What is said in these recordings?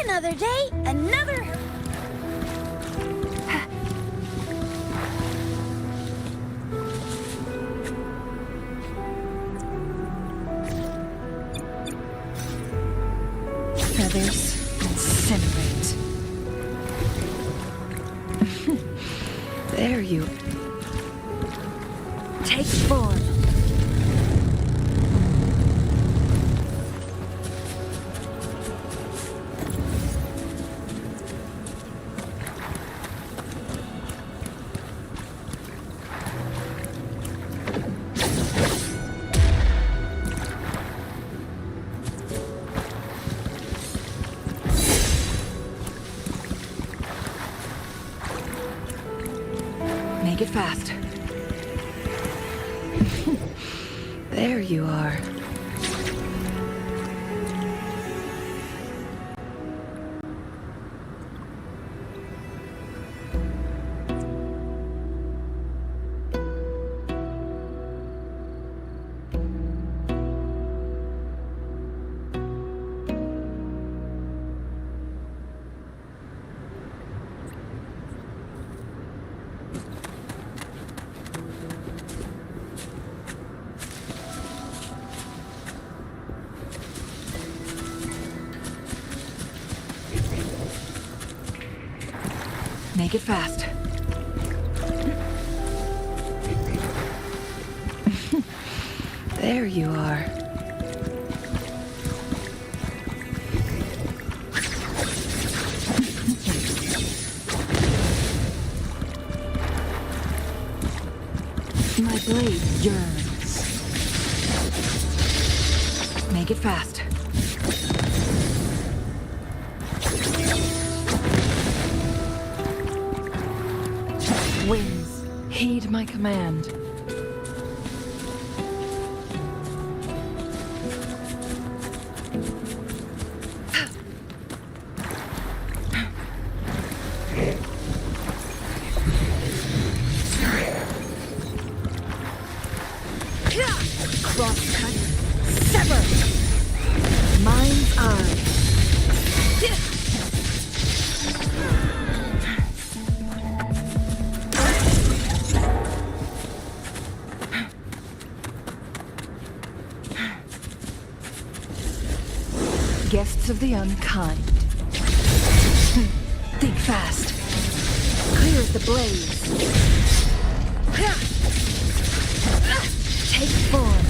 Another day, another... Feathers incinerate. There you... Take form. Make it fast. There you are. Make it fast. There you are. My blade yearns. Make it fast. Winds, heed my command. Crosscut, sever. Mind's eye. Guests of the unkind. Think fast. Clear as the blaze. Take form.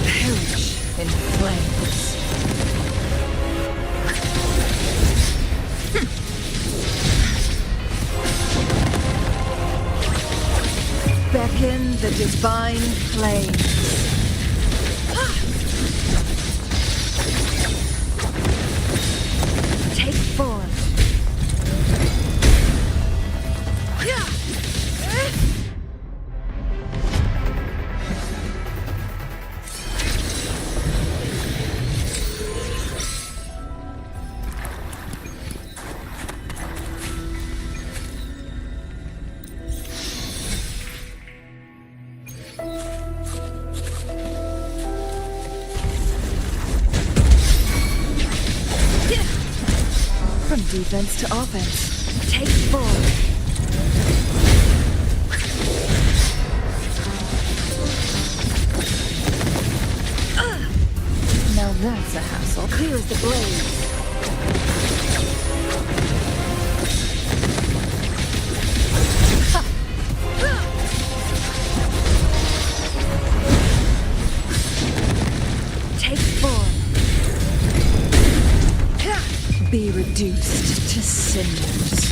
Perish in flames. Beckon the divine flame. Take form. From defense to offense, take form. Now that's a hassle. Clear as the blaze. Take form. Be reduced to cinders.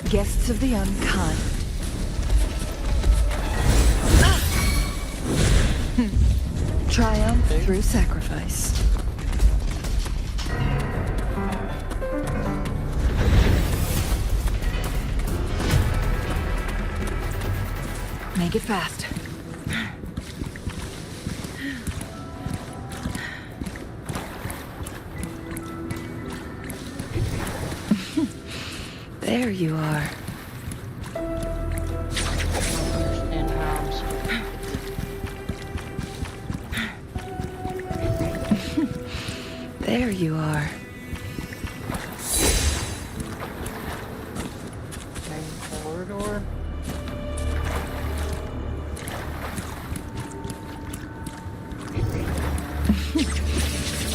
Guests of the unkind. Triumph through sacrifice. Make it fast. There you are. Understand how I'm supposed to There you are. main corridor.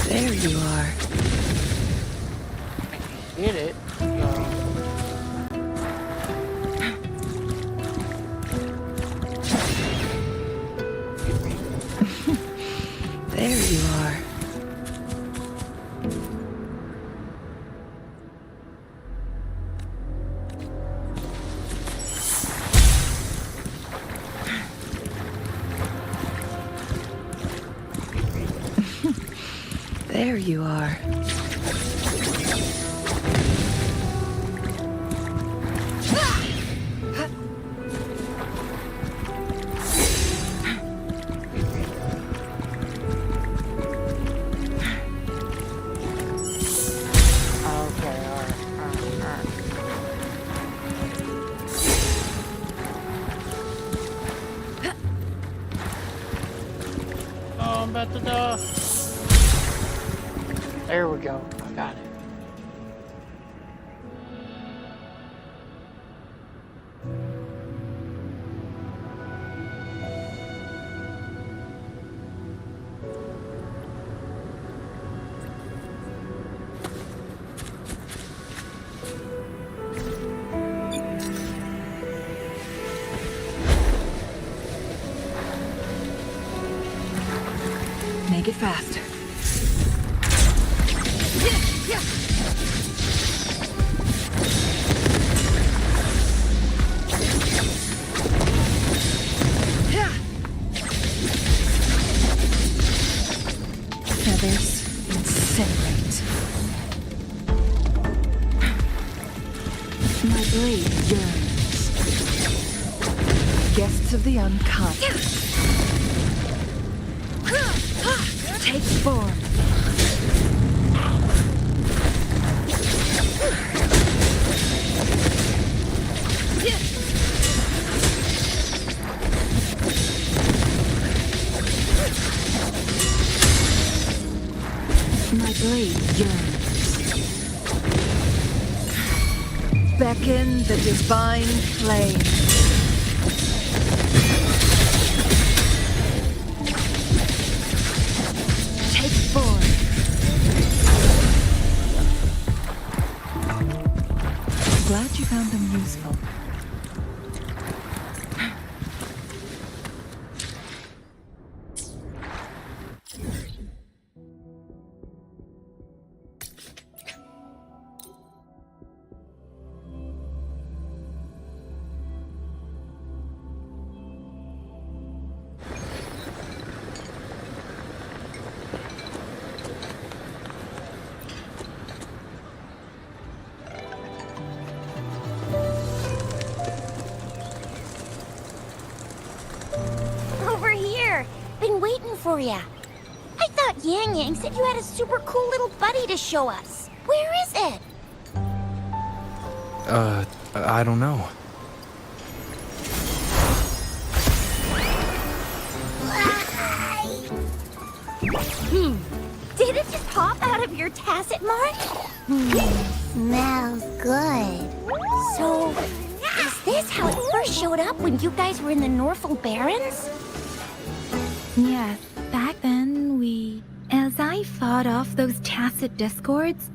There you are. Hit it. There you are. There you are. Okay, alright. Oh, I'm about to die. There we go. I got it. Make it faster. Feathers incinerate. My blade yearns. Guests of the unkind. Take form. My blade yearns. Beckon the divine flame. Take form. Glad you found them useful. Over here. Been waiting for ya. I thought Yang Yang said you had a super cool little buddy to show us. Where is it? I don't know. Did it just pop out of your tacit mark? Smells good. So, is this how it first showed up when you guys were in the Norfolk Barrens? Yes, back then as I fought off those tacit discords,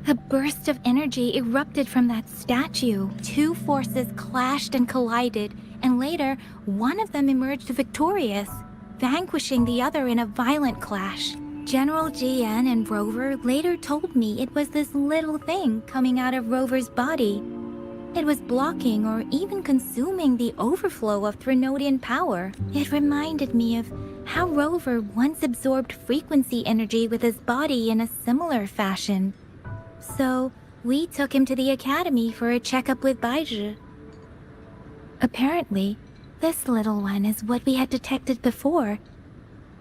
a burst of energy erupted from that statue. Two forces clashed and collided, and later, one of them emerged victorious, vanquishing the other in a violent clash. General GN and Rover later told me it was this little thing coming out of Rover's body. It was blocking or even consuming the overflow of Threnodian power. It reminded me of how Rover once absorbed frequency energy with his body in a similar fashion. So, we took him to the academy for a checkup with Baizhi. Apparently, this little one is what we had detected before.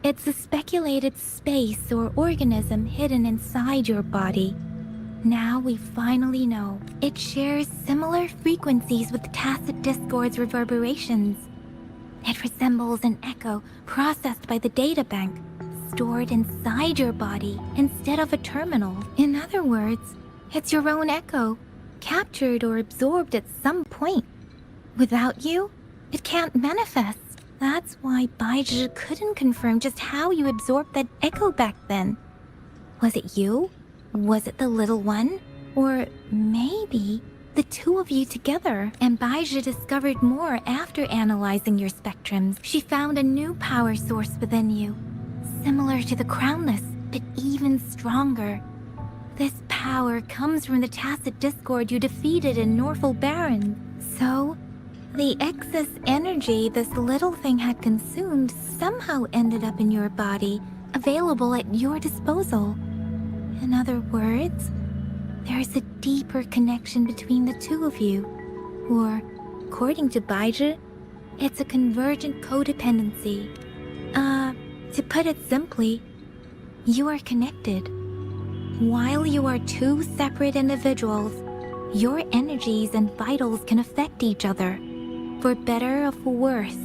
It's a speculated space or organism hidden inside your body. Now we finally know. It shares similar frequencies with Tacit Discord's reverberations. It resembles an echo processed by the data bank, stored inside your body instead of a terminal. In other words, it's your own echo, captured or absorbed at some point. Without you, it can't manifest. That's why Baizhi couldn't confirm just how you absorbed that echo back then. Was it you? Was it the little one? Or maybe the two of you together? And Baizhi discovered more after analyzing your spectrums. She found a new power source within you, similar to the Crownless, but even stronger. This power comes from the Tacit Discord you defeated in Norful Baron. So, the excess energy this little thing had consumed somehow ended up in your body, available at your disposal. In other words, there's a deeper connection between the two of you. Or, according to Baizhi, it's a convergent codependency. To put it simply, you are connected. While you are two separate individuals, your energies and vitals can affect each other, for better or for worse.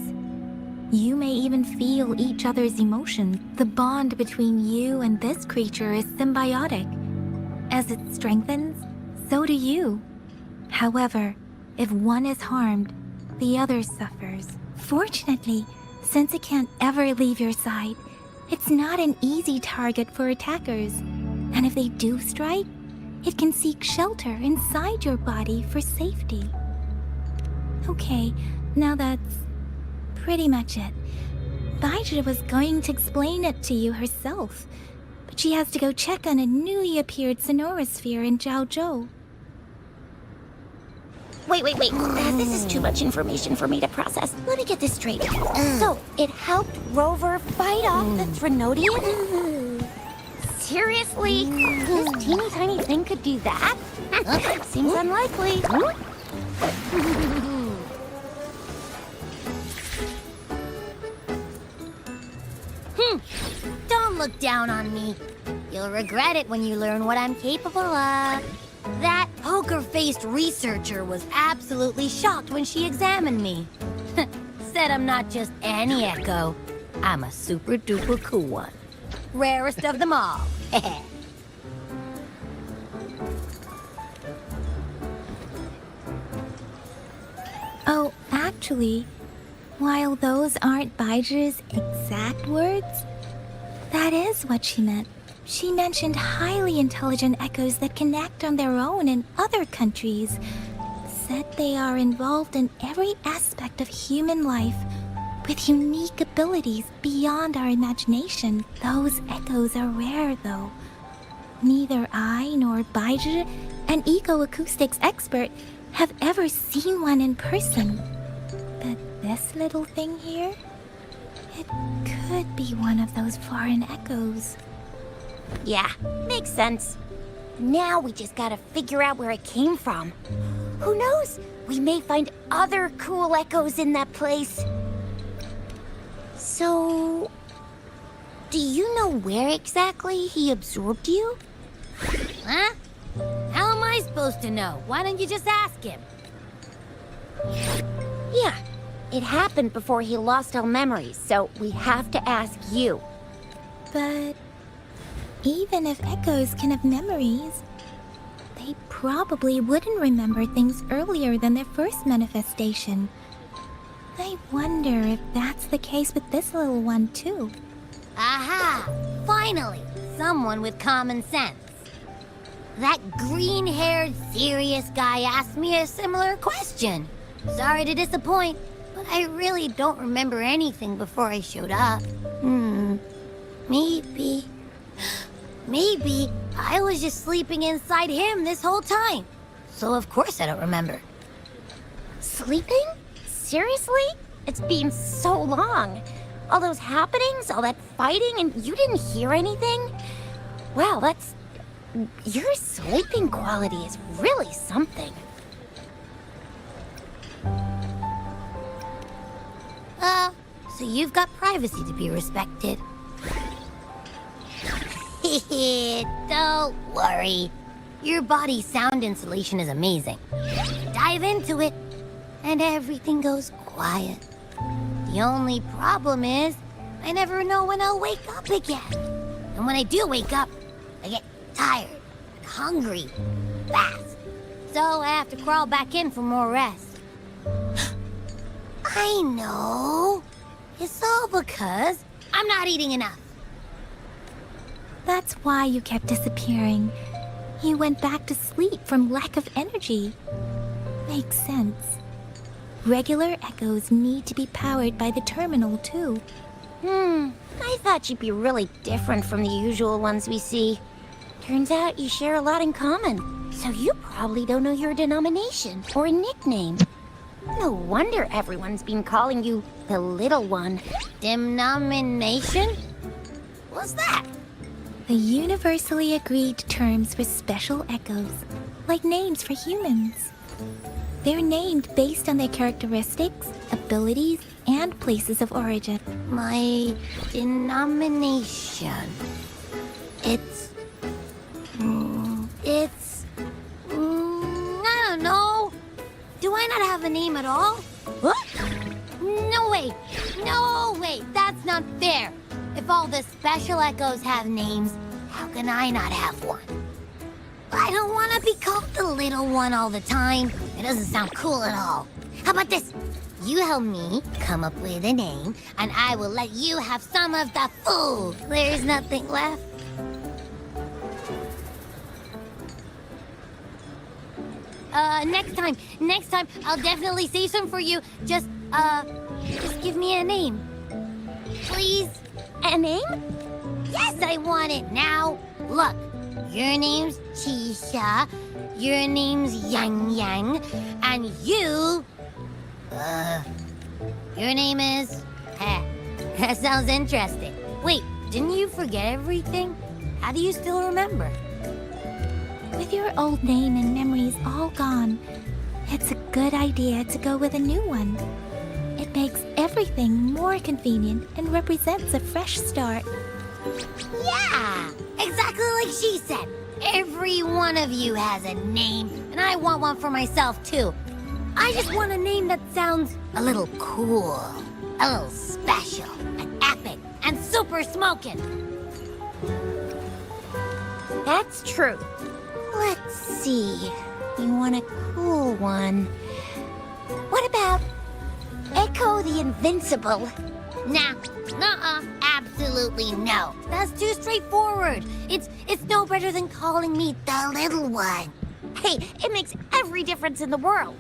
You may even feel each other's emotions. The bond between you and this creature is symbiotic. As it strengthens, so do you. However, if one is harmed, the other suffers. Fortunately, since it can't ever leave your side, it's not an easy target for attackers. And if they do strike, it can seek shelter inside your body for safety. Okay, now that's pretty much it. Baizhi was going to explain it to you herself, but she has to go check on a newly appeared sonorosphere in Jiaozhou. Wait. This is too much information for me to process. Let me get this straight. So, it helped Rover fight off the Threnodian? Seriously? This teeny tiny thing could do that? Seems unlikely. Don't look down on me. You'll regret it when you learn what I'm capable of. That poker-faced researcher was absolutely shocked when she examined me. Said I'm not just any echo. I'm a super-duper cool one. Rarest of them all. Oh, actually, while those aren't Baizhi's exact words, that is what she meant. She mentioned highly intelligent echoes that can act on their own in other countries. Said they are involved in every aspect of human life, with unique abilities beyond our imagination. Those echoes are rare, though. Neither I nor Baizhi, an eco-acoustics expert, have ever seen one in person. But this little thing here, it could be one of those foreign echoes. Yeah, makes sense. Now we just gotta figure out where it came from. Who knows? We may find other cool echoes in that place. So, do you know where exactly he absorbed you? Huh? How am I supposed to know? Why don't you just ask him? Yeah, it happened before he lost all memories, so we have to ask you. But even if echoes can have memories, they probably wouldn't remember things earlier than their first manifestation. I wonder if that's the case with this little one, too. Aha! Finally, someone with common sense. That green-haired, serious guy asked me a similar question. Sorry to disappoint, but I really don't remember anything before I showed up. Maybe I was just sleeping inside him this whole time. So of course I don't remember. Sleeping? Seriously? It's been so long. All those happenings, all that fighting, and you didn't hear anything? Wow, that's... Your sleeping quality is really something. So you've got privacy to be respected. Don't worry. Your body's sound insulation is amazing. Dive into it, and everything goes quiet. The only problem is, I never know when I'll wake up again. And when I do wake up, I get tired and hungry fast. So I have to crawl back in for more rest. I know. It's all because I'm not eating enough. That's why you kept disappearing. You went back to sleep from lack of energy. Makes sense. Regular echoes need to be powered by the terminal, too. I thought you'd be really different from the usual ones we see. Turns out you share a lot in common. So you probably don't know your denomination or a nickname. No wonder everyone's been calling you the Little One. Denomination? What's that? The universally agreed terms for special echoes, like names for humans. They're named based on their characteristics, abilities, and places of origin. My denomination. It's... I don't know. Do I not have a name at all? What? No way. No way. That's not fair. If all the special echoes have names, how can I not have one? I don't want to be called the Little One all the time. It doesn't sound cool at all. How about this? You help me come up with a name, and I will let you have some of the food. There's nothing left. Next time, I'll definitely save some for you. Just give me a name. Please? A name? Yes, I want it now. Look, your name's Chisha, your name's Yang Yang, and your name is... that sounds interesting. Wait, didn't you forget everything? How do you still remember? With your old name and memories all gone, it's a good idea to go with a new one. It makes everything more convenient and represents a fresh start. Yeah, exactly like she said. Every one of you has a name, and I want one for myself too. I just want a name that sounds a little cool, a little special, and epic, and super smoking. That's true. Let's see. You want a cool one. What about Echo the Invincible? Nah, nuh-uh, absolutely no. That's too straightforward. It's no better than calling me the Little One. Hey, it makes every difference in the world.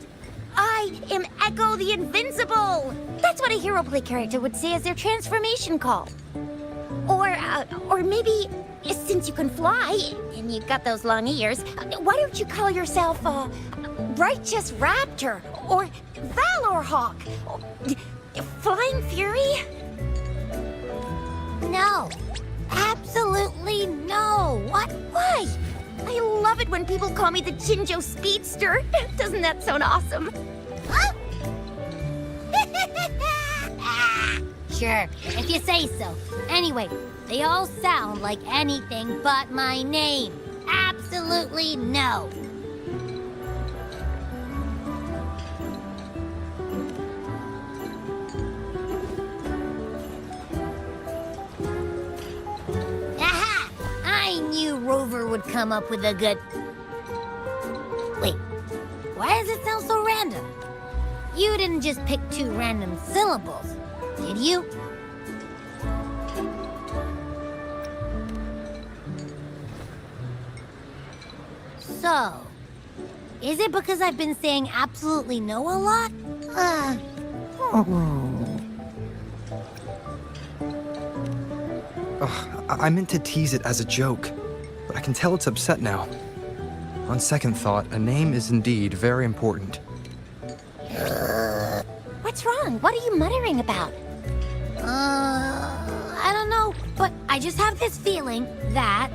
I am Echo the Invincible. That's what a hero play character would say as their transformation call. Or maybe, since you can fly, and you've got those long ears, why don't you call yourself, Righteous Raptor, or Valor Hawk, or Flying Fury? No. Absolutely no. What? Why? I love it when people call me the Jinjo Speedster. Doesn't that sound awesome? Huh? Sure, if you say so. Anyway, they all sound like anything but my name. Absolutely no. Aha! I knew Rover would come up with a good... Wait, why does it sound so random? You didn't just pick two random syllables, did you? So, is it because I've been saying absolutely no a lot? I meant to tease it as a joke, but I can tell it's upset now. On second thought, a name is indeed very important. What's wrong? What are you muttering about? I don't know, but I just have this feeling that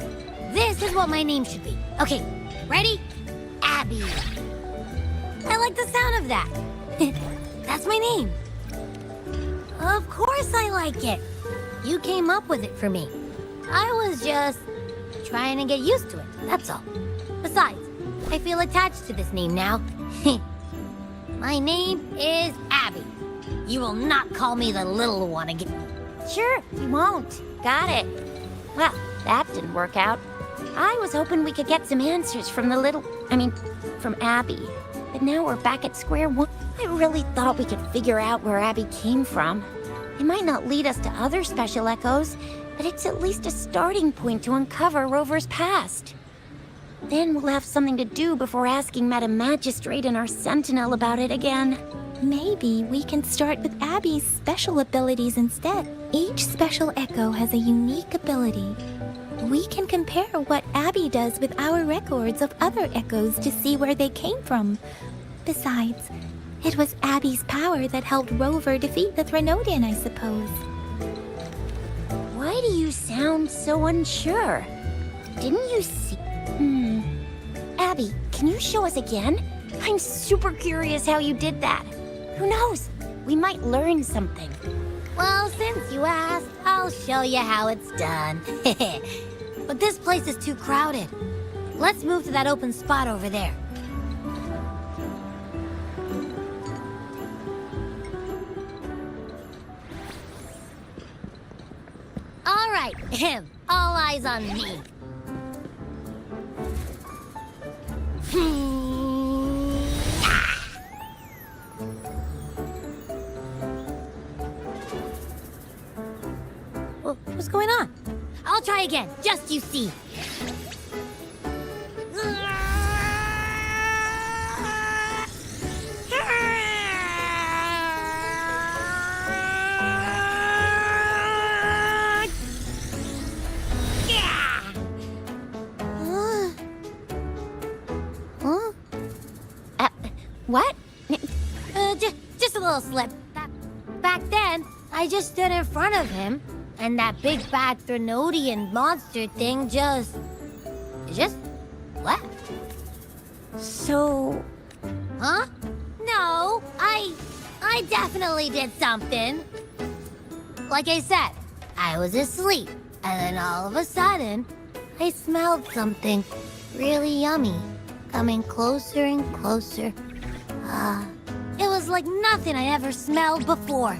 this is what my name should be. Okay, ready? Abby. I like the sound of that. That's my name. Of course I like it. You came up with it for me. I was just trying to get used to it, that's all. Besides, I feel attached to this name now. My name is Abby. You will not call me the little one again. Sure, you won't. Got it. Well, that didn't work out. I was hoping we could get some answers from from Abby. But now we're back at square one. I really thought we could figure out where Abby came from. It might not lead us to other special echoes, but it's at least a starting point to uncover Rover's past. Then we'll have something to do before asking Madam Magistrate and our Sentinel about it again. Maybe we can start with Abby's special abilities instead. Each special echo has a unique ability. We can compare what Abby does with our records of other echoes to see where they came from. Besides, it was Abby's power that helped Rover defeat the Threnodian, I suppose. Why do you sound so unsure? Didn't you see... Abby, can you show us again? I'm super curious how you did that. Who knows? We might learn something. Well, since you asked, I'll show you how it's done. But this place is too crowded. Let's move to that open spot over there. All right, all eyes on me. What's going on? I'll try again, just you see. What? Just a little slip. Back then, I just stood in front of him, and that big bad Threnodian monster thing just left. So... Huh? No, I definitely did something. Like I said, I was asleep, and then all of a sudden, I smelled something really yummy, coming closer and closer. It was like nothing I ever smelled before.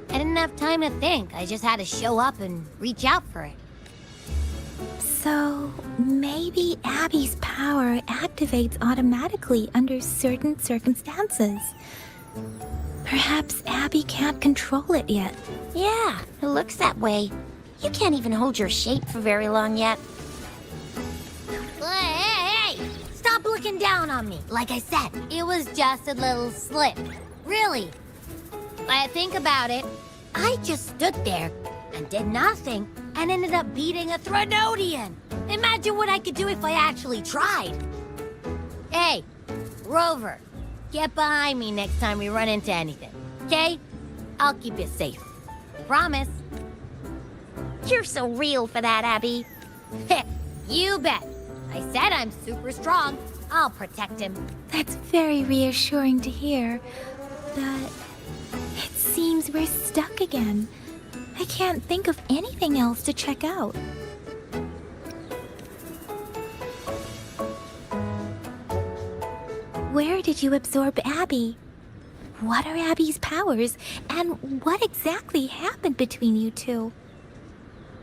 I didn't have time to think. I just had to show up and reach out for it. So, maybe Abby's power activates automatically under certain circumstances. Perhaps Abby can't control it yet. Yeah, it looks that way. You can't even hold your shape for very long yet. Hey! Stop looking down on me. Like I said, it was just a little slip. Really. But think about it. I just stood there and did nothing and ended up beating a Threnodian. Imagine what I could do if I actually tried. Hey, Rover, get behind me next time we run into anything, okay? I'll keep you safe. Promise. You're so real for that, Abby. You bet. I said I'm super strong. I'll protect him. That's very reassuring to hear. But it seems we're stuck again. I can't think of anything else to check out. Where did you absorb Abby? What are Abby's powers? And what exactly happened between you two?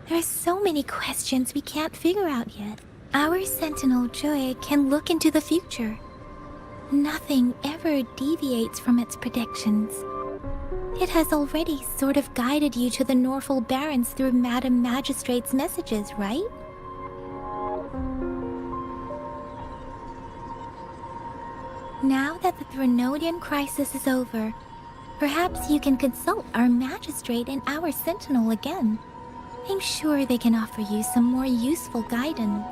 There are so many questions we can't figure out yet. Our Sentinel Joy can look into the future. Nothing ever deviates from its predictions. It has already sort of guided you to the Norfolk Barrens through Madam Magistrate's messages, right? Now that the Threnodian crisis is over, perhaps you can consult our Magistrate and our Sentinel again. I'm sure they can offer you some more useful guidance.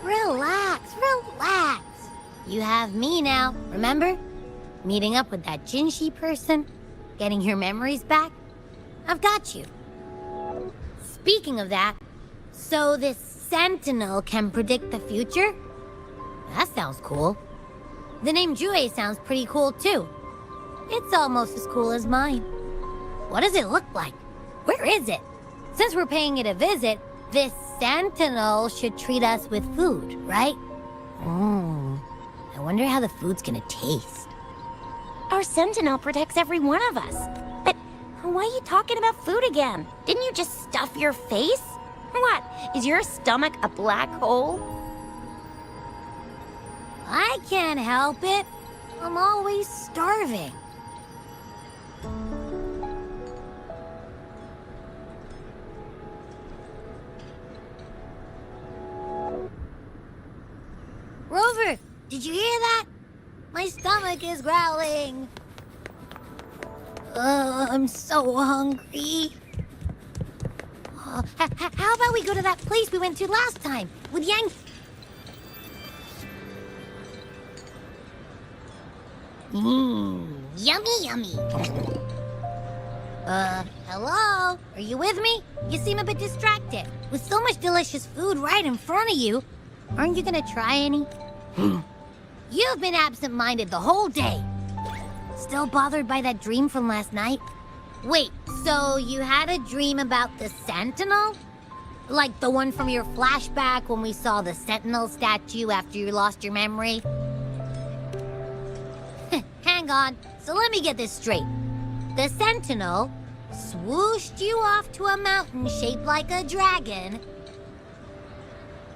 Relax, relax. You have me now, remember? Meeting up with that Jinshi person, getting your memories back. I've got you. Speaking of that, so this Sentinel can predict the future? That sounds cool. The name Jue sounds pretty cool too. It's almost as cool as mine. What does it look like? Where is it? Since we're paying it a visit, This sentinel should treat us with food, right? I wonder how the food's gonna taste. Our sentinel protects every one of us. But why are you talking about food again? Didn't you just stuff your face? What? Is your stomach a black hole? I can't help it. I'm always starving. Rover, did you hear that? My stomach is growling. I'm so hungry. How about we go to that place we went to last time with Yang? Yummy, yummy. Hello? Are you with me? You seem a bit distracted. With so much delicious food right in front of you, aren't you gonna try any? You've been absent-minded the whole day. Still bothered by that dream from last night? Wait, so you had a dream about the Sentinel? Like the one from your flashback when we saw the Sentinel statue after you lost your memory? Hang on, so let me get this straight. The Sentinel swooshed you off to a mountain shaped like a dragon,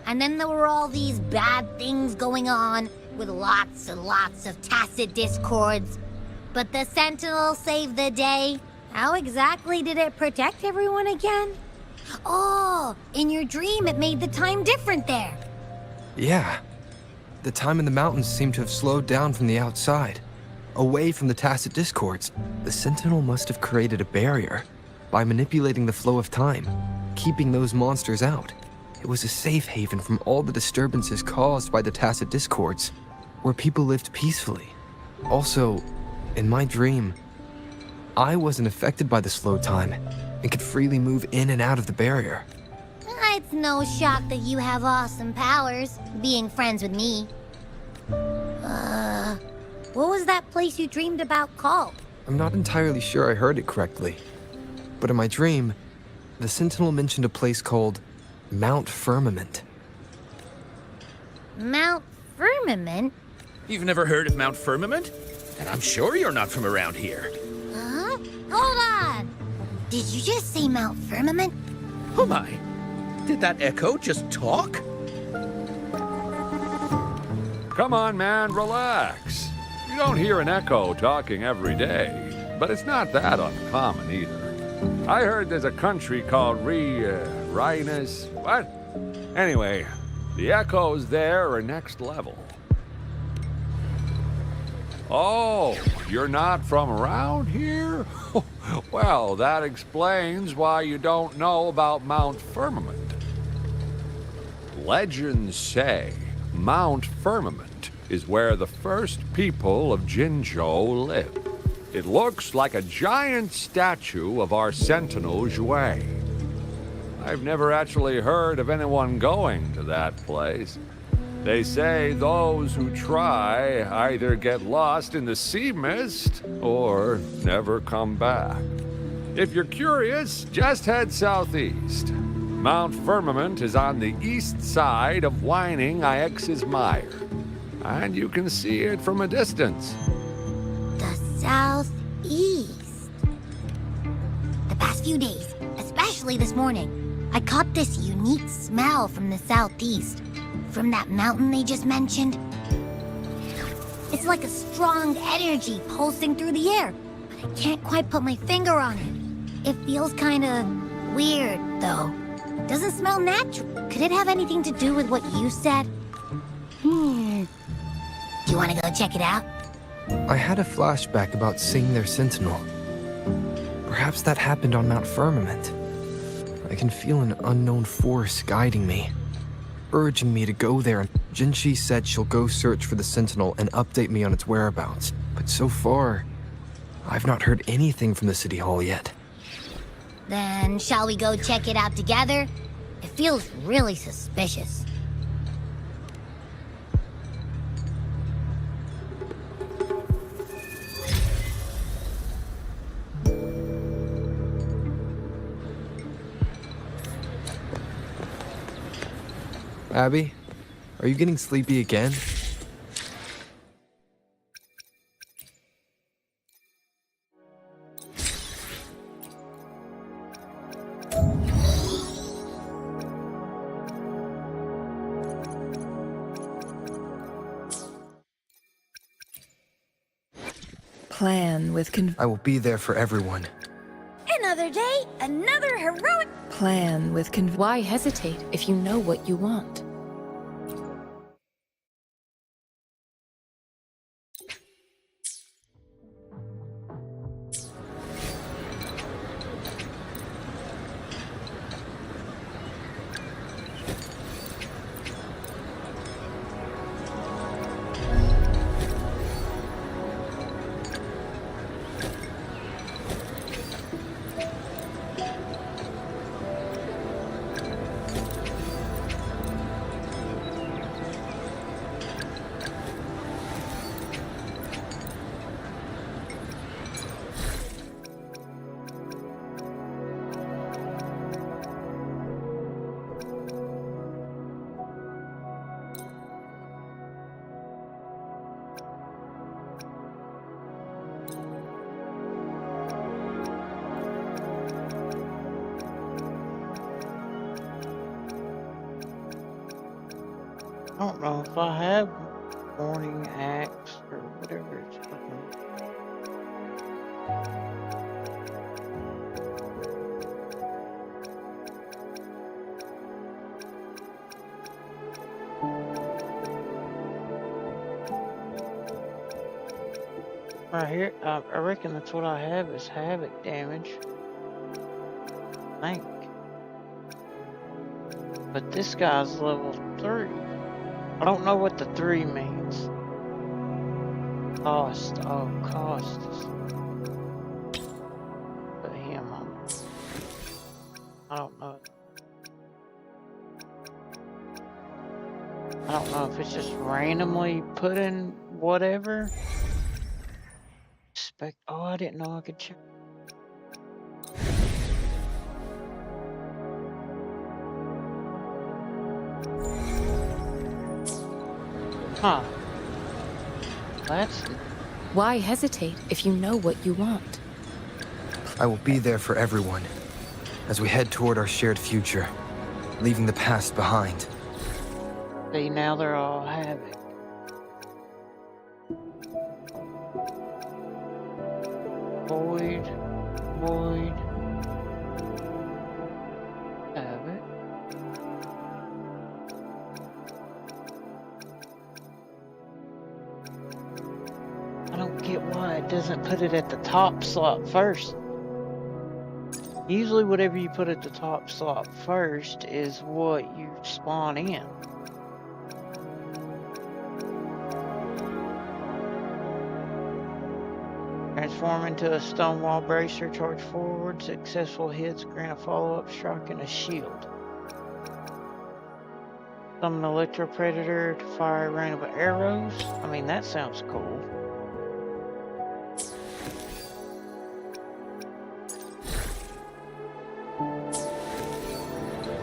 and then there were all these bad things going on with lots and lots of tacit discords. But the Sentinel saved the day. How exactly did it protect everyone again? Oh, in your dream it made the time different there. Yeah. The time in the mountains seemed to have slowed down from the outside. Away from the tacit discords, the Sentinel must have created a barrier by manipulating the flow of time, keeping those monsters out. It was a safe haven from all the disturbances caused by the tacit discords, where people lived peacefully. Also, in my dream, I wasn't affected by the slow time and could freely move in and out of the barrier. It's no shock that you have awesome powers, being friends with me. What was that place you dreamed about called? I'm not entirely sure I heard it correctly, but in my dream, the Sentinel mentioned a place called Mount Firmament. Mount Firmament? You've never heard of Mount Firmament? And I'm sure you're not from around here. Huh? Hold on! Did you just say Mount Firmament? Oh my! Did that echo just talk? Come on, man, relax. You don't hear an echo talking every day, but it's not that uncommon either. I heard there's a country called Rhinus. What? Anyway, the echoes there are next level. Oh, you're not from around here? Well, that explains why you don't know about Mount Firmament. Legends say Mount Firmament is where the first people of Jinzhou lived. It looks like a giant statue of our Sentinel Zhui. I've never actually heard of anyone going to that place. They say those who try either get lost in the sea mist or never come back. If you're curious, just head southeast. Mount Firmament is on the east side of Whining Ix's Mire, and you can see it from a distance. The southeast. The past few days, especially this morning, I caught this unique smell from the southeast. From that mountain they just mentioned. It's like a strong energy pulsing through the air, but I can't quite put my finger on it. It feels kinda weird, though. Doesn't smell natural. Could it have anything to do with what you said? Do you want to go check it out? I had a flashback about seeing their Sentinel. Perhaps that happened on Mount Firmament. I can feel an unknown force guiding me, urging me to go there. Jinshi said she'll go search for the Sentinel and update me on its whereabouts. But so far, I've not heard anything from the City Hall yet. Then shall we go check it out together? It feels really suspicious. Abby, are you getting sleepy again? Plan with I will be there for everyone. Another day, another heroic. plan with Why hesitate if you know what you want? I don't know if I have morning axe or whatever it's fucking. Right here, I reckon that's what I have is havoc damage. I think. But this guy's level 3. I don't know what the 3 means. Cost. Oh, cost. Put him on. I don't know. I don't know if it's just randomly put in whatever. Oh, I didn't know I could check. Huh. That's... Why hesitate if you know what you want? I will be there for everyone as we head toward our shared future, leaving the past behind. See, now they're all havoc. Void. Havoc. I don't get why it doesn't put it at the top slot first. Usually whatever you put at the top slot first is what you spawn in. Transform into a stone wall bracer, charge forward, successful hits grant a follow-up strike and a shield. Summon an electro predator to fire a rain of arrows. I mean, that sounds cool.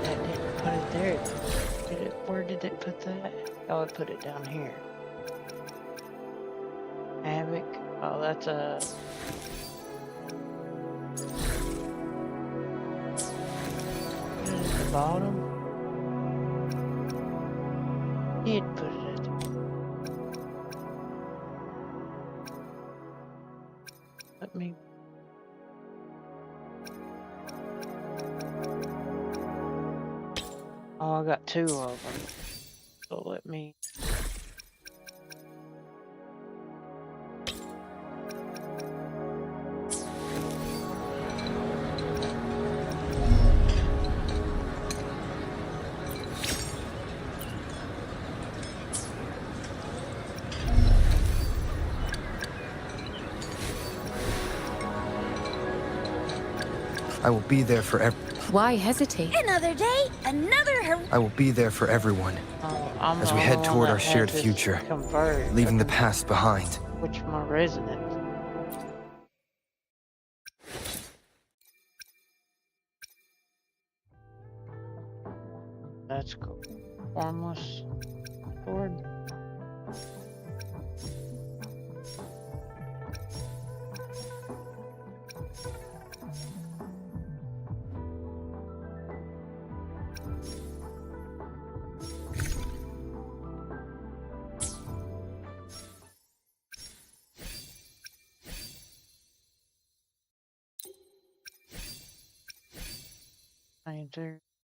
That didn't put it there. Did it? Where did it put that? Oh, it put it down here. Havoc. Oh, that's a... Put it at the bottom. Did put it at the... Let me... Oh, I got 2 of them. So let me... I will be there for Why hesitate? Another day, another I will be there for everyone I'm as we the head one toward that our had shared this future, convert. leaving the past behind. Which my resident. That's cool. Formless sword.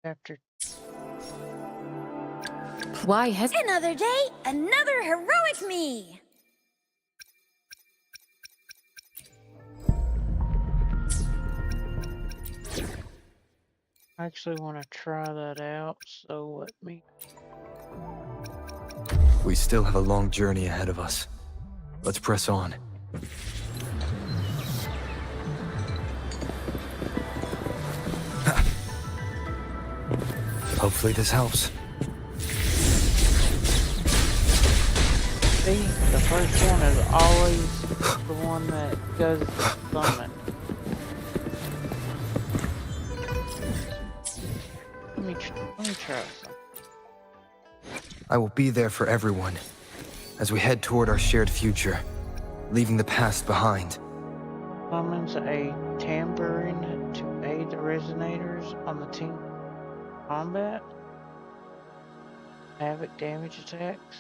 Chapter. Why has Another day, another heroic me! I actually want to try that out, so let me. We still have a long journey ahead of us. Let's press on. Hopefully this helps. See, the first one is always the one that does the summon. Let me try something. I will be there for everyone as we head toward our shared future, leaving the past behind. Summons a tambourine to aid the resonators on the team combat. Havoc damage attacks.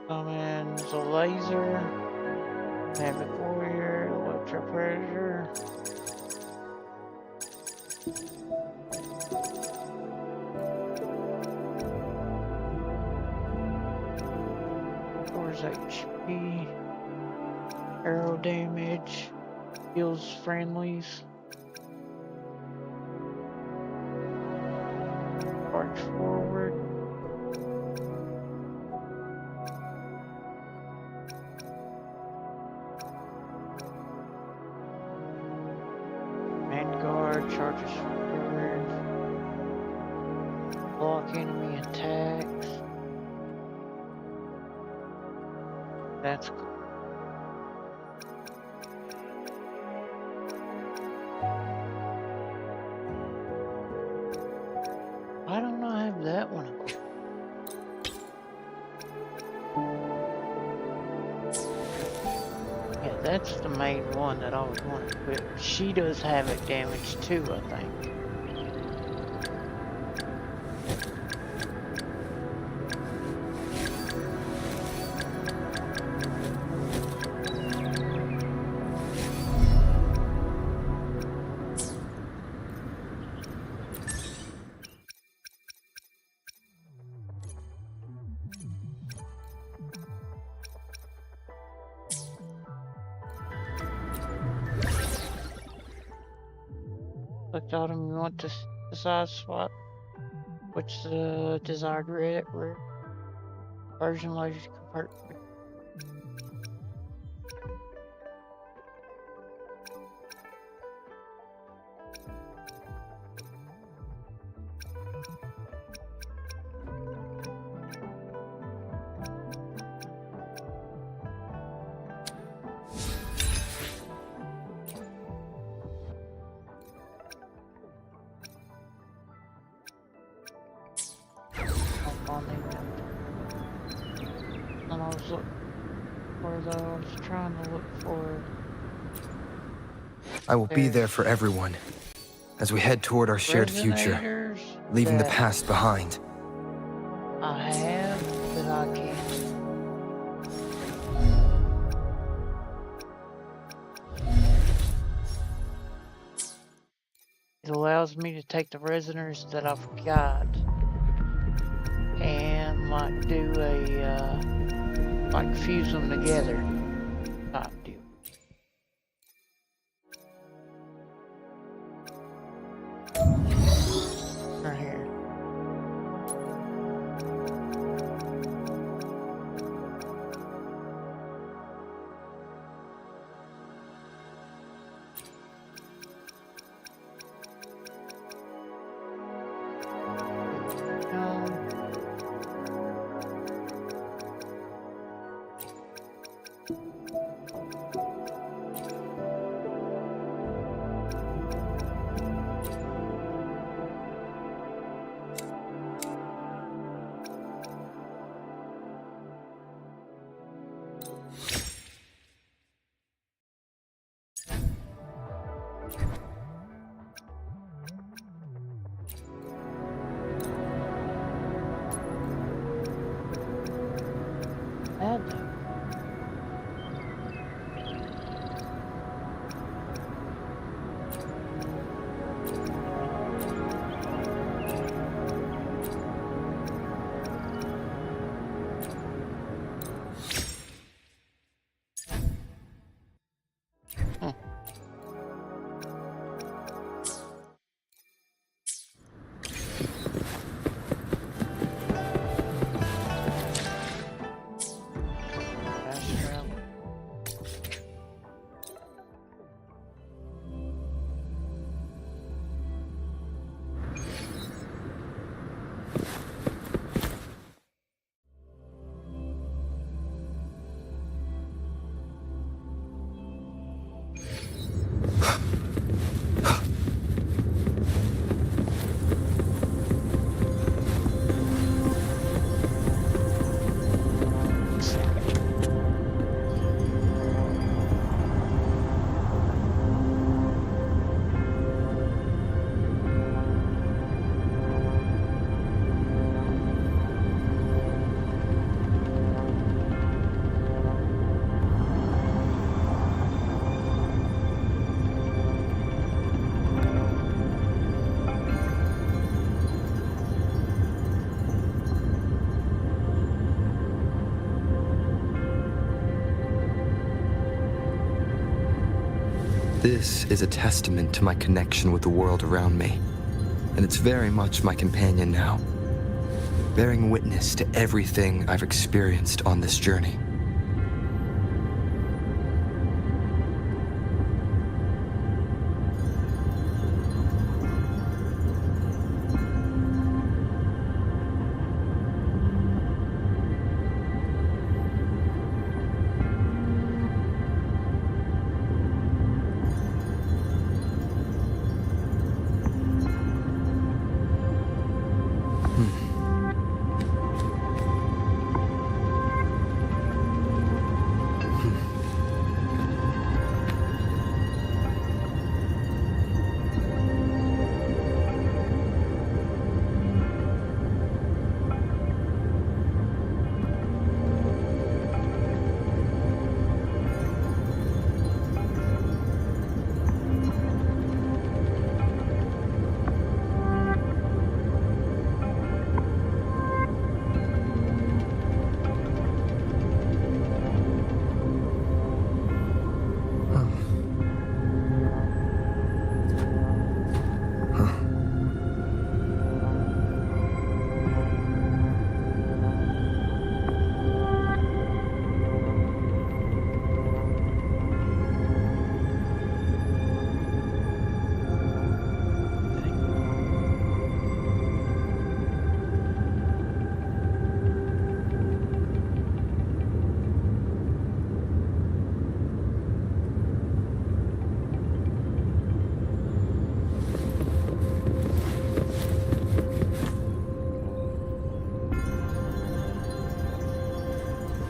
Summons a laser. Havoc warrior. Electro predator. Fours HP. Arrow damage. Heals friendlies. March forward. Vanguard charges forward. Block enemy attacks. That's cool. Why don't I have that one equipped? Yeah, that's the main one that I always want to equip. She does havoc damage too, I think. Select item you want to decide swap. Which the desired version allows you to convert. And I was looking for those. I was trying to look for. I will be there for everyone as we head toward our shared future, Resonators leaving the that past behind. I have that I can. It allows me to take the resonators that I've got and like do a like fuse them together type deal. Right here. This is a testament to my connection with the world around me, and it's very much my companion now, bearing witness to everything I've experienced on this journey.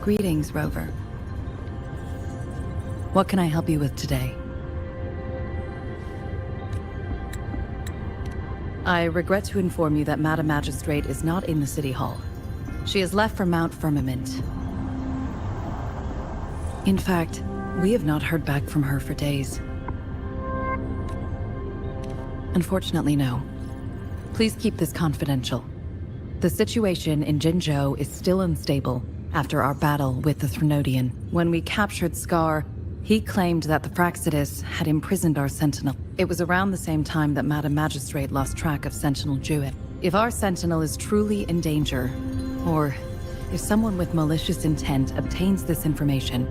Greetings, Rover. What can I help you with today? I regret to inform you that Madam Magistrate is not in the City Hall. She has left for Mount Firmament. In fact, we have not heard back from her for days. Unfortunately, no. Please keep this confidential. The situation in Jinzhou is still unstable after our battle with the Threnodian. When we captured Scar, he claimed that the Fraxidus had imprisoned our Sentinel. It was around the same time that Madam Magistrate lost track of Sentinel Jewett. If our Sentinel is truly in danger, or if someone with malicious intent obtains this information,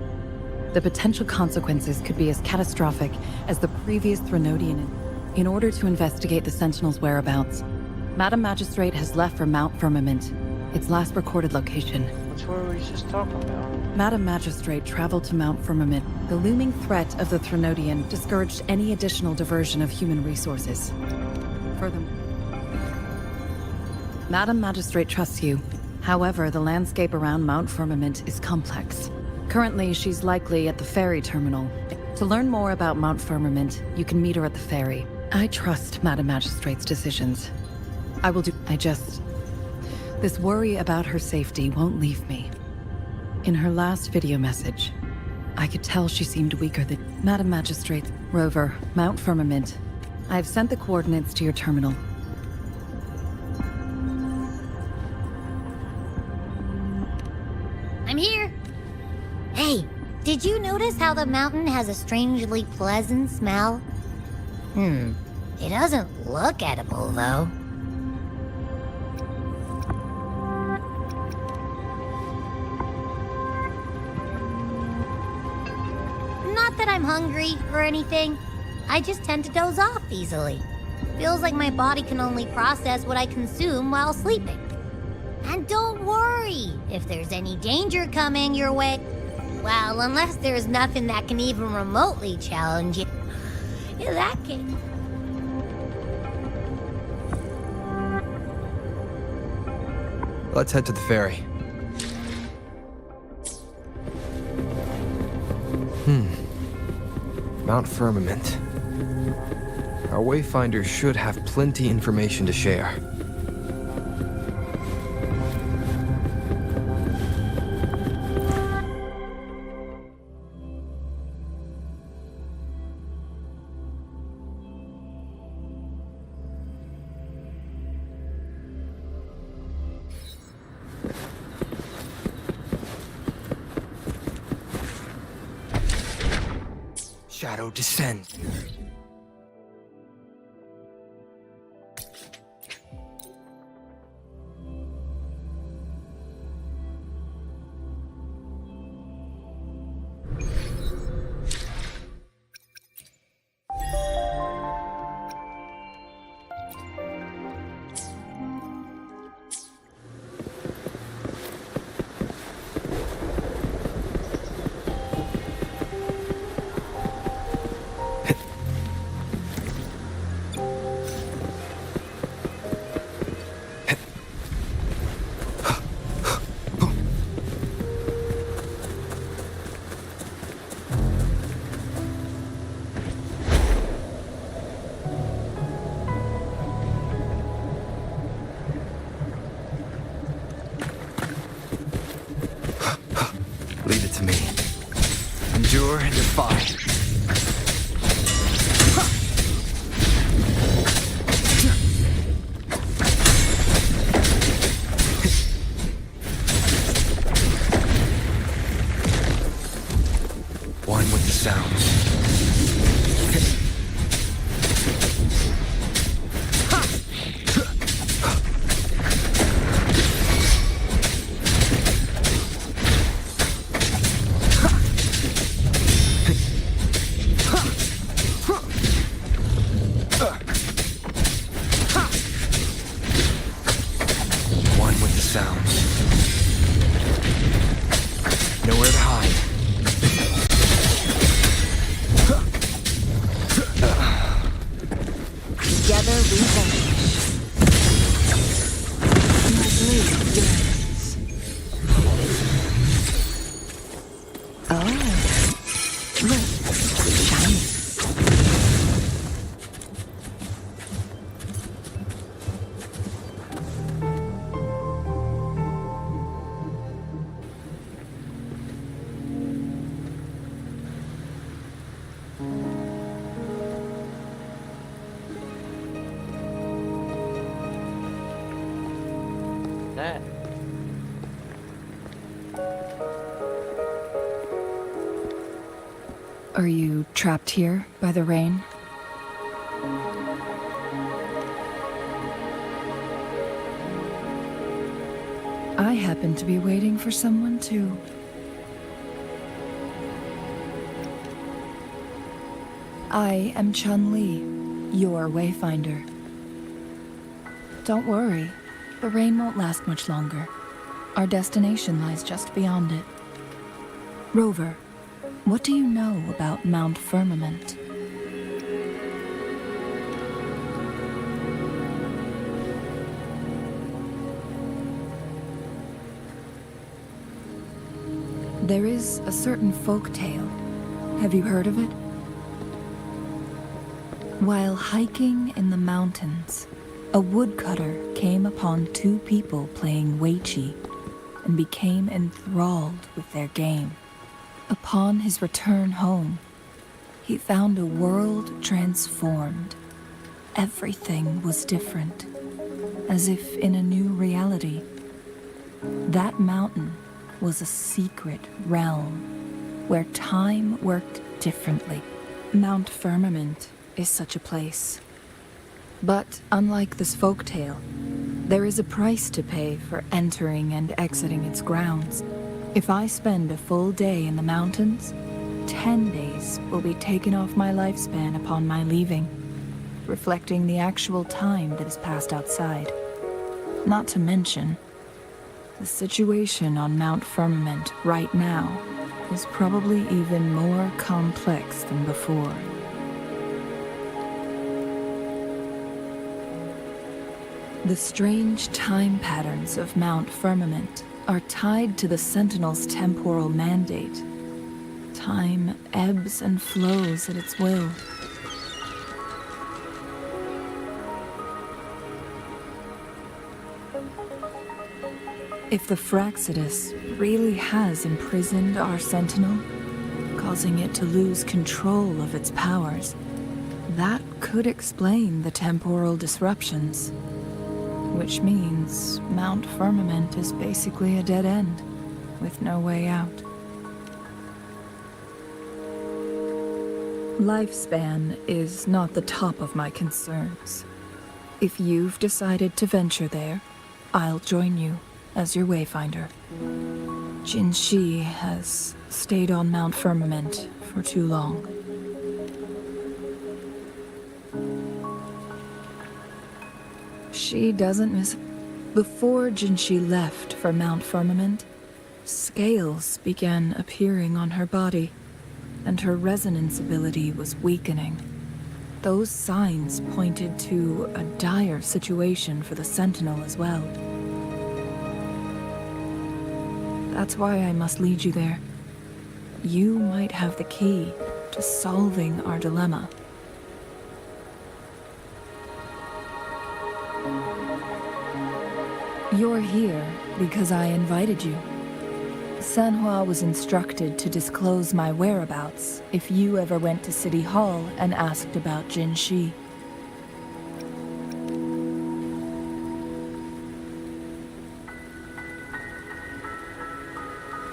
the potential consequences could be as catastrophic as the previous Threnodian. In order to investigate the Sentinel's whereabouts, Madam Magistrate has left for Mount Firmament, its last recorded location. That's where we was just talking about. Madam Magistrate traveled to Mount Firmament. The looming threat of the Threnodian discouraged any additional diversion of human resources. Furthermore, Madam Magistrate trusts you. However, the landscape around Mount Firmament is complex. Currently, she's likely at the ferry terminal. To learn more about Mount Firmament, you can meet her at the ferry. I trust Madam Magistrate's decisions. This worry about her safety won't leave me. In her last video message, I could tell she seemed weaker than Madam Magistrate. Rover, Mount Firmament. I have sent the coordinates to your terminal. I'm here. Hey, did you notice how the mountain has a strangely pleasant smell? It doesn't look edible, though. Not that I'm hungry or anything. I just tend to doze off easily. Feels like my body can only process what I consume while sleeping. And don't worry if there's any danger coming your way. Well, unless there's nothing that can even remotely challenge you. In that case... Let's head to the ferry. Mount Firmament. Our Wayfinder should have plenty information to share. shadow descend. Leave it to me. Endure and defy. One with the sounds. One with the sounds. Nowhere to hide. Together we vanish. My blade burns. Oh, look, shiny. That. Are you trapped here by the rain? I happen to be waiting for someone too. I am Chun-Li, your wayfinder. Don't worry, the rain won't last much longer. Our destination lies just beyond it. Rover, what do you know about Mount Firmament? There is a certain folk tale. Have you heard of it? While hiking in the mountains, a woodcutter came upon two people playing weiqi and became enthralled with their game. Upon his return home, he found a world transformed. Everything was different, as if in a new reality. That mountain was a secret realm where time worked differently. Mount Firmament is such a place. But unlike this folktale, there is a price to pay for entering and exiting its grounds. If I spend a full day in the mountains, 10 days will be taken off my lifespan upon my leaving, reflecting the actual time that has passed outside. Not to mention, the situation on Mount Firmament right now is probably even more complex than before. The strange time patterns of Mount Firmament are tied to the Sentinel's temporal mandate. Time ebbs and flows at its will. If the Fraxidus really has imprisoned our Sentinel, causing it to lose control of its powers, that could explain the temporal disruptions. Which means Mount Firmament is basically a dead end, with no way out. Lifespan is not the top of my concerns. If you've decided to venture there, I'll join you as your wayfinder. Jin Shi has stayed on Mount Firmament for too long. She doesn't miss... Before Jin Shi left for Mount Firmament, scales began appearing on her body, and her resonance ability was weakening. Those signs pointed to a dire situation for the Sentinel as well. That's why I must lead you there. You might have the key to solving our dilemma. You're here because I invited you. Sanhua was instructed to disclose my whereabouts if you ever went to City Hall and asked about Jin Shi.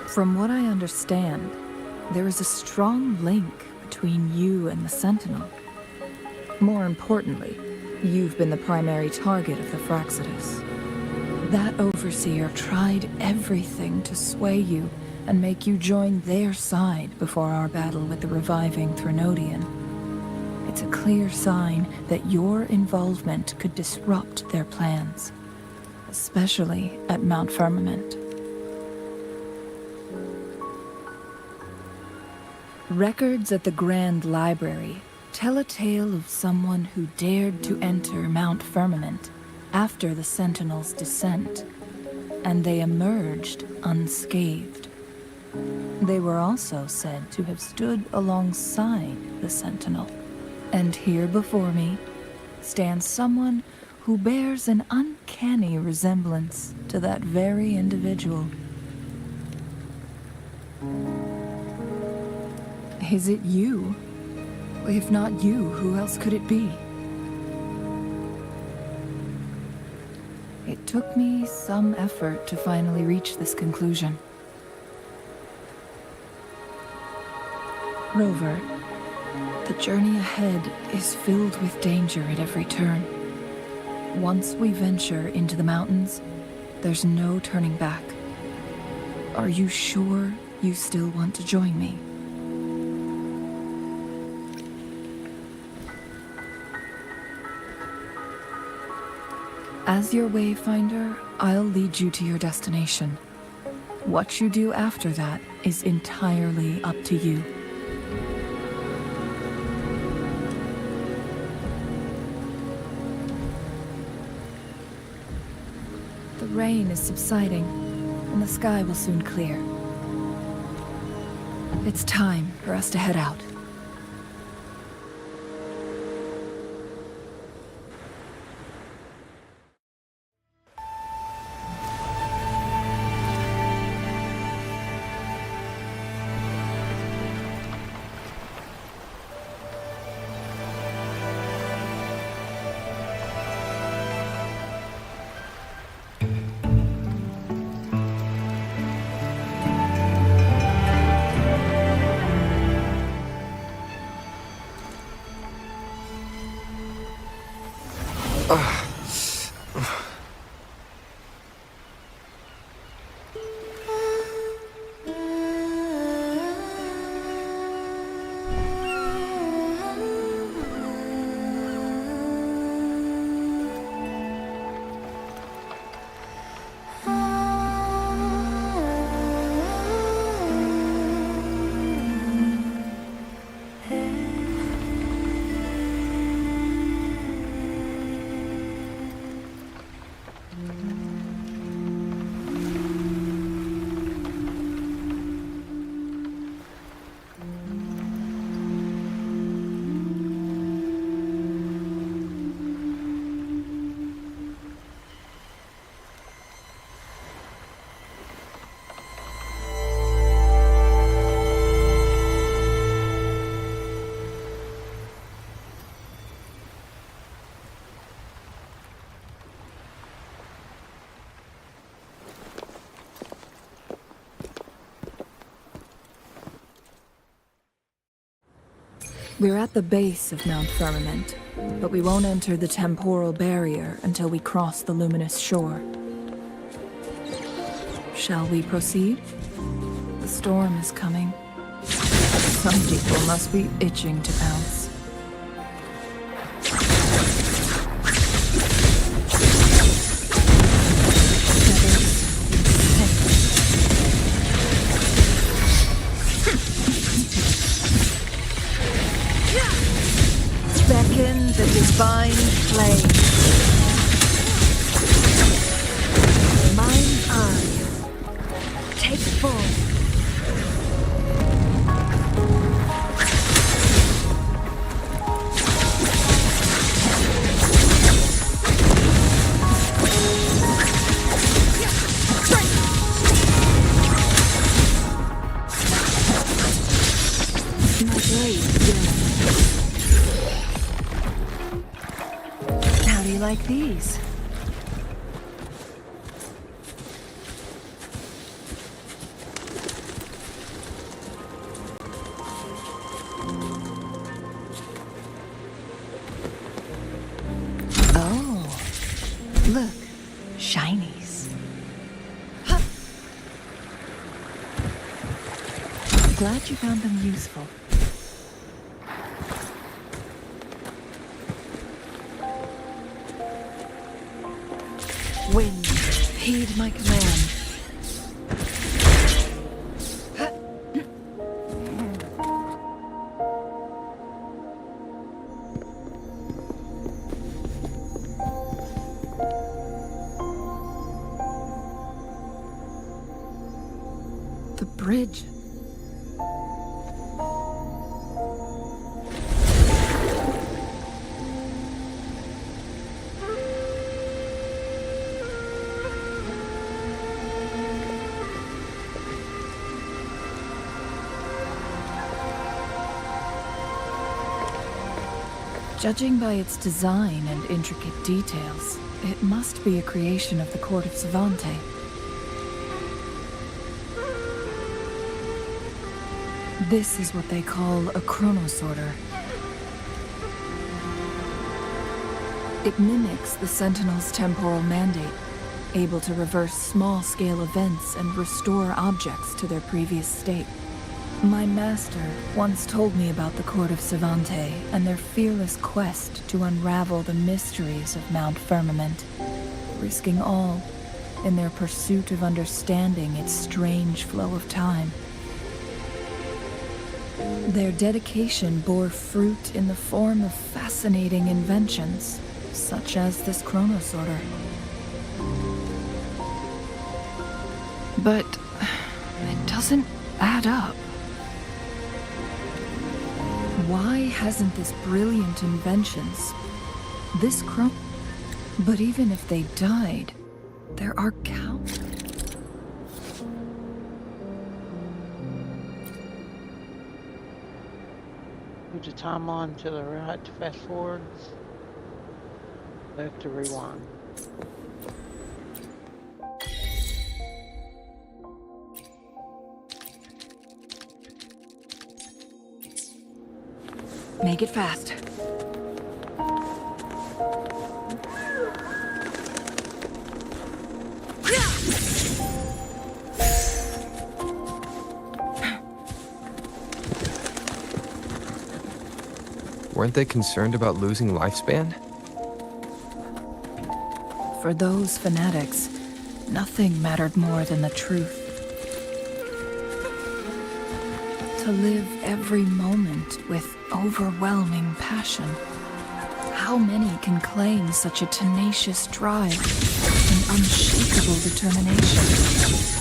From what I understand, there is a strong link between you and the Sentinel. More importantly, you've been the primary target of the Fraxidus. That overseer tried everything to sway you and make you join their side before our battle with the reviving Threnodian. It's a clear sign that your involvement could disrupt their plans, especially at Mount Firmament. Records at the Grand Library tell a tale of someone who dared to enter Mount Firmament after the Sentinel's descent, and they emerged unscathed. They were also said to have stood alongside the Sentinel. And here before me stands someone who bears an uncanny resemblance to that very individual. Is it you? If not you, who else could it be? It took me some effort to finally reach this conclusion. Rover, the journey ahead is filled with danger at every turn. Once we venture into the mountains, there's no turning back. Are you sure you still want to join me? As your wayfinder, I'll lead you to your destination. What you do after that is entirely up to you. The rain is subsiding, and the sky will soon clear. It's time for us to head out. We're at the base of Mount Firmament, but we won't enter the temporal barrier until we cross the luminous shore. Shall we proceed? The storm is coming. Some people must be itching to pounce. Beckon the divine flame. Mine eyes. Take full. My blade, how do you like these? Oh, look, shinies. Huh. Glad you found them useful. Wind, heed my command. The bridge. Judging by its design and intricate details, it must be a creation of the court of Savante. This is what they call a chronosorter. It mimics the Sentinel's temporal mandate, able to reverse small-scale events and restore objects to their previous state. My master once told me about the Court of Savante and their fearless quest to unravel the mysteries of Mount Firmament, risking all in their pursuit of understanding its strange flow of time. Their dedication bore fruit in the form of fascinating inventions, such as this chronosorter. But it doesn't add up. Why hasn't this brilliant invention, But even if they died, there are countless. Move the timeline to the right to fast forward. Left to rewind. Make it fast. Weren't they concerned about losing lifespan? For those fanatics, nothing mattered more than the truth. To live every moment with overwhelming passion. How many can claim such a tenacious drive and unshakable determination?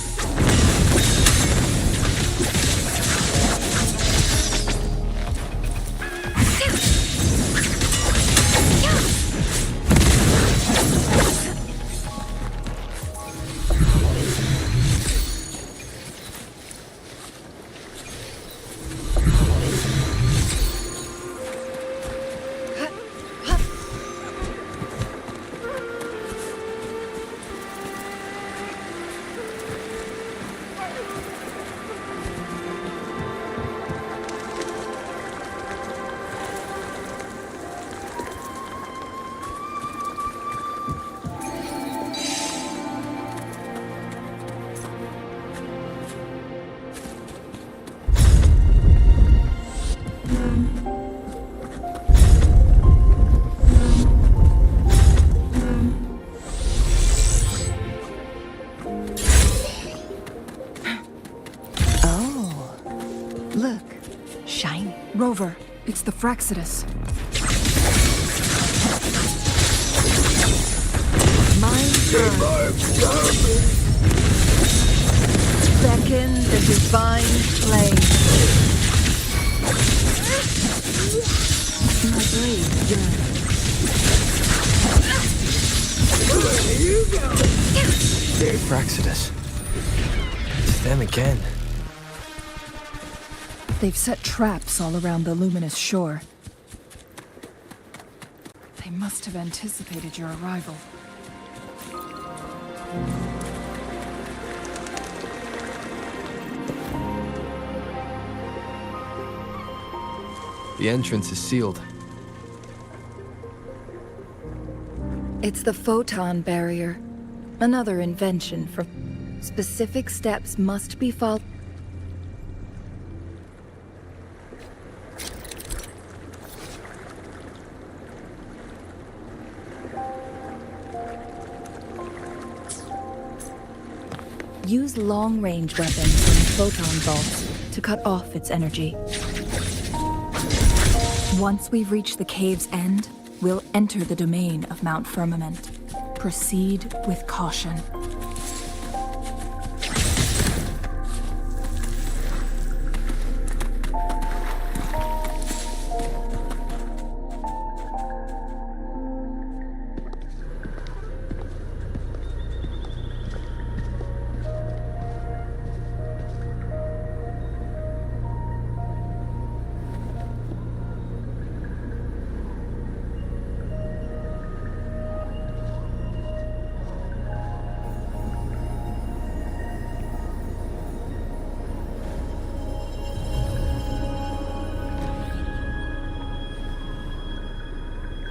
It's the Fraxidus. Beckon the divine flame. My blade yearns. Fraxidus. It's them again. They've set traps all around the luminous shore. They must have anticipated your arrival. The entrance is sealed. It's the photon barrier. Another invention for specific steps must be followed. Use long-range weapons and photon bolts to cut off its energy. Once we've reached the cave's end, we'll enter the domain of Mount Firmament. Proceed with caution.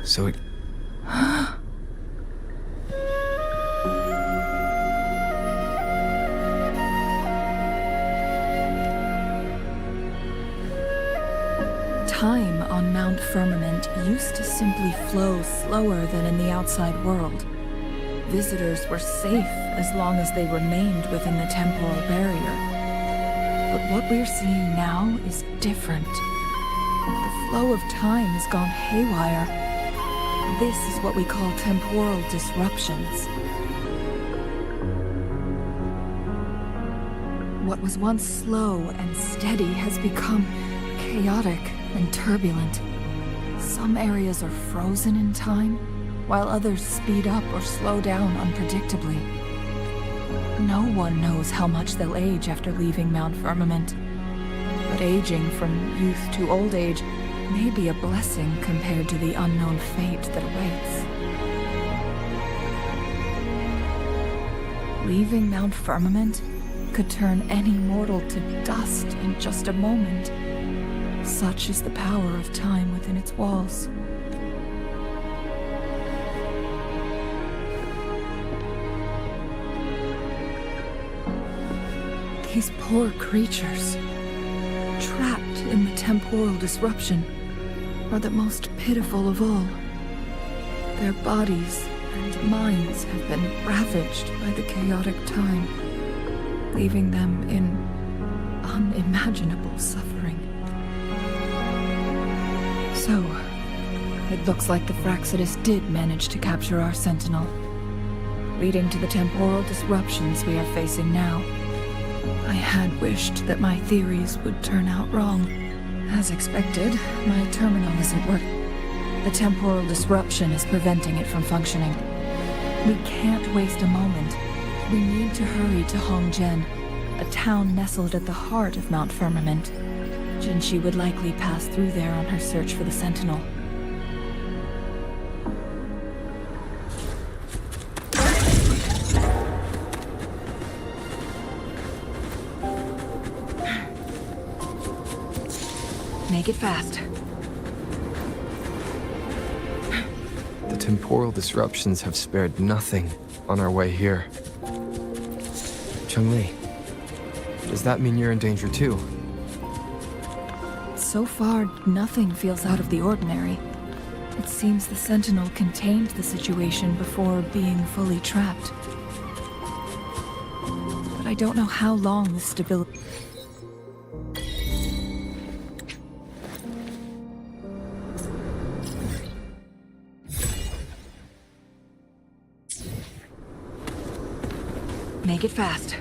So it... Time on Mount Firmament used to simply flow slower than in the outside world. Visitors were safe as long as they remained within the temporal barrier. But what we're seeing now is different. The flow of time has gone haywire. This is what we call temporal disruptions. What was once slow and steady has become chaotic and turbulent. Some areas are frozen in time, while others speed up or slow down unpredictably. No one knows how much they'll age after leaving Mount Firmament. But aging from youth to old age may be a blessing compared to the unknown fate that awaits. Leaving Mount Firmament could turn any mortal to dust in just a moment. Such is the power of time within its walls. These poor creatures, trapped in the temporal disruption, are the most pitiful of all. Their bodies and minds have been ravaged by the chaotic time, leaving them in unimaginable suffering. So, it looks like the Fraxidus did manage to capture our sentinel, leading to the temporal disruptions we are facing now. I had wished that my theories would turn out wrong. As expected, my terminal isn't working. The temporal disruption is preventing it from functioning. We can't waste a moment. We need to hurry to Hongjian, a town nestled at the heart of Mount Firmament. Jinshi would likely pass through there on her search for the Sentinel. Make it fast. The temporal disruptions have spared nothing on our way here. Chun-Li, does that mean you're in danger too? So far, nothing feels out of the ordinary. It seems the Sentinel contained the situation before being fully trapped. But I don't know how long this stability... Make it fast.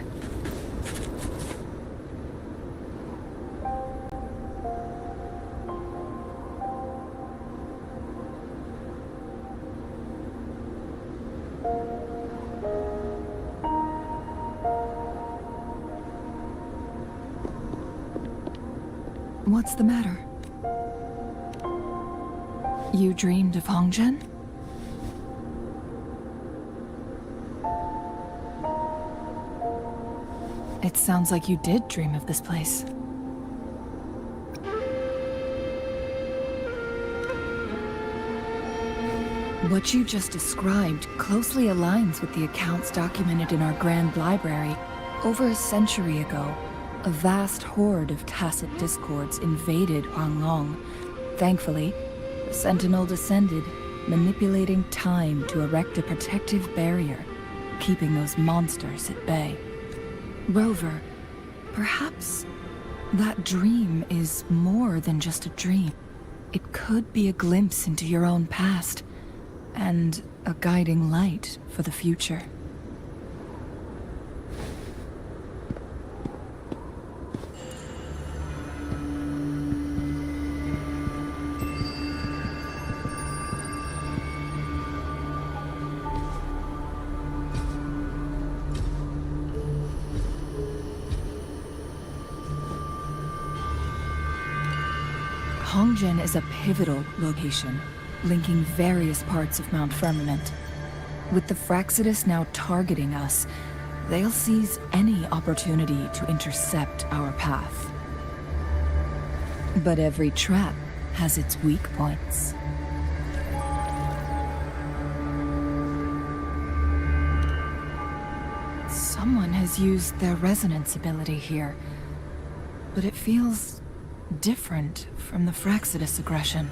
What's the matter? You dreamed of Hongzhen? It sounds like you did dream of this place. What you just described closely aligns with the accounts documented in our Grand Library. Over a century ago, a vast horde of tacit discords invaded Huanglong. Thankfully, the Sentinel descended, manipulating time to erect a protective barrier, keeping those monsters at bay. Rover, perhaps that dream is more than just a dream. It could be a glimpse into your own past, and a guiding light for the future. Hongzhen is a pivotal location, linking various parts of Mount Firmament. With the Fraxidus now targeting us, they'll seize any opportunity to intercept our path. But every trap has its weak points. Someone has used their resonance ability here, but it feels different from the Fraxidus aggression.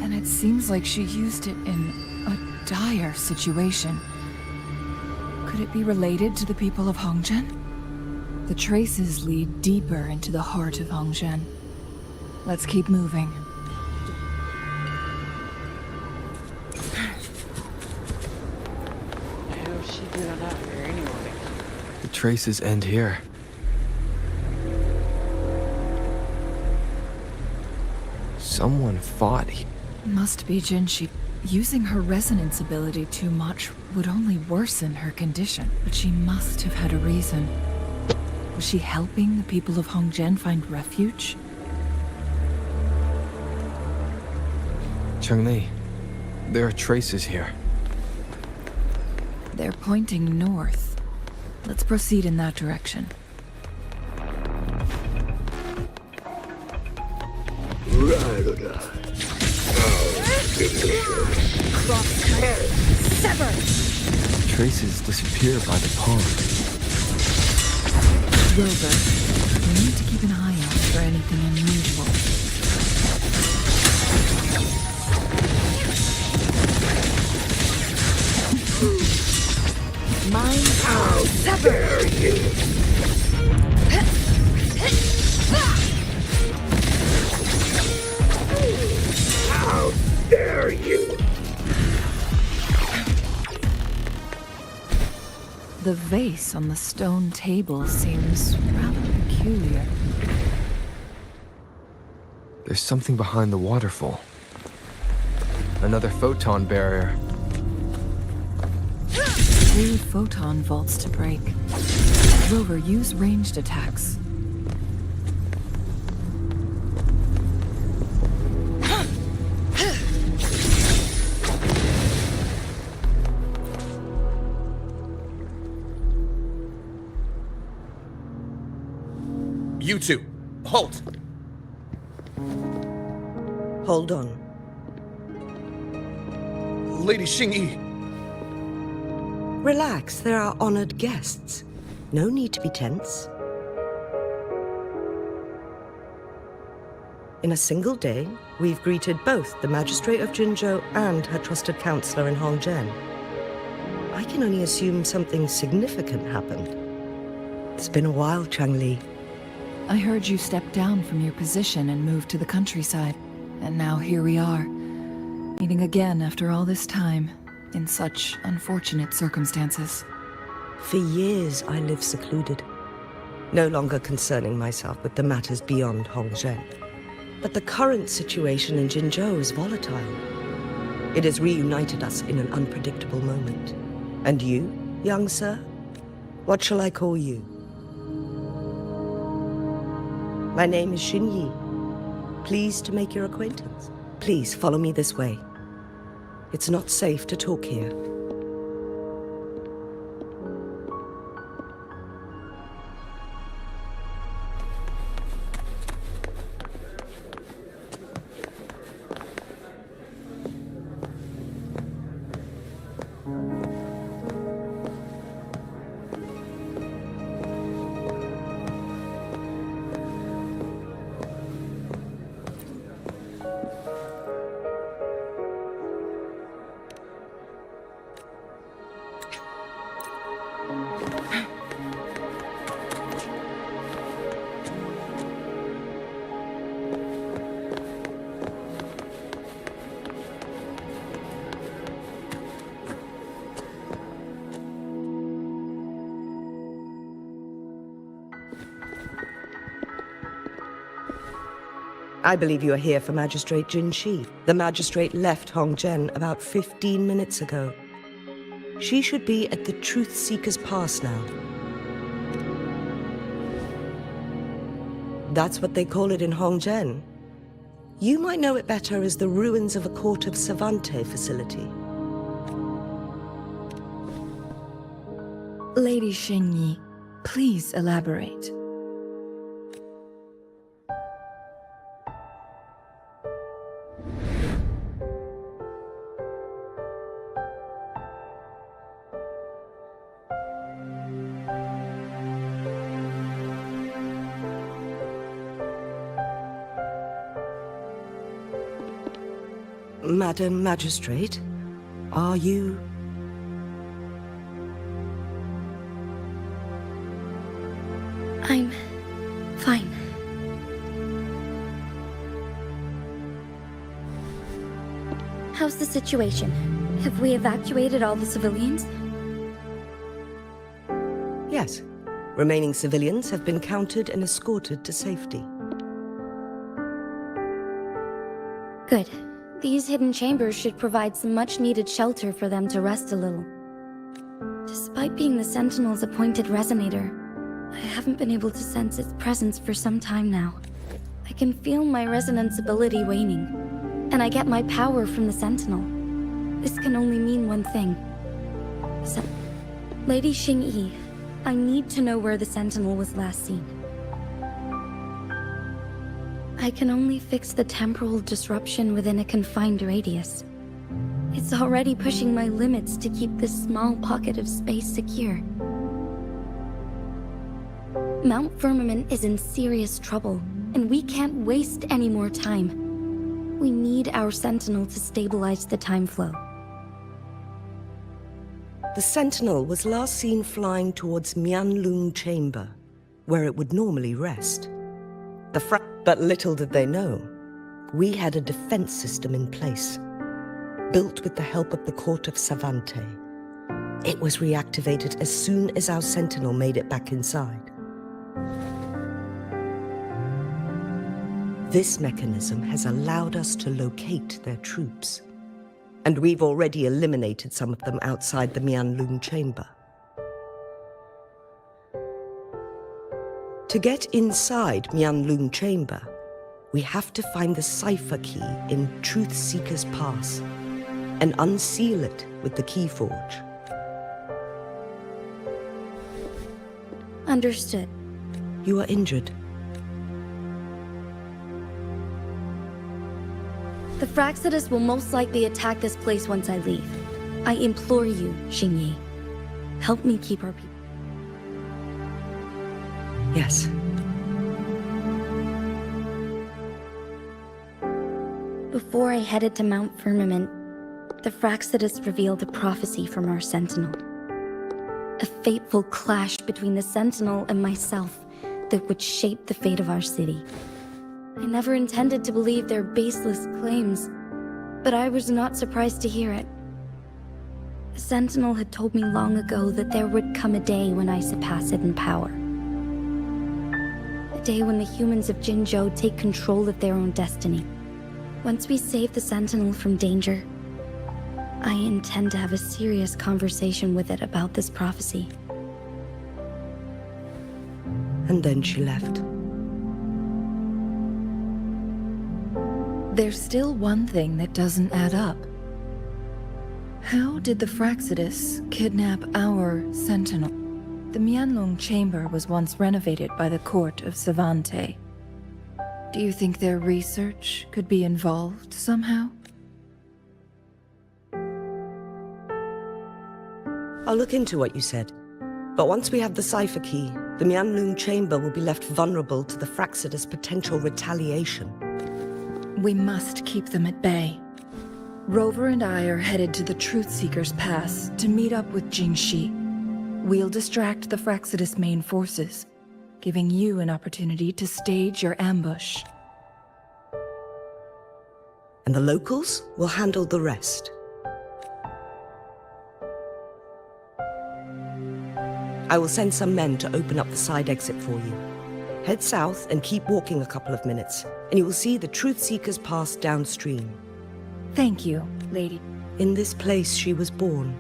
And it seems like she used it in a dire situation. Could it be related to the people of Hongzhen? The traces lead deeper into the heart of Hongzhen. Let's keep moving. What the hell is she doing out here anyway? The traces end here. Someone fought here. Must be Jinshi. Using her resonance ability too much would only worsen her condition, but she must have had a reason. Was she helping the people of Hongzhen find refuge? Cheng-Li, there are traces here. They're pointing north. Let's proceed in that direction. Traces disappear by the pond. Rover, we need to keep an eye out for anything unusual. Mind power sever! How dare you! The vase on the stone table seems rather peculiar. There's something behind the waterfall. Another photon barrier. 3 photon vaults to break. Rover, use ranged attacks. You two, halt! Hold on. Lady Xingyi. Relax, there are honored guests. No need to be tense. In a single day, we've greeted both the Magistrate of Jinzhou and her trusted counselor in Hongzhen. I can only assume something significant happened. It's been a while, Cheng-Li. I heard you stepped down from your position and moved to the countryside. And now here we are, meeting again after all this time, in such unfortunate circumstances. For years I lived secluded, no longer concerning myself with the matters beyond Hongzhen. But the current situation in Jinzhou is volatile. It has reunited us in an unpredictable moment. And you, young sir? What shall I call you? My name is Xin Yi. Pleased to make your acquaintance. Please follow me this way. It's not safe to talk here. I believe you are here for Magistrate Jin Shi. The magistrate left Hongzhen about 15 minutes ago. She should be at the Truth Seeker's Pass now. That's what they call it in Hongzhen. You might know it better as the ruins of a Court of Savante facility. Lady Xin Yi, please elaborate. Madam Magistrate, are you... I'm fine. How's the situation? Have we evacuated all the civilians? Yes. Remaining civilians have been counted and escorted to safety. Good. These hidden chambers should provide some much-needed shelter for them to rest a little. Despite being the Sentinel's appointed resonator, I haven't been able to sense its presence for some time now. I can feel my resonance ability waning, and I get my power from the Sentinel. This can only mean one thing. Lady Xin Yi, I need to know where the Sentinel was last seen. I can only fix the temporal disruption within a confined radius. It's already pushing my limits to keep this small pocket of space secure. Mount Firmament is in serious trouble, and we can't waste any more time. We need our Sentinel to stabilize the time flow. The Sentinel was last seen flying towards Mianlung Chamber, where it would normally rest. But little did they know, we had a defense system in place, built with the help of the Court of Savante. It was reactivated as soon as our Sentinel made it back inside. This mechanism has allowed us to locate their troops, and we've already eliminated some of them outside the Mianlung Chamber. To get inside Mianlung Chamber, we have to find the cipher key in Truth Seeker's Pass and unseal it with the Keyforge. Understood. You are injured. The Fraxidus will most likely attack this place once I leave. I implore you, Xin Yi. Help me keep our people. Yes. Before I headed to Mount Firmament, the Fraxidus revealed a prophecy from our Sentinel. A fateful clash between the Sentinel and myself that would shape the fate of our city. I never intended to believe their baseless claims, but I was not surprised to hear it. The The Sentinel had told me long ago that there would come a day when I surpass it in power. A day when the humans of Jinzhou take control of their own destiny. Once we save the Sentinel from danger, I intend to have a serious conversation with it about this prophecy. And then she left. There's still one thing that doesn't add up. How did the Fraxidus kidnap our Sentinel? The Mianlong Chamber was once renovated by the court of Savante. Do you think their research could be involved somehow? I'll look into what you said. But once we have the cipher key, the Mianlong Chamber will be left vulnerable to the Fraxidus' potential retaliation. We must keep them at bay. Rover and I are headed to the Truth Seeker's Pass to meet up with Jingxi. We'll distract the Fraxidus main forces, giving you an opportunity to stage your ambush. And the locals will handle the rest. I will send some men to open up the side exit for you. Head south and keep walking a couple of minutes, and you will see the Truth Seeker's Pass downstream. Thank you, lady. In this place she was born,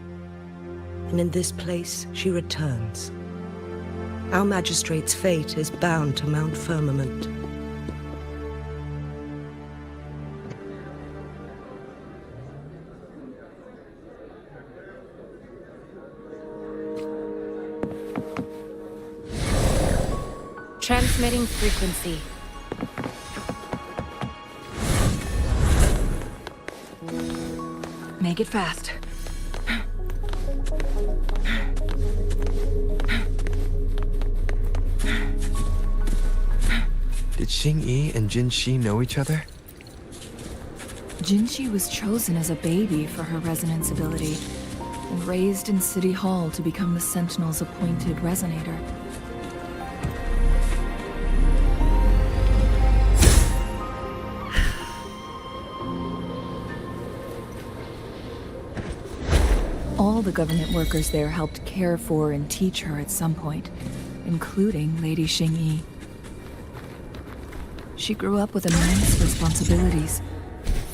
and in this place she returns. Our magistrate's fate is bound to Mount Firmament. Transmitting frequency. Make it fast. Did Xing-Yi and Jin-Shi know each other? Jinxi was chosen as a baby for her resonance ability, and raised in City Hall to become the Sentinel's appointed resonator. All the government workers there helped care for and teach her at some point, including Lady Xing-Yi. She grew up with immense responsibilities,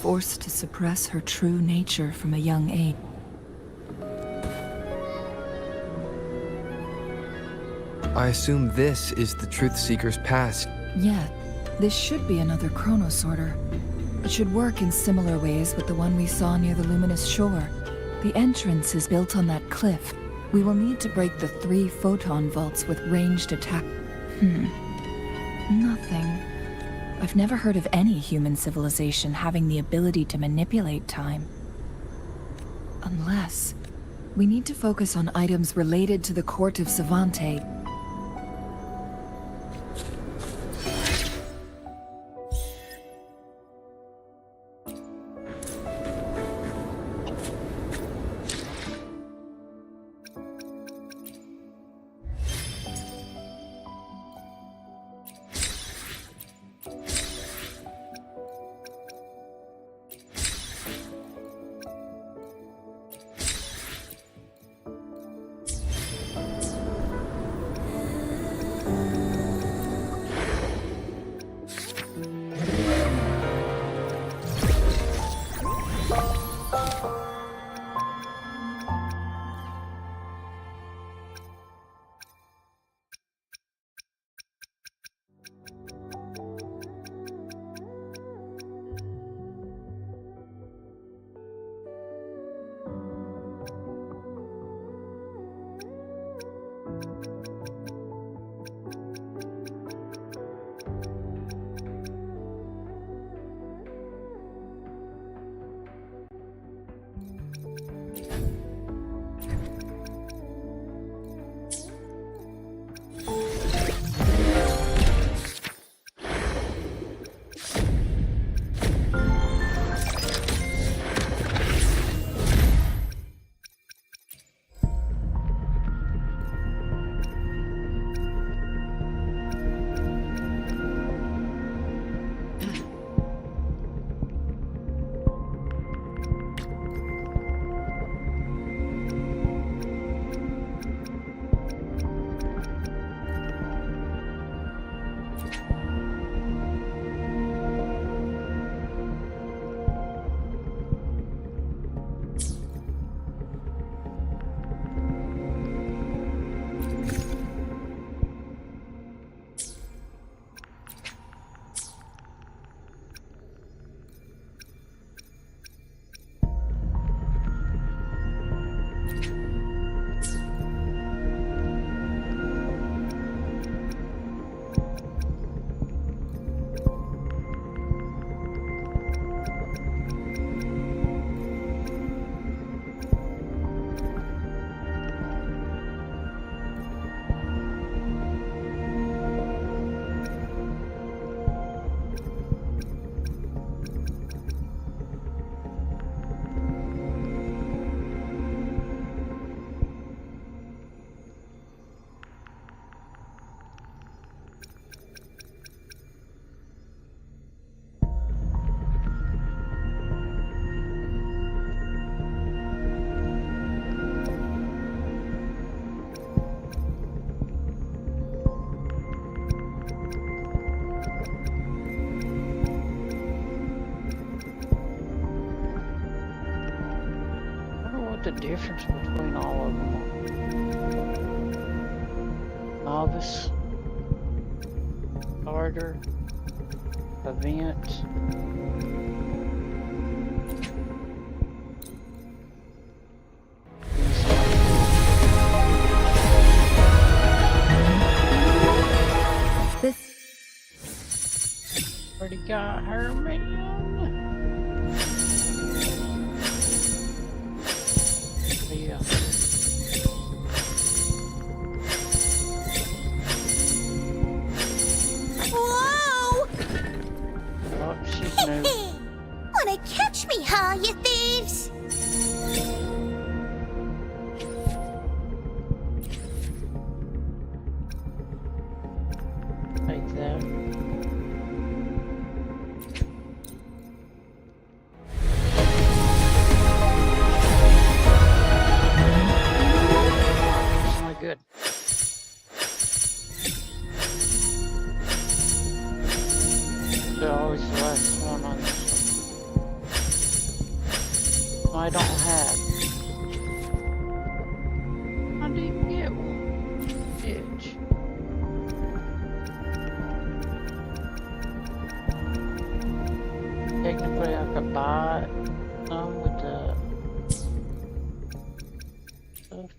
forced to suppress her true nature from a young age. I assume this is the Truth Seeker's Pass. Yeah, this should be another chronosorter. It should work in similar ways with the one we saw near the Luminous Shore. The entrance is built on that cliff. We will need to break the 3 photon vaults with ranged attack. Nothing. I've never heard of any human civilization having the ability to manipulate time. Unless... we need to focus on items related to the court of Savante. what the difference between all of them are. Novice, starter, event. This Already got her minion. Yeah. Whoa! Oh, she's new. Wanna catch me, huh, you thieves? Take that. It's not good. They're always the last one on this one. I don't have. I didn't get one. Bitch. Technically, I could buy some with the stuff.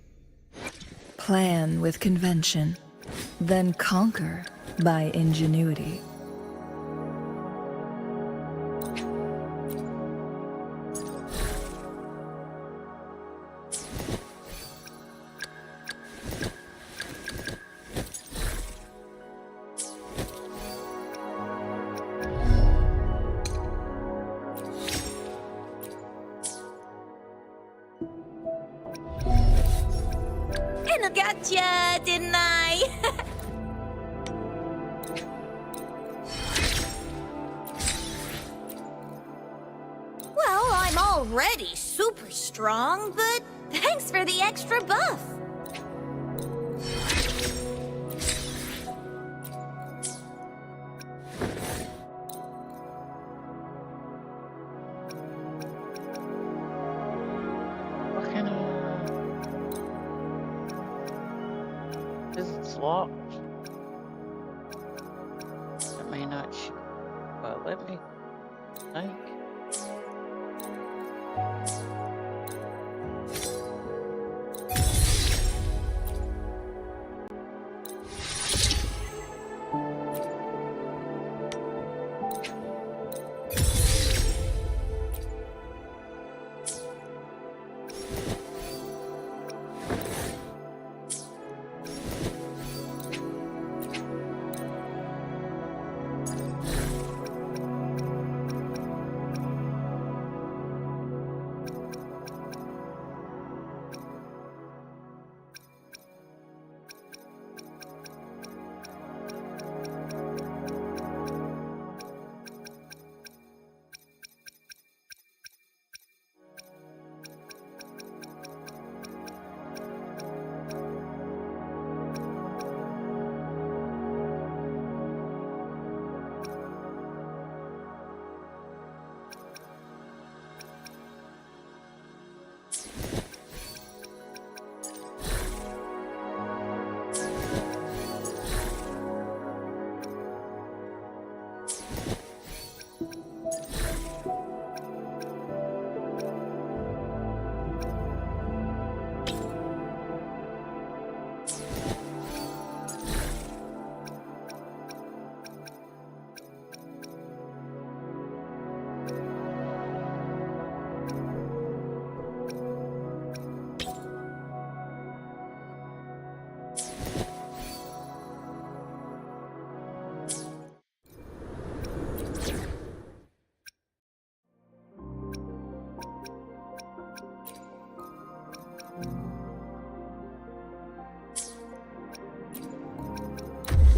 Plan with convention, then conquer by ingenuity. And I gotcha, didn't I? Well, I'm already super strong, but thanks for the extra buff. What kind of... Is it locked? It may not but let me think.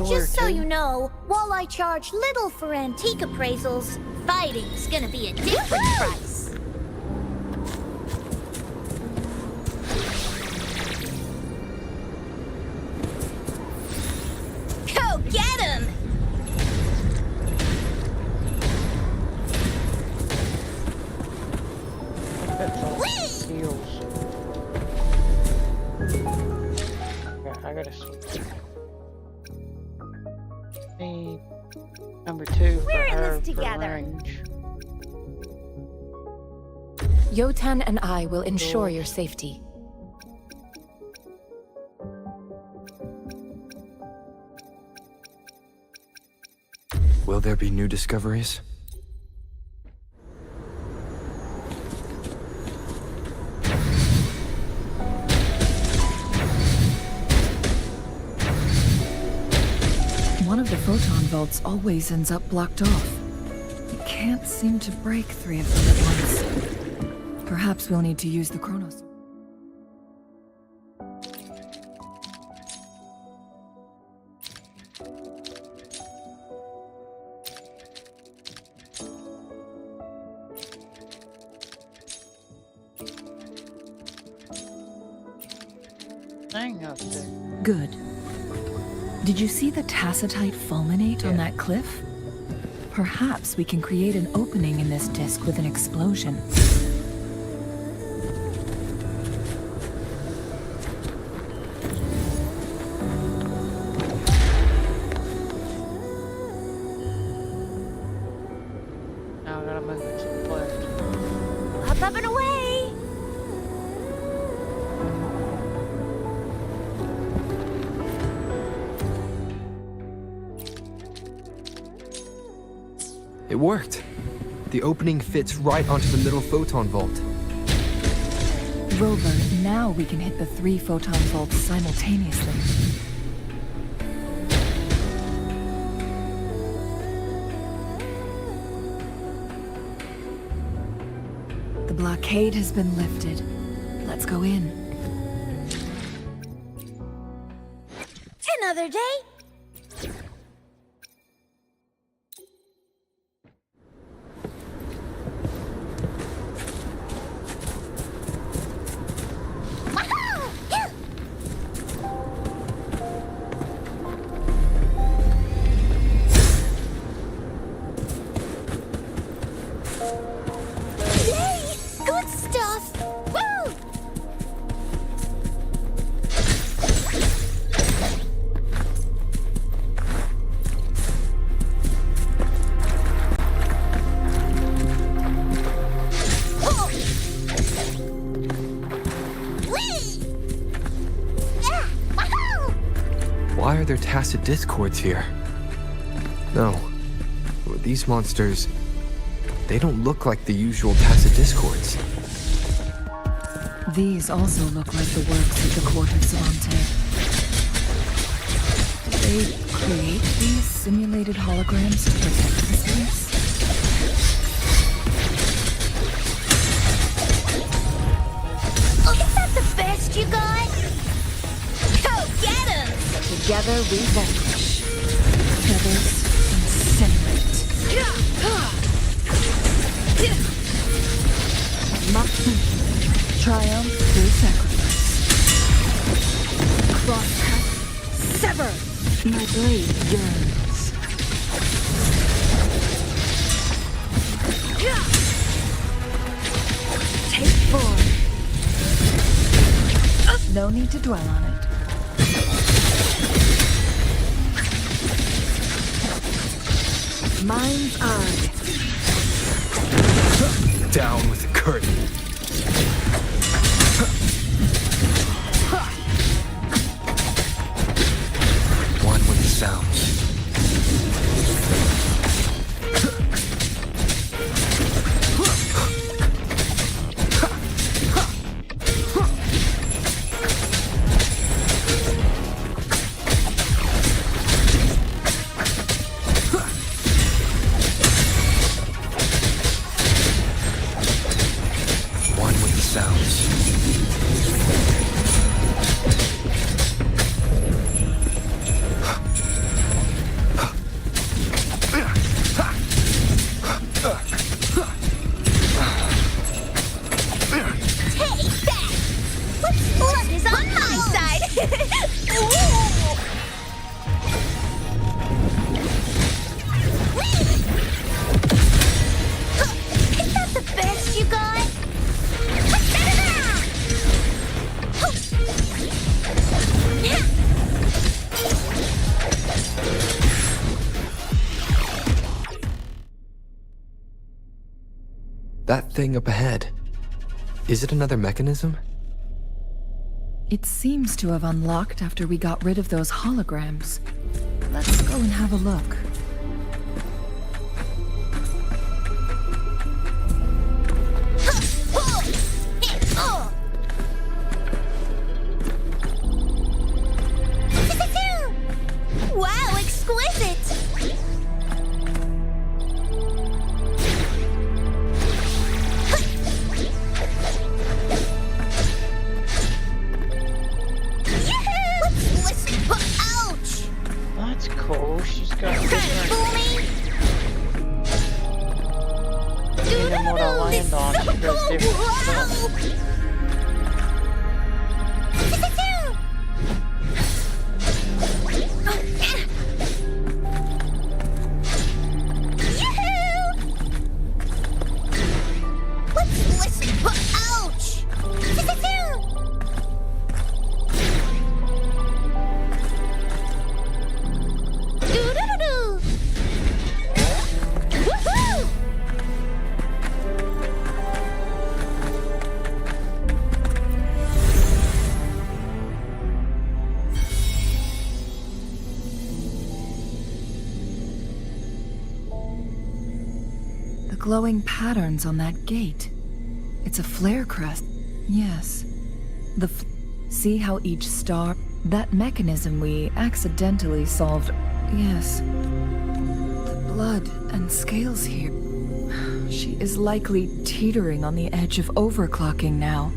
Just so you know, while I charge little for antique appraisals, fighting's gonna be a different price. Go get him! That's all heals. I gotta switch. Need number 2 for We're in her this for together. range. Yotan and I will ensure your safety. Will there be new discoveries? One of the photon vaults always ends up blocked off. You can't seem to break 3 of them at once. Perhaps we'll need to use the Chronos. Thing up there. Good. Did you see the tacitite fulminate on that cliff? Perhaps we can create an opening in this disk with an explosion. Now I gotta move it to the left. Up and away! It worked. The opening fits right onto the middle photon vault. Rover, now we can hit the 3 photon vaults simultaneously. The blockade has been lifted. Let's go in. Another day? Yay! Good stuff! Woo! Oh! Whee! Yeah! Wahoo! Why are there tacit discords here? No. These monsters... they don't look like the usual tacit discords. These also look like the works of the Court of Savante. They create these simulated holograms to protect the space? Oh, is that the best you got? Go get him! Together we vanquish. Feathers incinerate. Triumph through sacrifice. Cross path, sever! My blade yearns. Take 4. No need to dwell on it. Mind's eye. Down with the curtain. One with the sounds. One with the sounds. Take that! What's blood is on my side! Ooh. Is that the best you got? That thing up ahead. Is it another mechanism? It seems to have unlocked after we got rid of those holograms. Let's go and have a look. Wow, exquisite! Ouch! That's cool. She's got Trying to fool me? Depending on what I land on, she does different stuff. Glowing patterns on that gate. It's a flare crest. Yes. See how each star... That mechanism we accidentally solved... Yes. The blood and scales here. She is likely teetering on the edge of overclocking now.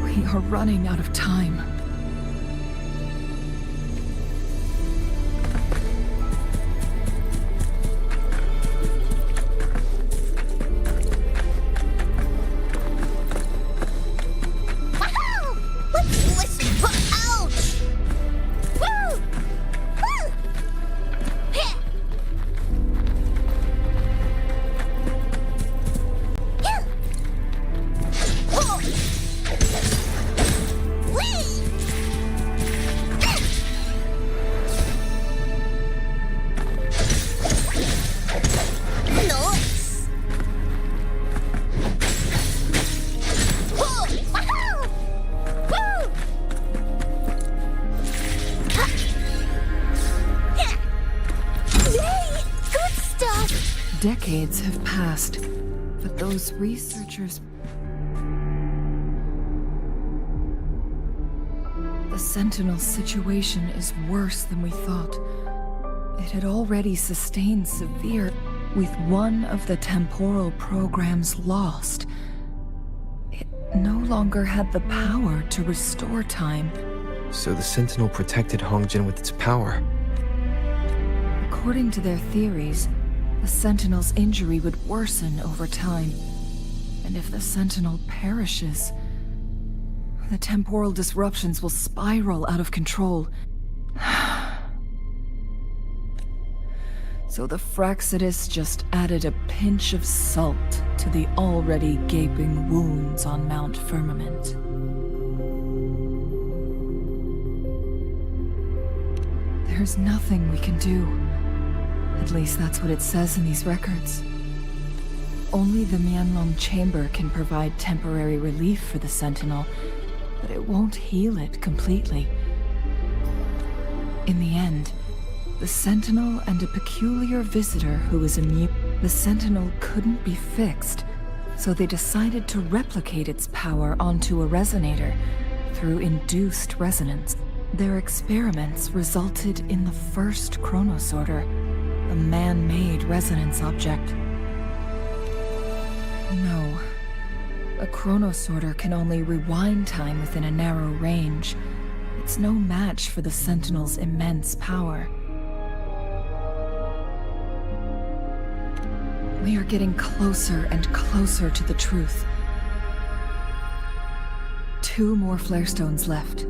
We are running out of time. Decades have passed, but those researchers... The Sentinel situation is worse than we thought. It had already sustained severe... With one of the temporal programs lost, it no longer had the power to restore time. So the Sentinel protected Hongjin with its power. According to their theories, the Sentinel's injury would worsen over time. And if the Sentinel perishes, the temporal disruptions will spiral out of control. So the Fraxidus just added a pinch of salt to the already gaping wounds on Mount Firmament. There's nothing we can do. At least that's what it says in these records. Only the Mianlong Chamber can provide temporary relief for the Sentinel, but it won't heal it completely. In the end, the Sentinel and a peculiar visitor who was immune. The Sentinel couldn't be fixed, so they decided to replicate its power onto a resonator through induced resonance. Their experiments resulted in the first chronosorter, a man-made resonance object. No. A chronosorter can only rewind time within a narrow range. It's no match for the Sentinel's immense power. We are getting closer and closer to the truth. 2 more flare stones left.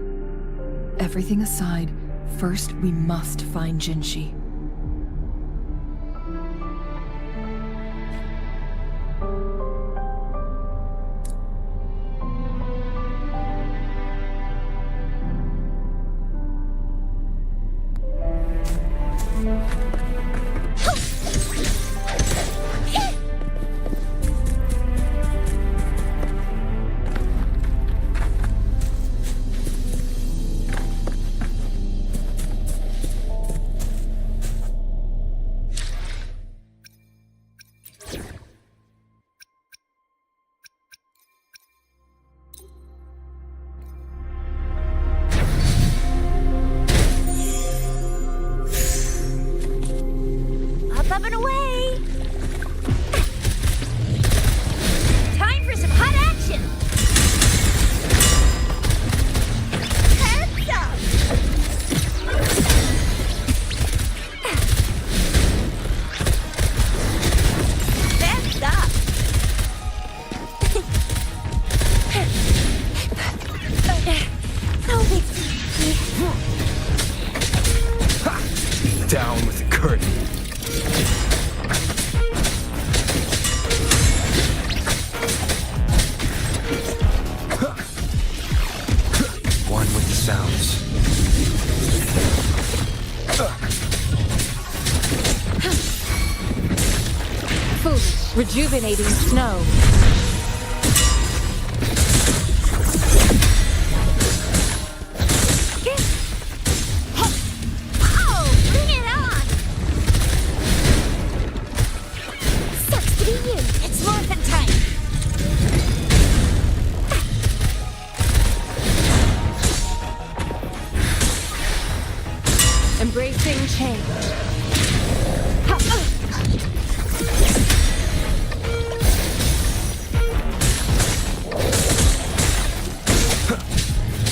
Everything aside, first we must find Jinshi. Rejuvenating snow. Oh, bring it on! Sucks to be you. It's morphin' time. Embracing change.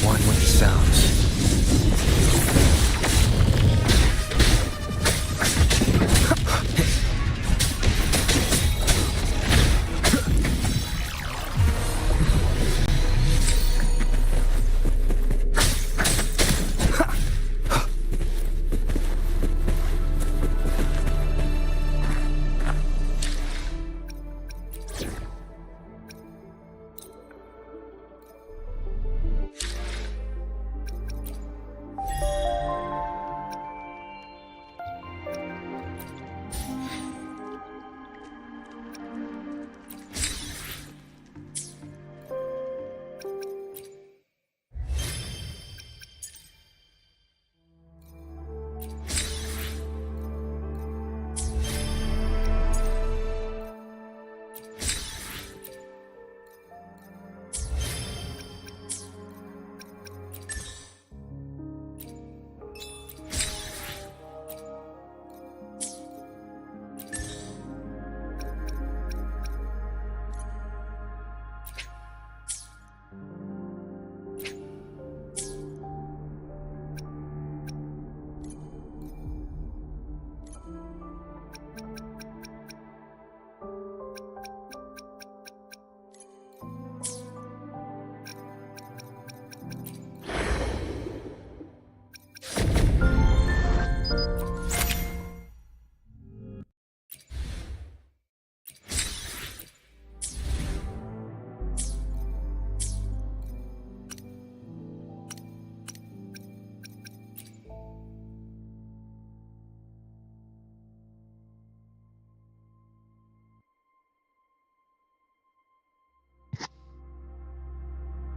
One with the sounds.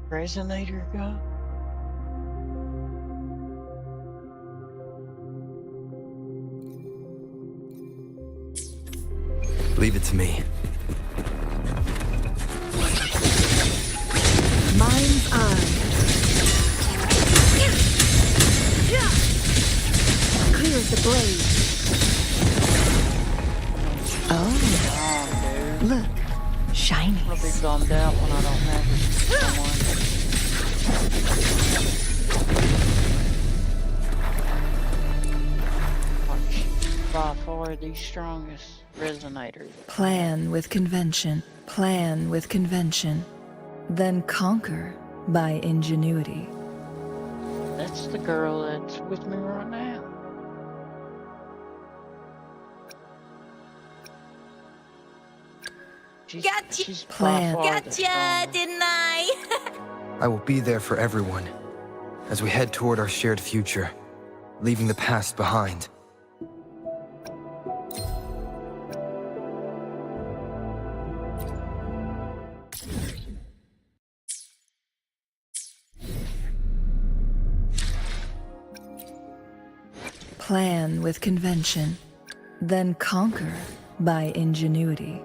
Resonator go? Leave it to me. Mind's eye. Clears the blade. Oh, look, shiny. I'll be bummed out when I don't have someone. By far the strongest resonators. Plan with convention. Plan with convention. Then conquer by ingenuity. That's the girl that's with me right now. Gotcha. She's by Plan. far the Gotcha, strongest. didn't I? I will be there for everyone as we head toward our shared future, leaving the past behind. Plan with convention. Then conquer by ingenuity.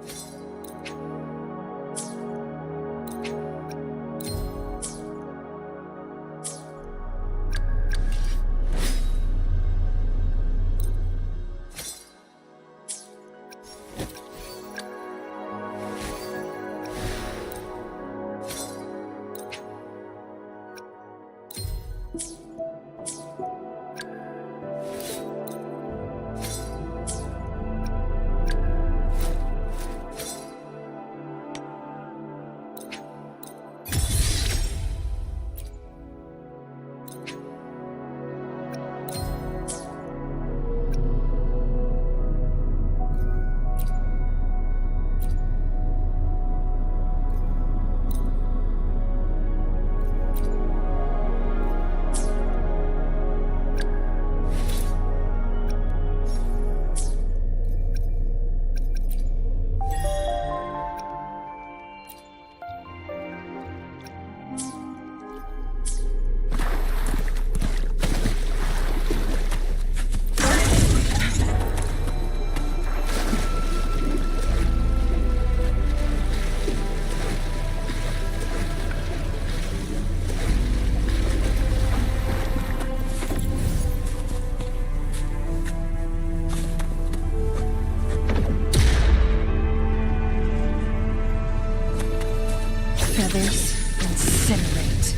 Feathers incinerate.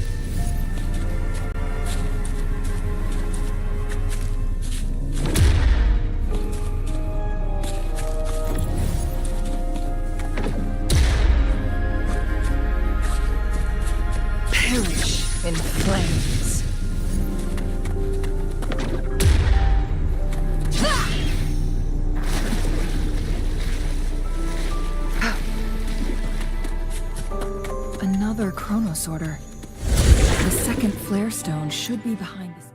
Perish in flames. Another Chronos Order. The second flare stone should be behind this.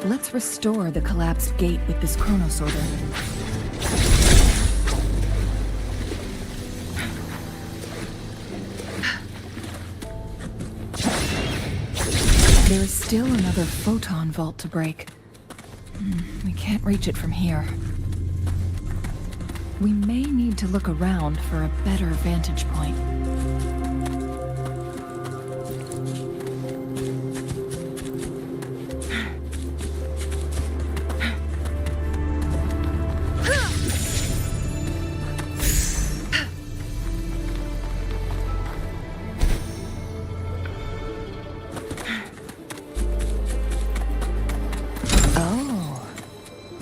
Let's restore the collapsed gate with this Chronos Order. There is still another photon vault to break. We can't reach it from here. We may need to look around for a better vantage point.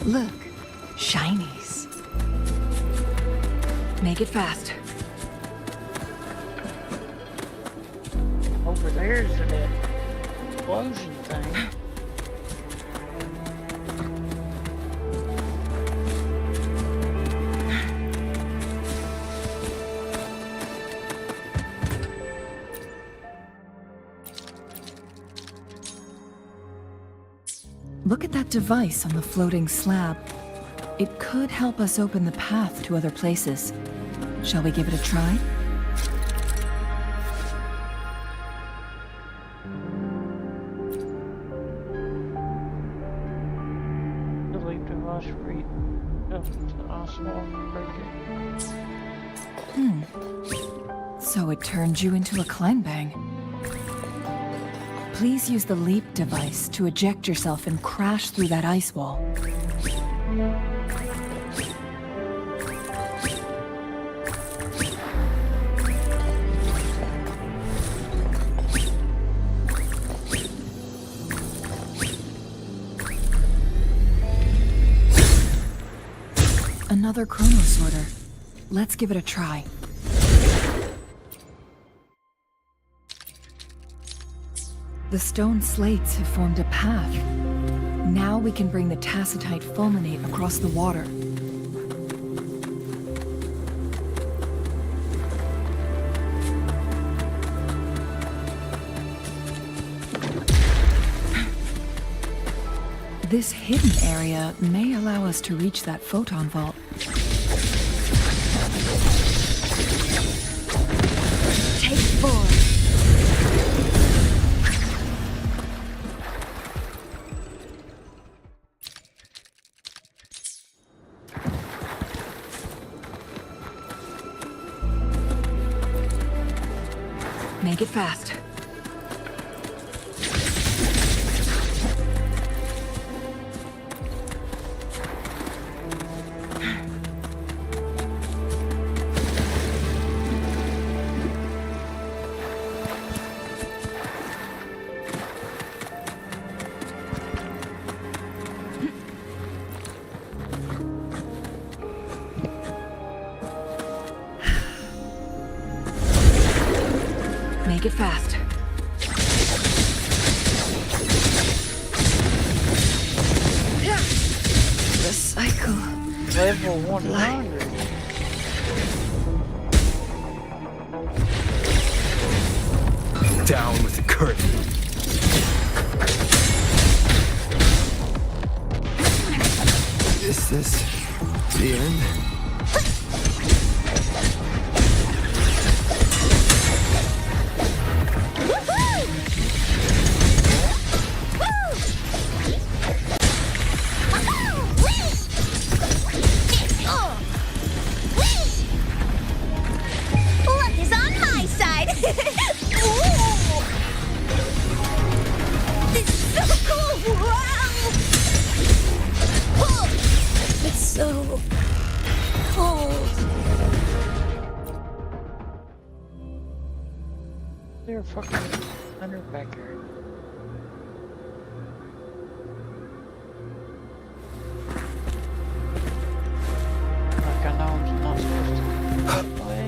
Look, shinies. Make it fast. Over there's that explosion thing. Look at that device on the floating slab. It could help us open the path to other places. Shall we give it a try? Delete device read. So it turned you into a Kleinbang. Please use the leap device to eject yourself and crash through that ice wall. Another Chronos Order. Let's give it a try. The stone slates have formed a path. Now we can bring the tacitite fulminate across the water. This hidden area may allow us to reach that photon vault. Take 4. Make it fast. Make it fast. The cycle. Level 100. Down with the curtain. Is this the end? Luck is on my side. Ooh. This is so cool. Wow. so cold. They're fucking under back here. Like I know I'm not supposed to go that way,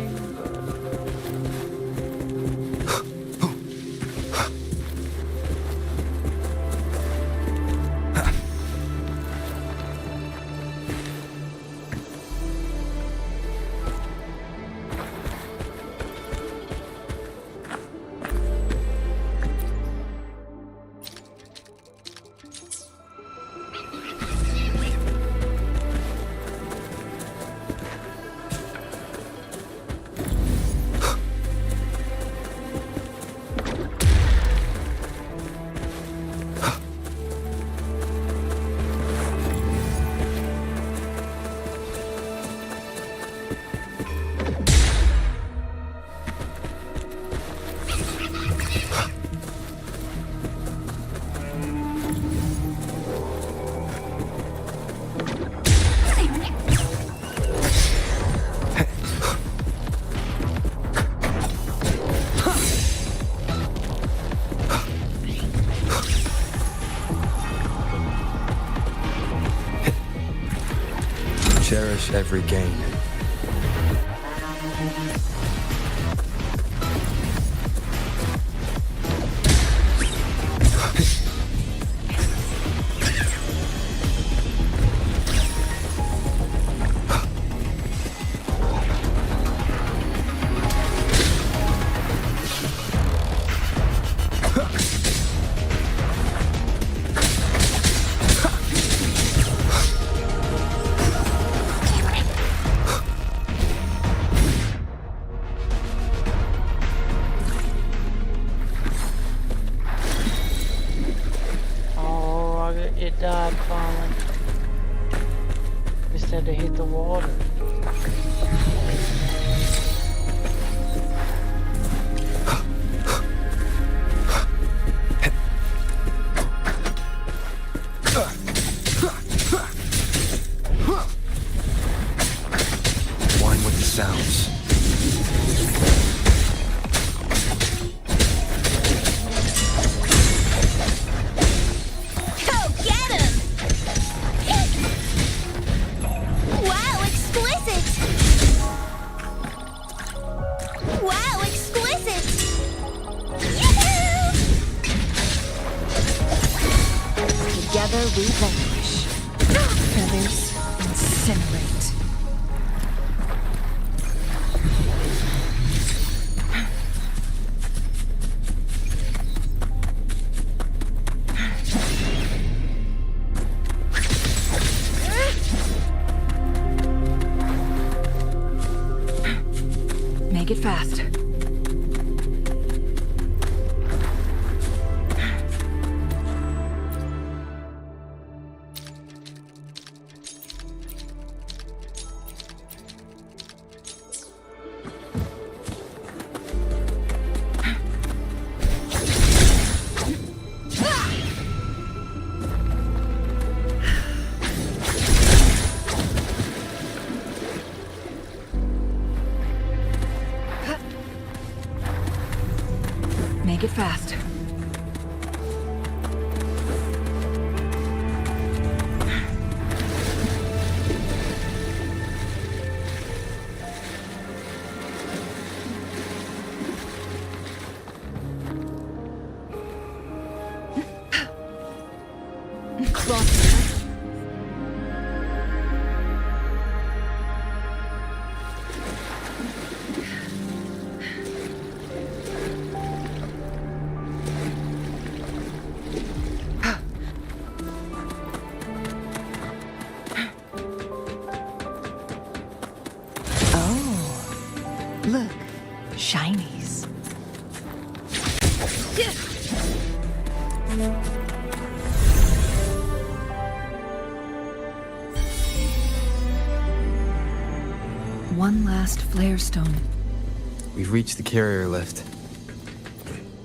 Cherish every gain. it died falling. Just had to hit the water. Wine with the sounds. Together we vanquish. Feathers incinerate. Make it fast. Make it fast. Look, shinies. One last flare stone. We've reached the carrier lift.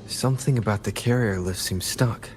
Something about the carrier lift seems stuck.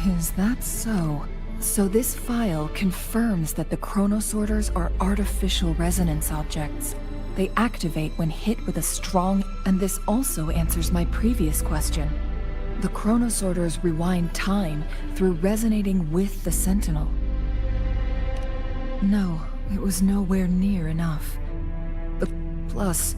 Is that so? So this file confirms that the chronosorters are artificial resonance objects. They activate when hit with a strong... And this also answers my previous question. The chronosorters rewind time through resonating with the Sentinel. No, it was nowhere near enough. Plus,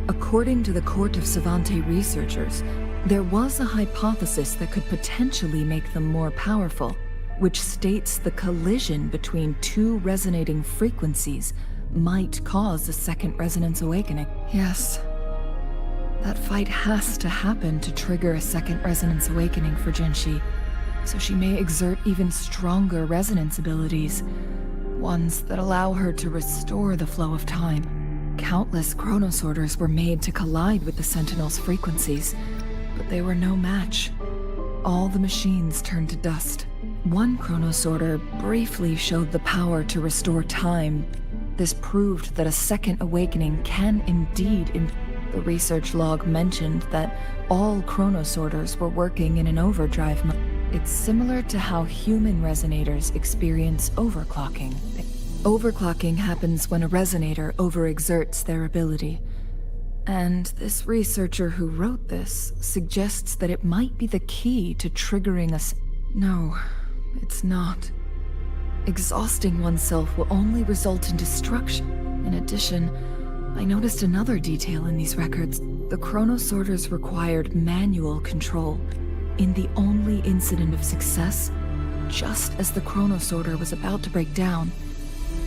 according to the Court of Savante researchers, there was a hypothesis that could potentially make them more powerful, which states the collision between two resonating frequencies might cause a second resonance awakening. Yes. That fight has to happen to trigger a second resonance awakening for Jinshi, so she may exert even stronger resonance abilities, ones that allow her to restore the flow of time. Countless chronosorters were made to collide with the Sentinel's frequencies, but they were no match. All the machines turned to dust. One chronosorter briefly showed the power to restore time. This proved that a second awakening can indeed... The research log mentioned that all chronosorters were working in an overdrive mode. It's similar to how human resonators experience overclocking. Overclocking happens when a resonator overexerts their ability. And this researcher who wrote this suggests that it might be the key to triggering No, it's not. Exhausting oneself will only result in destruction. In addition, I noticed another detail in these records. The chronosorters required manual control. In the only incident of success, just as the chronosorter was about to break down,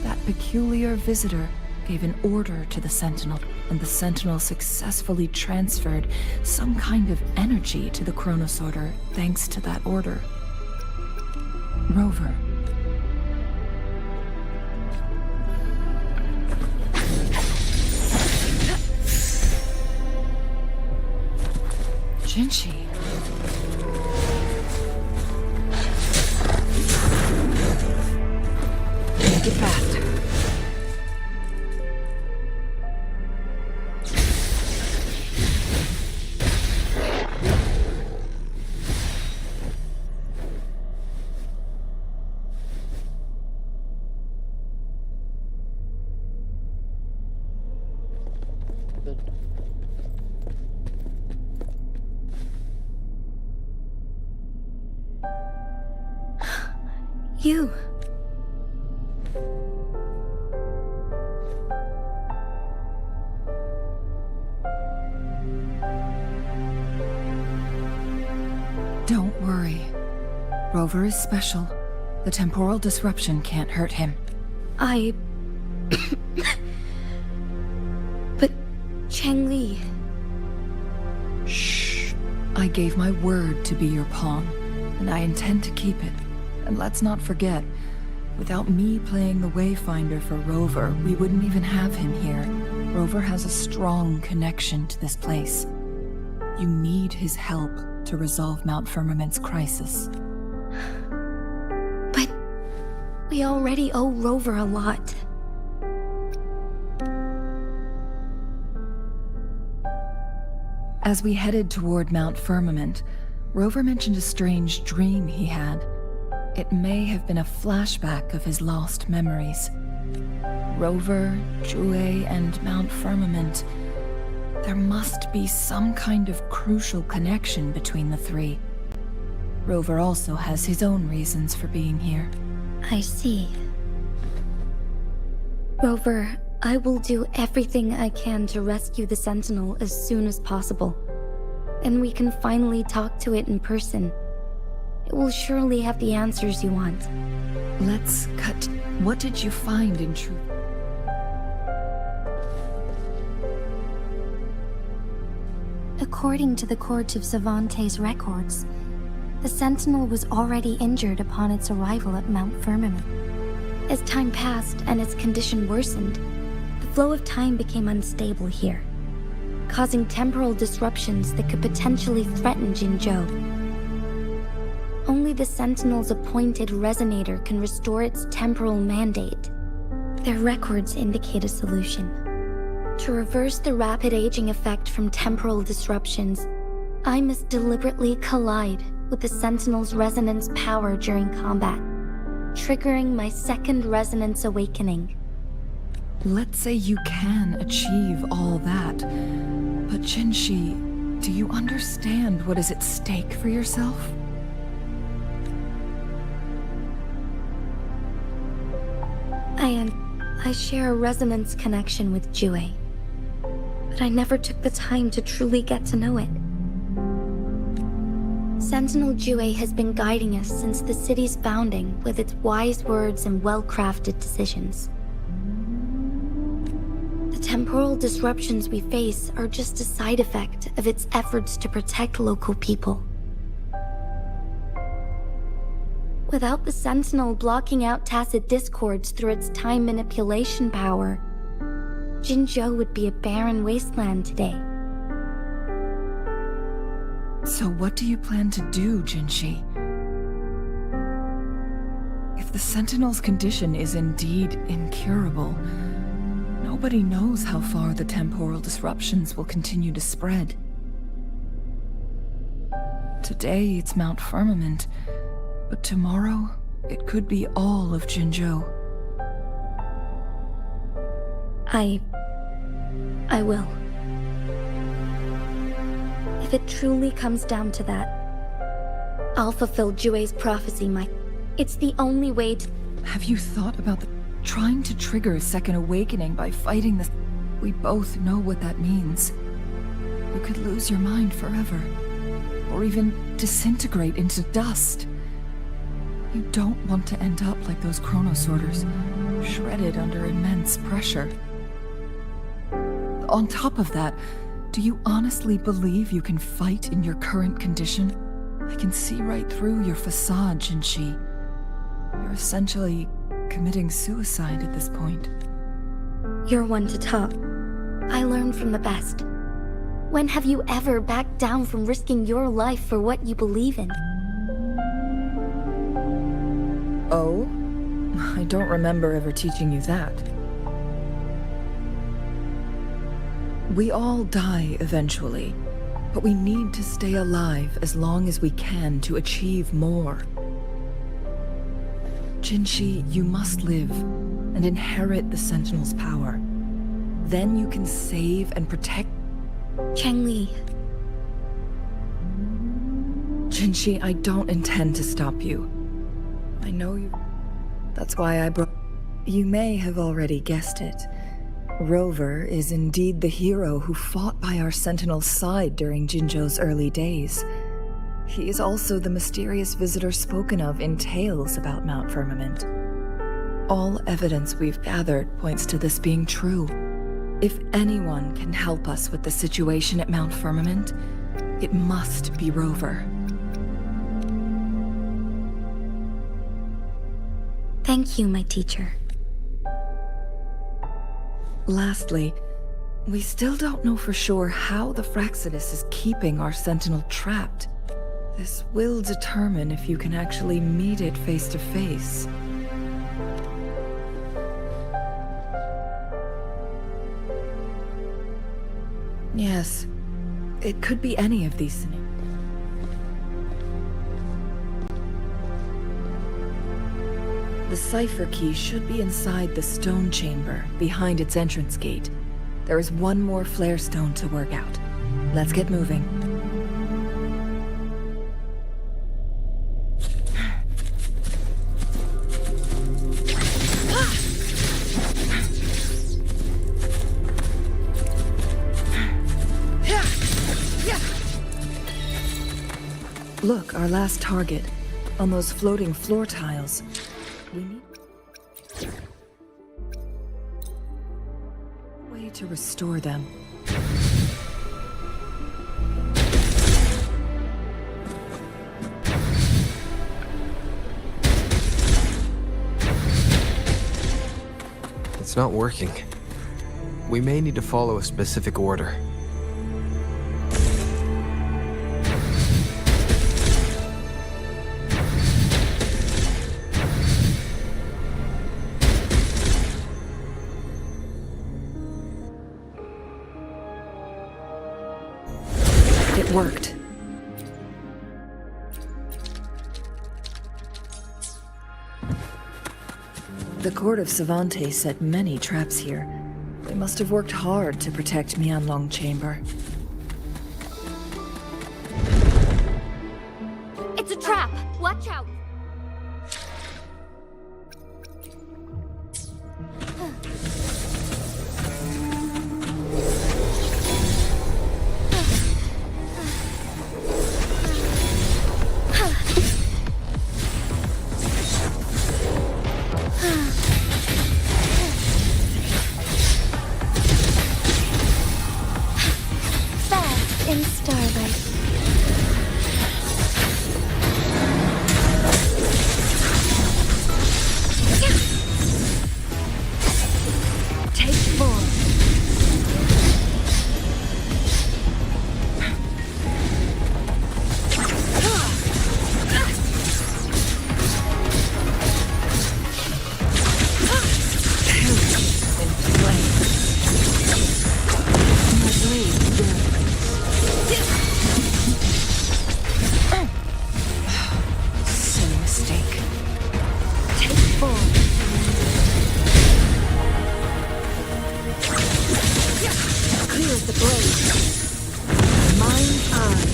that peculiar visitor gave an order to the Sentinel, and the Sentinel successfully transferred some kind of energy to the chronosorter thanks to that order. Rover. Jinshi. Make it fast. You. Don't worry. Rover is special. The temporal disruption can't hurt him. But Changli... Shh. I gave my word to be your pawn, and I intend to keep it. And let's not forget, without me playing the Wayfinder for Rover, we wouldn't even have him here. Rover has a strong connection to this place. You need his help to resolve Mount Firmament's crisis. But we already owe Rover a lot. As we headed toward Mount Firmament, Rover mentioned a strange dream he had. It may have been a flashback of his lost memories. Rover, Jue, and Mount Firmament. There must be some kind of crucial connection between the three. Rover also has his own reasons for being here. I see. Rover, I will do everything I can to rescue the Sentinel as soon as possible. And we can finally talk to it in person. It will surely have the answers you want. Let's cut. What did you find in truth? According to the Court of Savante's records, the Sentinel was already injured upon its arrival at Mount Firmament. As time passed and its condition worsened, the flow of time became unstable here, causing temporal disruptions that could potentially threaten Jinzhou. Only the Sentinel's appointed resonator can restore its temporal mandate. Their records indicate a solution. To reverse the rapid aging effect from temporal disruptions, I must deliberately collide with the Sentinel's resonance power during combat, triggering my second resonance awakening. Let's say you can achieve all that, but Jinshi, do you understand what is at stake for yourself? I share a resonance connection with Jue, but I never took the time to truly get to know it. Sentinel Jue has been guiding us since the city's founding with its wise words and well-crafted decisions. The temporal disruptions we face are just a side effect of its efforts to protect local people. Without the Sentinel blocking out tacit discords through its time manipulation power, Jinzhou would be a barren wasteland today. So what do you plan to do, Jinshi? If the Sentinel's condition is indeed incurable, nobody knows how far the temporal disruptions will continue to spread. Today it's Mount Firmament, but tomorrow it could be all of Jinzhou. I will. If it truly comes down to that, I'll fulfill Jue's prophecy, Mike. It's the only way to... Have you thought about trying to trigger a second awakening by fighting this? We both know what that means. You could lose your mind forever, or even disintegrate into dust. You don't want to end up like those chronosorters, shredded under immense pressure. On top of that, do you honestly believe you can fight in your current condition? I can see right through your facade, Jinshi. You're essentially committing suicide at this point. You're one to talk. I learn from the best. When have you ever backed down from risking your life for what you believe in? Oh? I don't remember ever teaching you that. We all die eventually, but we need to stay alive as long as we can to achieve more. Jinshi, you must live and inherit the Sentinel's power. Then you can save and protect... Chengli. Jinshi, I don't intend to stop you. I know you... That's why I brought... You may have already guessed it. Rover is indeed the hero who fought by our Sentinel's side during Jinzhou's early days. He is also the mysterious visitor spoken of in tales about Mount Firmament. All evidence we've gathered points to this being true. If anyone can help us with the situation at Mount Firmament, it must be Rover. Thank you, my teacher. Lastly, we still don't know for sure how the Fraxidus is keeping our Sentinel trapped. This will determine if you can actually meet it face to face. Yes, it could be any of these scenarios. The cipher key should be inside the stone chamber, behind its entrance gate. There is one more flare stone to work out. Let's get moving. Look, our last target, on those floating floor tiles. We need a way to restore them. It's not working. We may need to follow a specific order. It worked. The court of Savante set many traps here. They must have worked hard to protect Mianlong Chamber. It's a trap! Watch out! Fast in starlight. Take form. Silly mistake. Take form. Clear as the blade. Mind's eye.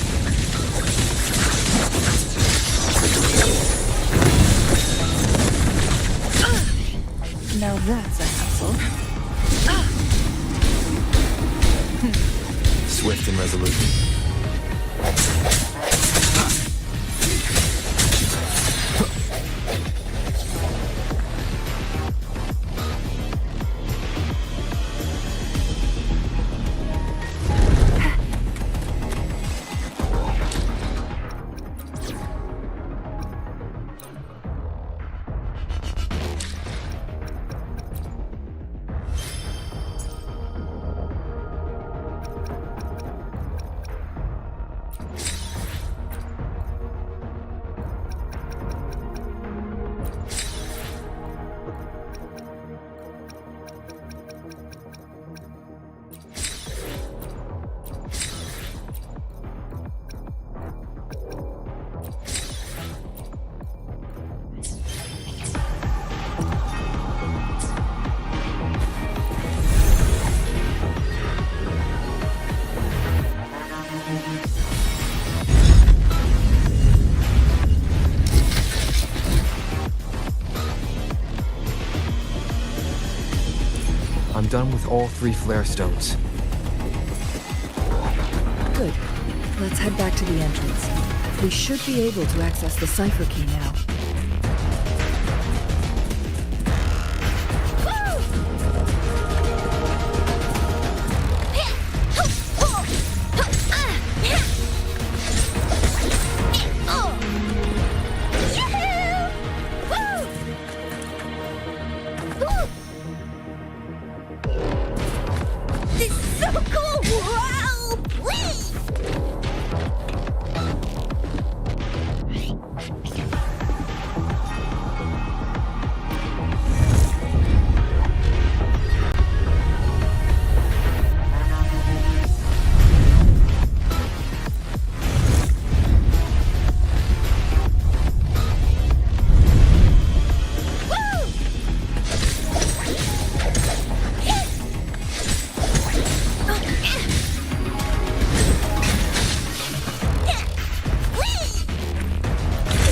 Now that's a hassle. Swift and resolute. I'm done with all 3 flare stones. Good. Let's head back to the entrance. We should be able to access the cipher key now. This is so cool! Wow! Please!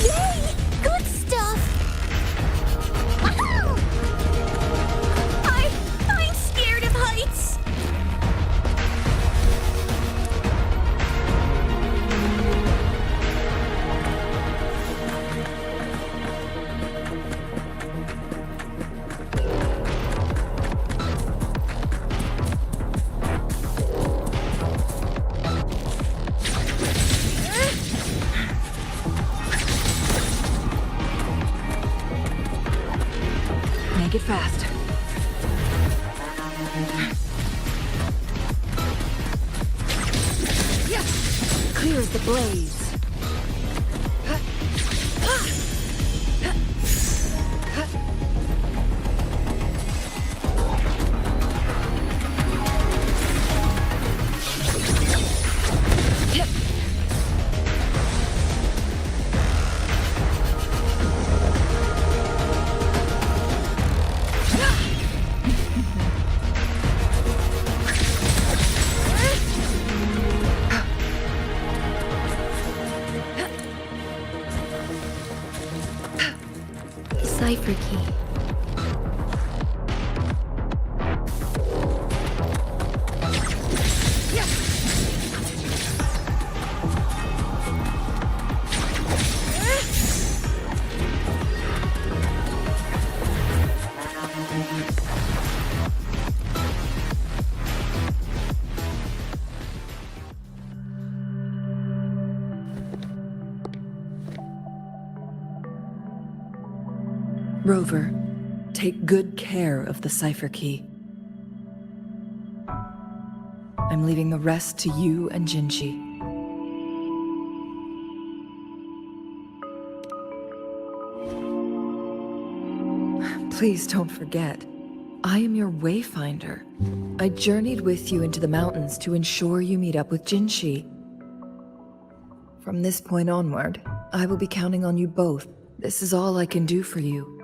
Yay! Good stuff! Wahoo! I'm scared of heights! Make it fast. Clear as the blaze. cipher key. Rover, take good care of the cipher key. I'm leaving the rest to you and Jinchi. Please don't forget, I am your wayfinder. I journeyed with you into the mountains to ensure you meet up with Jinchi. From this point onward, I will be counting on you both. This is all I can do for you.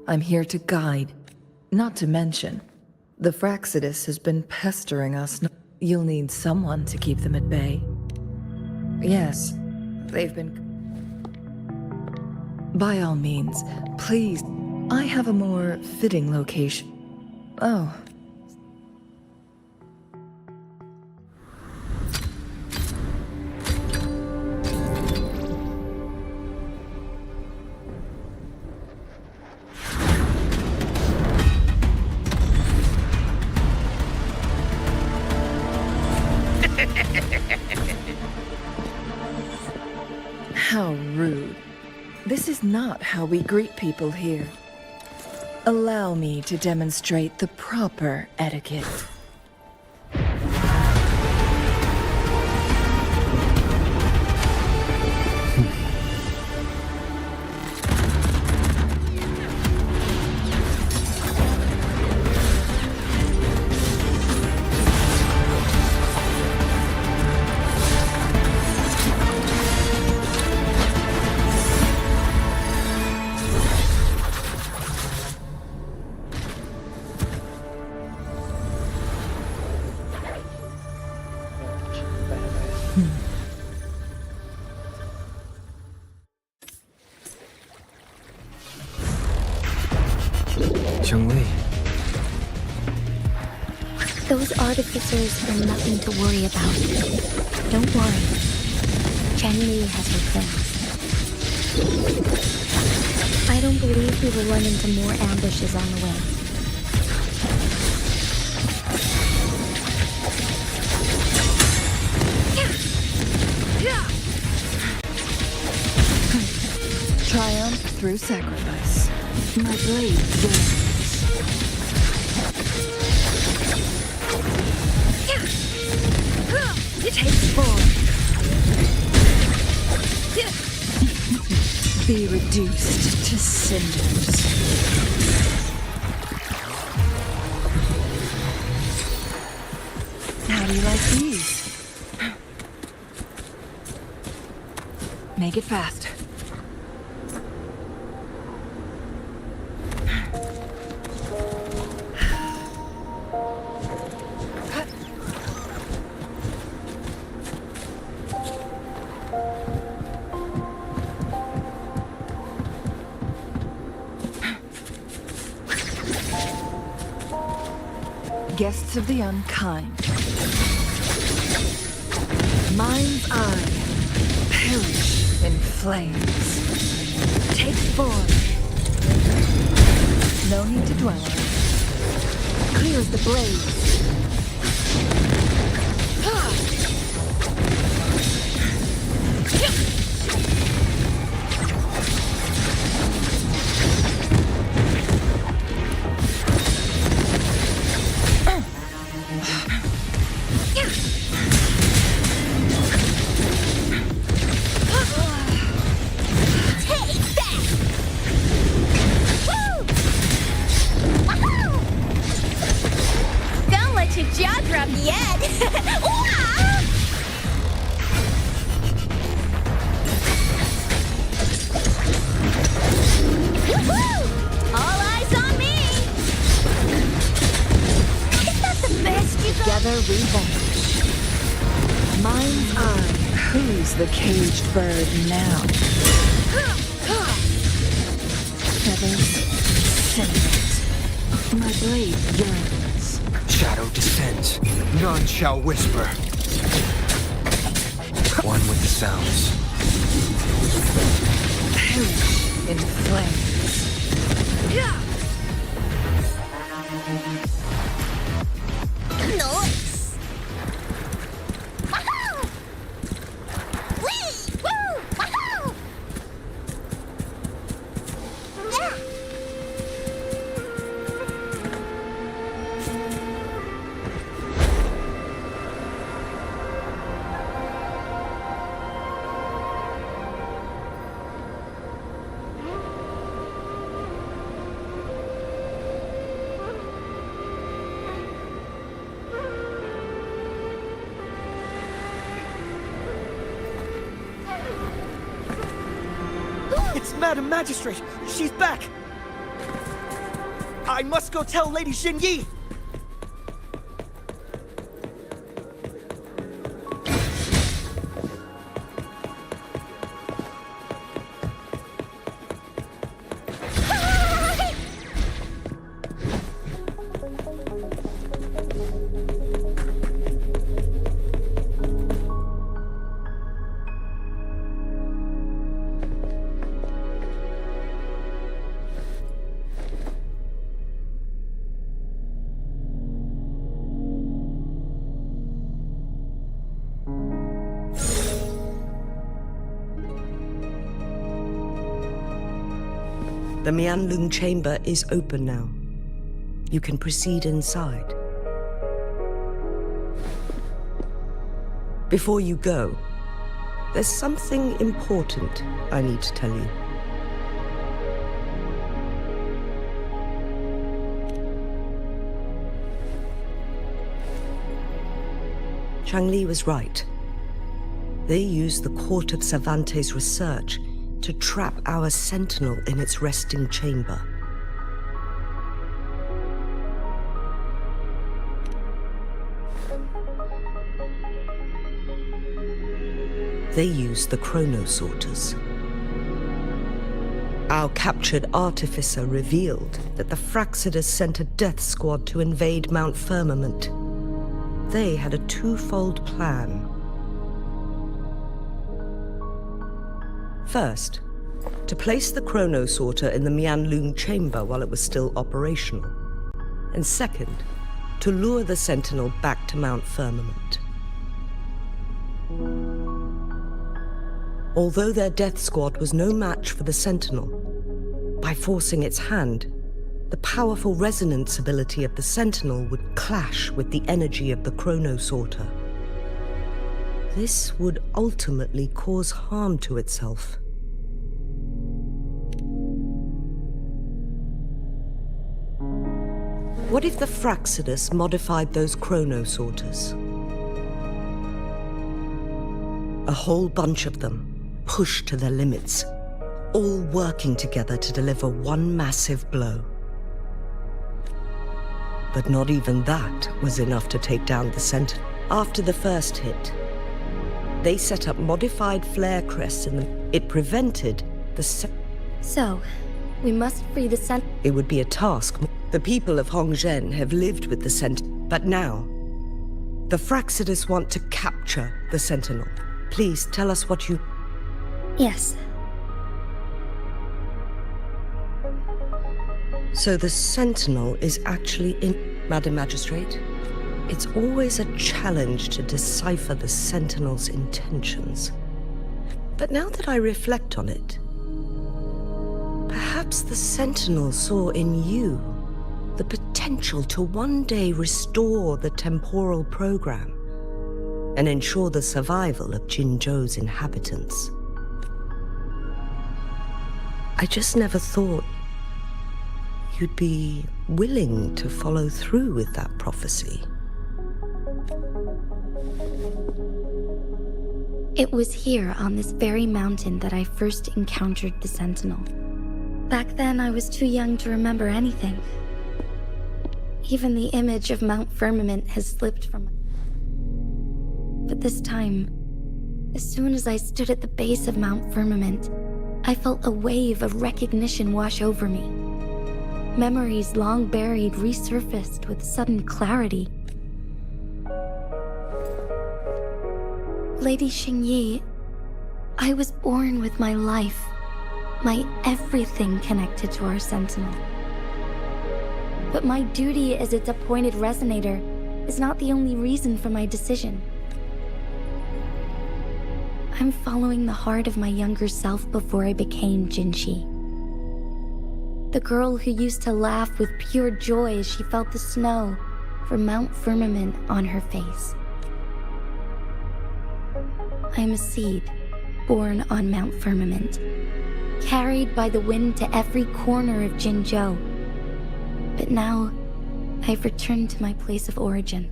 I'm here to guide. Not to mention, the Fraxidus has been pestering us. You'll need someone to keep them at bay. Yes, they've been... By all means, please, I have a more fitting location. Oh. How rude. This is not how we greet people here. Allow me to demonstrate the proper etiquette. Chun-Li. Those artificers are nothing to worry about. Don't worry. Chun-Li has her plans. I don't believe we will run into more ambushes on the way. Triumph through sacrifice. My blade burns. Take form. Be reduced to cinders. How do you like these? Make it fast. Guests of the unkind. Mind's eye, perish in flames. Take form. No need to dwell on it. Clear as the blaze. The caged bird now. feathers, scintillate. My blade yearns. Shadow descends. None shall whisper. One with the sounds. Perish in flames. Yeah. Nice. Wahoo! Whee! Woo! Wahoo! Yeah. It's Madam Magistrate! She's back! I must go tell Lady Xinyi! The Mianlung chamber is open now. You can proceed inside. Before you go, there's something important I need to tell you. Changli was right. They used the Court of Cervantes' research to trap our sentinel in its resting chamber. They used the chronosorters. Our captured artificer revealed that the Fraxidus sent a death squad to invade Mount Firmament. They had a twofold plan. First, to place the chronosorter in the Mianlung chamber while it was still operational. And second, to lure the Sentinel back to Mount Firmament. Although their death squad was no match for the Sentinel, by forcing its hand, the powerful resonance ability of the Sentinel would clash with the energy of the chronosorter. This would ultimately cause harm to itself. What if the Fraxidus modified those chronosorters? A whole bunch of them, pushed to their limits, all working together to deliver one massive blow. But not even that was enough to take down the Sentinel. After the first hit, they set up modified flare crests in them. It prevented the So, we must free the Sentinel. It would be a task. The people of Hongzhen have lived with the Sentinel, but now, the Fraxidus want to capture the Sentinel. Please tell us what you... Yes. So the Sentinel is actually in... Madam Magistrate, it's always a challenge to decipher the Sentinel's intentions. But now that I reflect on it, perhaps the Sentinel saw in you the potential to one day restore the temporal program and ensure the survival of Jinzhou's inhabitants. I just never thought you'd be willing to follow through with that prophecy. It was here on this very mountain that I first encountered the Sentinel. Back then, I was too young to remember anything. Even the image of Mount Firmament has slipped from my... But this time, as soon as I stood at the base of Mount Firmament, I felt a wave of recognition wash over me. Memories long buried resurfaced with sudden clarity. Lady Xingyi, I was born with my life, my everything connected to our sentinel. But my duty as its appointed resonator is not the only reason for my decision. I'm following the heart of my younger self before I became Jinshi. The girl who used to laugh with pure joy as she felt the snow from Mount Firmament on her face. I am a seed born on Mount Firmament, carried by the wind to every corner of Jinzhou. But now, I've returned to my place of origin.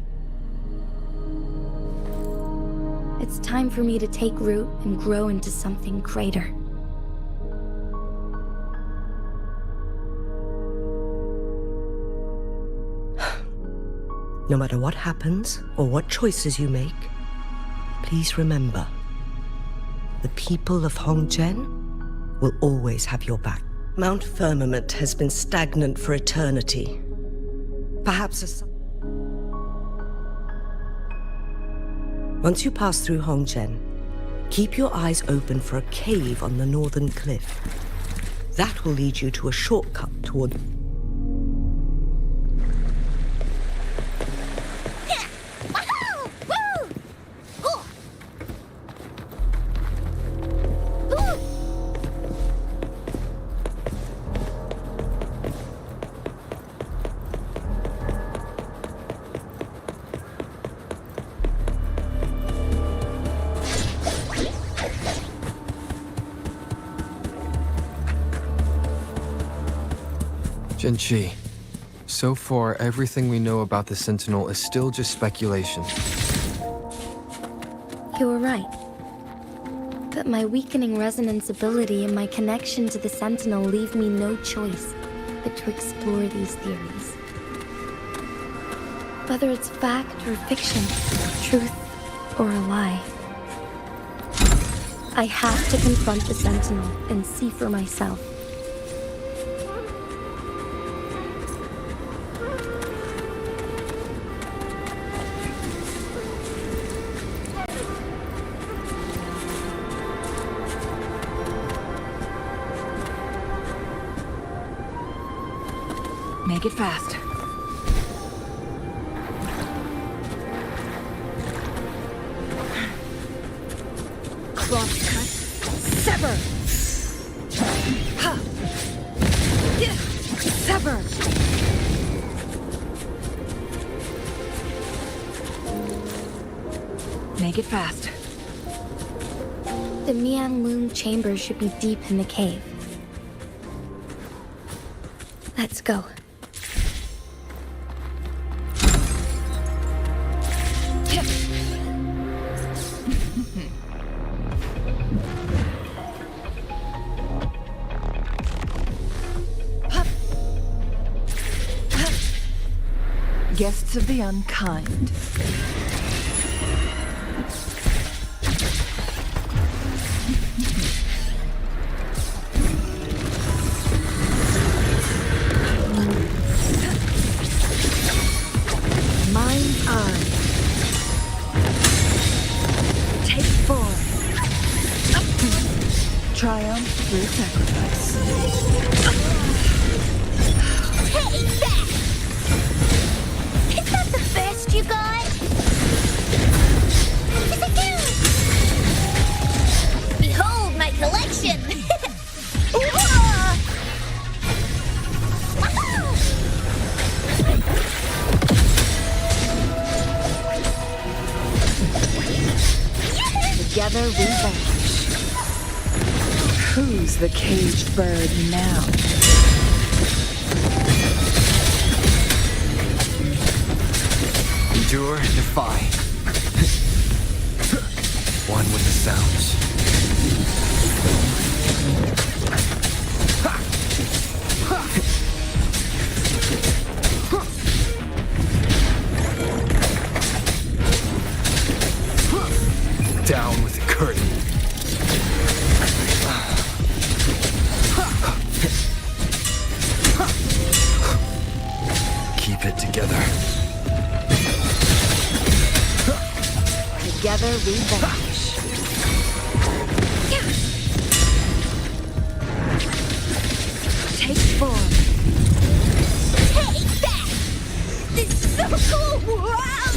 It's time for me to take root and grow into something greater. No matter what happens or what choices you make, please remember, the people of Hongzhen will always have your back. Mount Firmament has been stagnant for eternity. Perhaps once you pass through Hongzhen, keep your eyes open for a cave on the northern cliff. That will lead you to a shortcut toward... Jinshi, so far everything we know about the Sentinel is still just speculation. You were right. But my weakening resonance ability and my connection to the Sentinel leave me no choice but to explore these theories. Whether it's fact or fiction, truth or a lie, I have to confront the Sentinel and see for myself. Make it fast. Crosscut. Sever! Ha! Sever! Make it fast. The Mianlun chamber should be deep in the cave. Let's go. Guests of the unkind. Mind's eye. Take 4. Triumph through sacrifice. Take that! Is that the best you got? Behold my collection! Together we vanish. Who's the caged bird now? Endure, defy. One with the sounds. Down with the curtain. Together we vanish. Take form. Take that! This is so cool! Wow!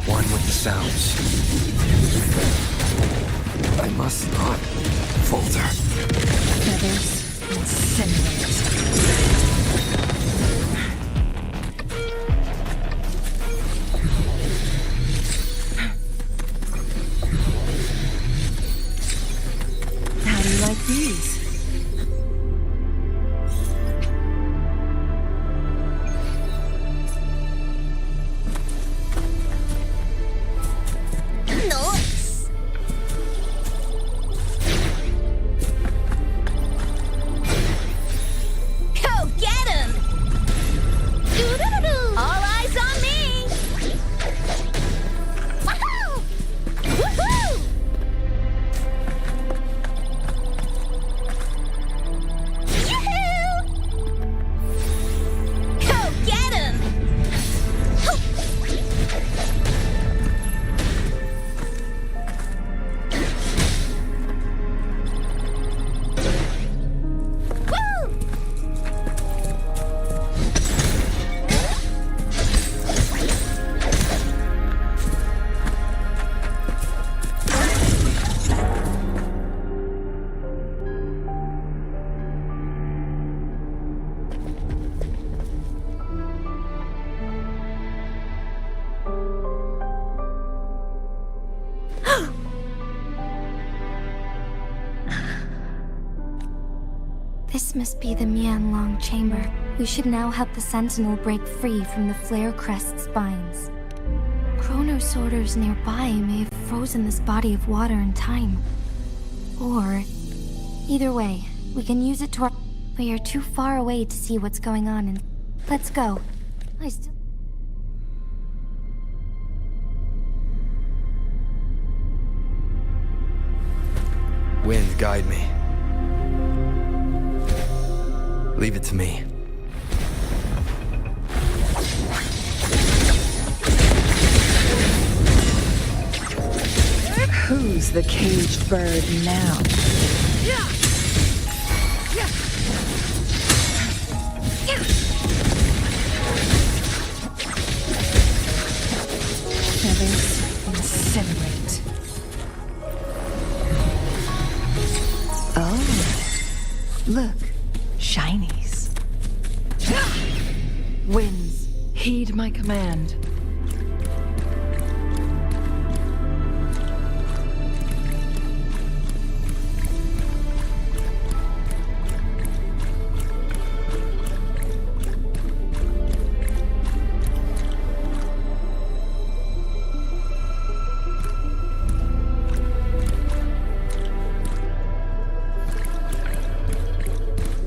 One with the sounds. I must not falter. Feathers incinerate. How do you like these? Nice! Go get him! Doo-doo-doo-doo! All eyes on me! Woohoo! Woohoo! Yoo-hoo! Go get him! Woo! This must be the Mianlong chamber. We should now help the Sentinel break free from the flare crest spines. Chronos orders nearby may have frozen this body of water in time. Or, either way, we can use it to our... We are too far away to see what's going on and... Let's go. I still... Wind, guide me. Leave it to me. Who's the caged bird now? Feathers incinerate. Oh, look, shinies. Winds, heed my command.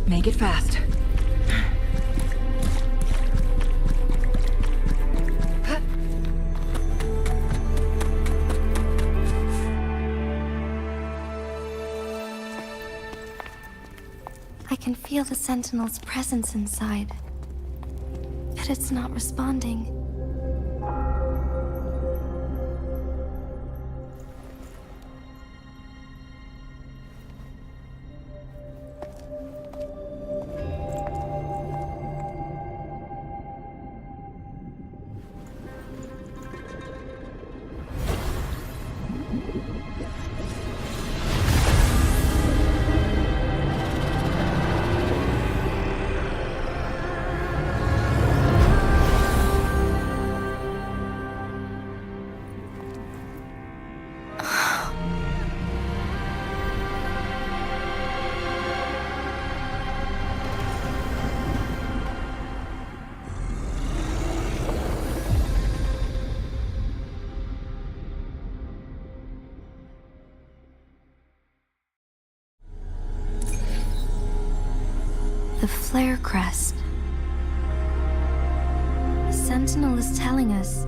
Make it fast. I can feel the Sentinel's presence inside. But it's not responding. The flare crest. The Sentinel is telling us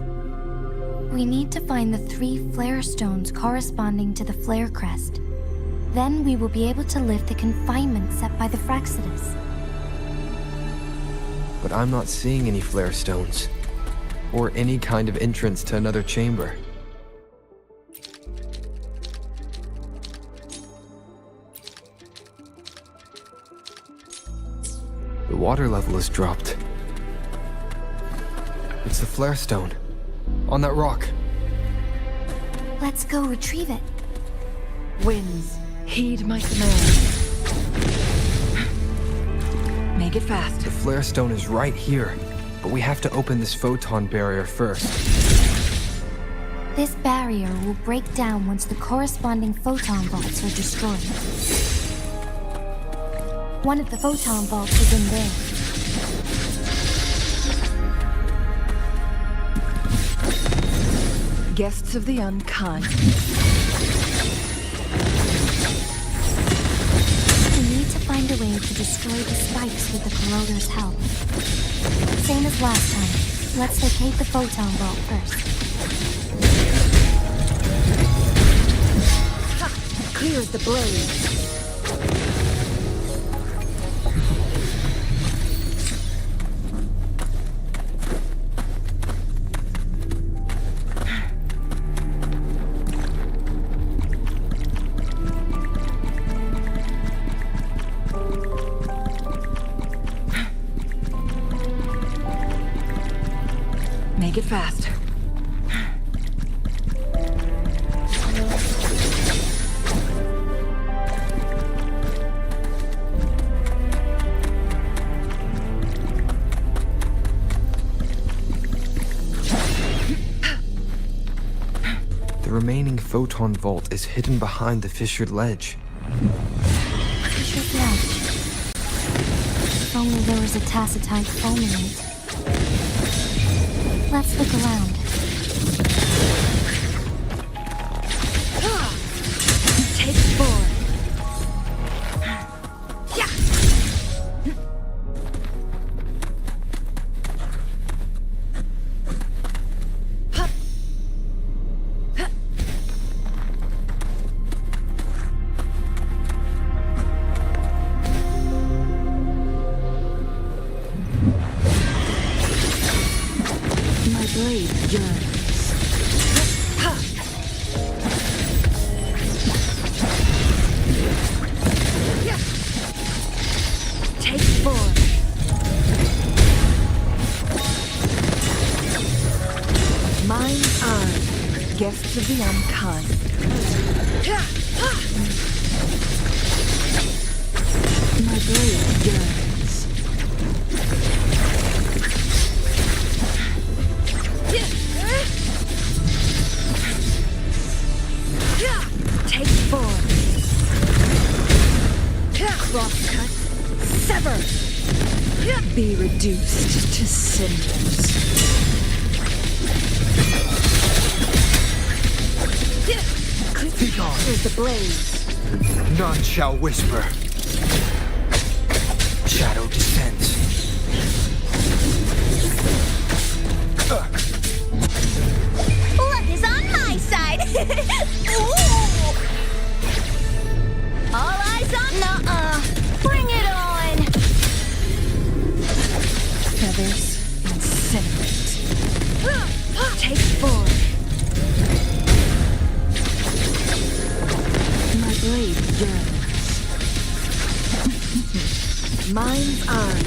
we need to find the 3 flare stones corresponding to the flare crest. Then we will be able to lift the confinement set by the Fraxidus. but I'm not seeing any flare stones, or any kind of entrance to another chamber. The water level has dropped. It's the flare stone, on that rock. Let's go retrieve it. Winds, heed my command. Make it fast. The flare stone is right here, but we have to open this photon barrier first. This barrier will break down once the corresponding photon vaults are destroyed. One of the photon vaults is in there. Guests of the unkind. We need to find a way to destroy the spikes with the corroder's help. Same as last time. Let's locate the photon vault first. Clear as the blaze. Make it fast. The remaining photon vault is hidden behind the fissured ledge. Fissured ledge. If only there was a tacitite fulminate. Let's look around. Take 4. My blade yearns. Take 4. Mine are guests of the unkind. My blade yearns. Take 4. Crosscut. Sever. Be reduced to cinders. Be gone. Here's the blaze. None shall whisper. Shadow descends. Luck is on my side. Ooh. All eyes on. Nuh-uh. Bring it on. Feathers incinerate. Take 4. My blade yearns. Mine's eye.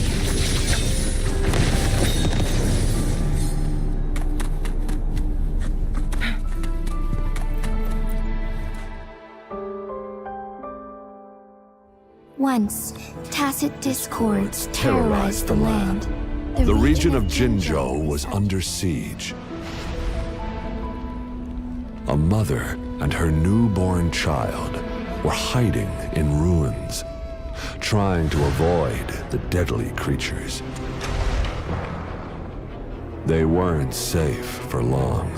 Once, tacit discords terrorized the land. The region of Jinzhou was under siege. A mother and her newborn child were hiding in ruins, trying to avoid the deadly creatures. They weren't safe for long,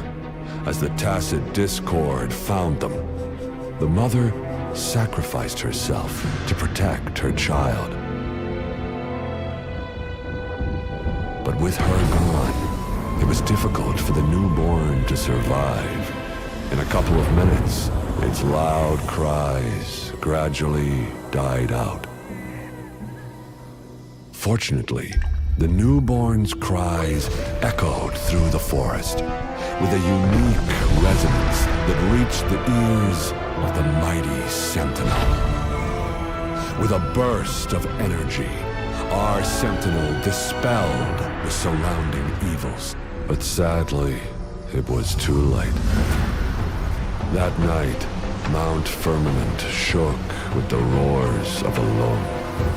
as the tacit discord found them. The mother sacrificed herself to protect her child. But with her gone, it was difficult for the newborn to survive. In a couple of minutes, its loud cries gradually died out. Fortunately, The newborn's cries echoed through the forest with a unique resonance that reached the ears of the mighty Sentinel. With a burst of energy, our Sentinel dispelled the surrounding evils. But sadly, it was too late. That night, Mount Firmament shook with the roars of a lull,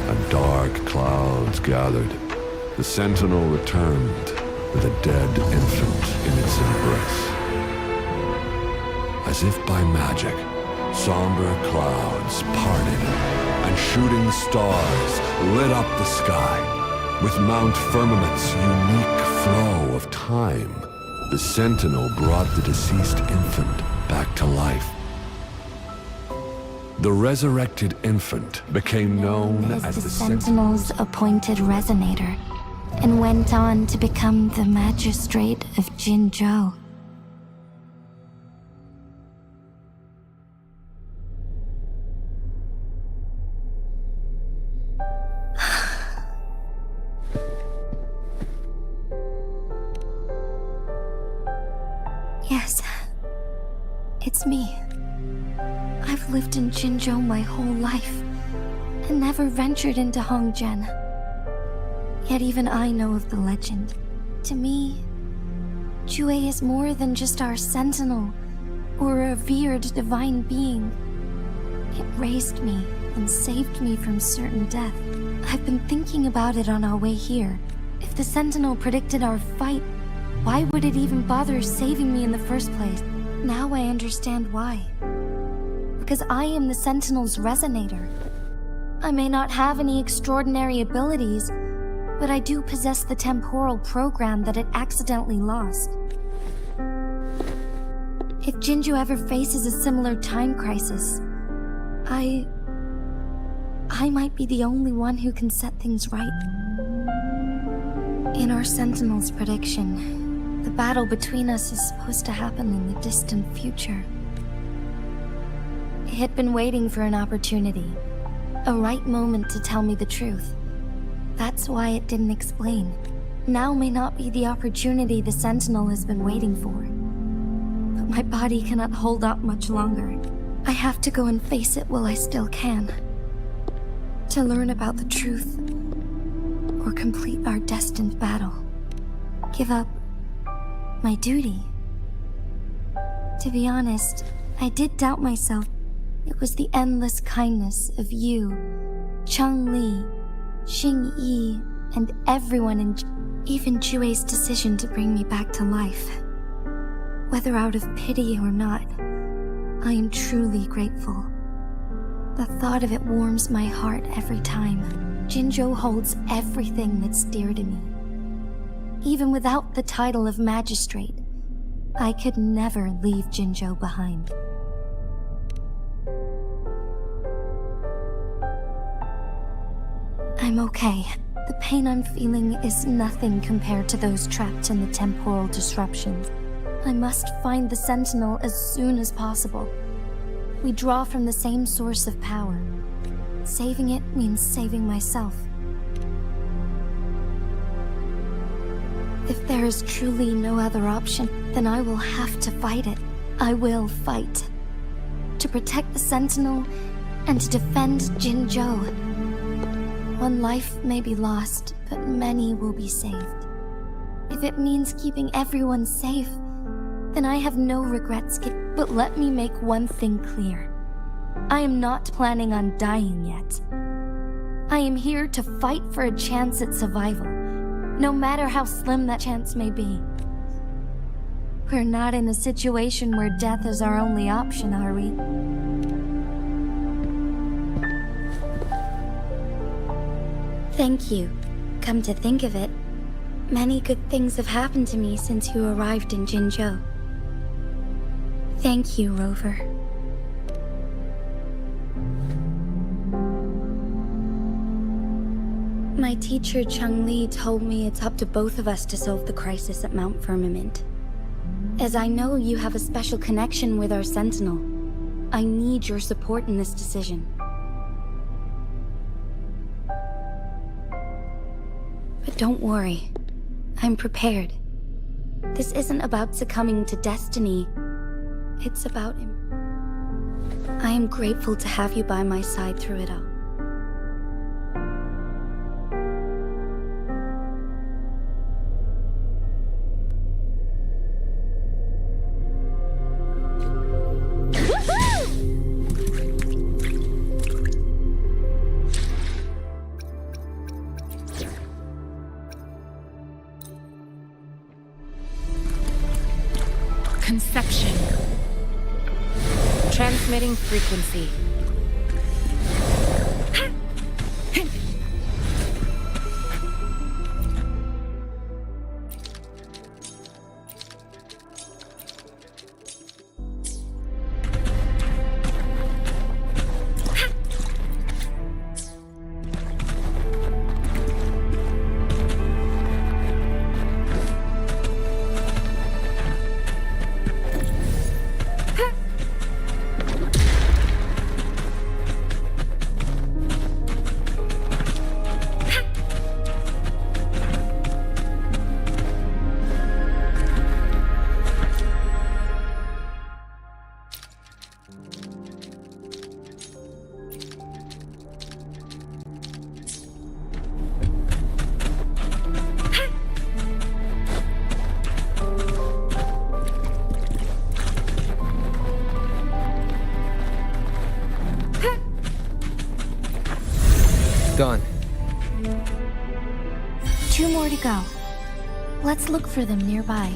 and dark clouds gathered. The Sentinel returned with a dead infant in its embrace. As if by magic, somber clouds parted, and shooting stars lit up the sky. With Mount Firmament's unique flow of time, the Sentinel brought the deceased infant back to life. The resurrected infant became known as the Sentinel's appointed resonator, and went on to become the magistrate of Jinzhou. Yes, it's me. I've lived in Jinzhou my whole life, and never ventured into Hongzhen. Yet even I know of the legend. To me, Jue is more than just our sentinel, or a revered divine being. It raised me and saved me from certain death. I've been thinking about it on our way here. If the sentinel predicted our fight, why would it even bother saving me in the first place? Now I understand why. Because I am the sentinel's resonator. I may not have any extraordinary abilities, but I do possess the temporal program that it accidentally lost. If Jinzhou ever faces a similar time crisis, I might be the only one who can set things right. In our Sentinel's prediction, the battle between us is supposed to happen in the distant future. It had been waiting for an opportunity, a right moment to tell me the truth. That's why it didn't explain. Now may not be the opportunity the Sentinel has been waiting for. But my body cannot hold up much longer. I have to go and face it while I still can. To learn about the truth, or complete our destined battle. Give up my duty. To be honest, I did doubt myself. It was the endless kindness of you, Cheng Li, Xing Yi, and everyone even Jue's decision to bring me back to life. Whether out of pity or not, I am truly grateful. The thought of it warms my heart every time. Jinzhou holds everything that's dear to me. Even without the title of magistrate, I could never leave Jinzhou behind. I'm okay. The pain I'm feeling is nothing compared to those trapped in the temporal disruptions. I must find the Sentinel as soon as possible. We draw from the same source of power. Saving it means saving myself. If there is truly no other option, then I will have to fight it. I will fight. To protect the Sentinel and to defend Jinzhou. One life may be lost, but many will be saved. If it means keeping everyone safe, then I have no regrets. But let me make one thing clear. I am not planning on dying yet. I am here to fight for a chance at survival, no matter how slim that chance may be. We're not in a situation where death is our only option, are we? Thank you. Come to think of it, many good things have happened to me since you arrived in Jinzhou. Thank you, Rover. My teacher, Cheng Li, told me it's up to both of us to solve the crisis at Mount Firmament. As I know you have a special connection with our Sentinel, I need your support in this decision. But Don't worry. I'm prepared. This isn't about succumbing to destiny. It's about him. I am grateful to have you by my side through it all. Conception. Transmitting frequency. Done. 2 more to go. Let's look for them nearby.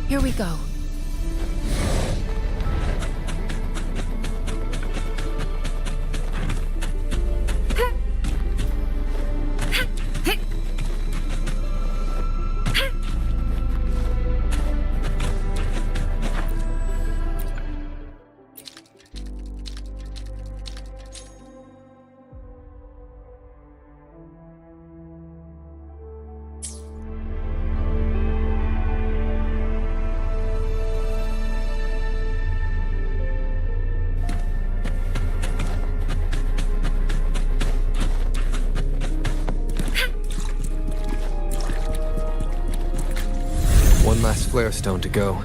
Here we go. One last flare stone to go.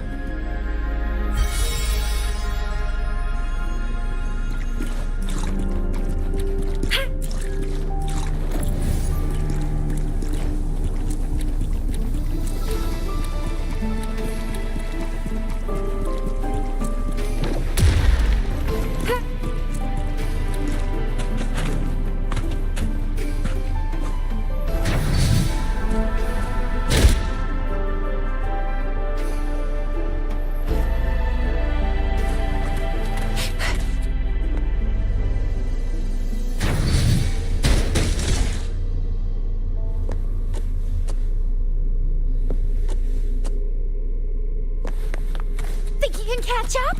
Think you can catch up?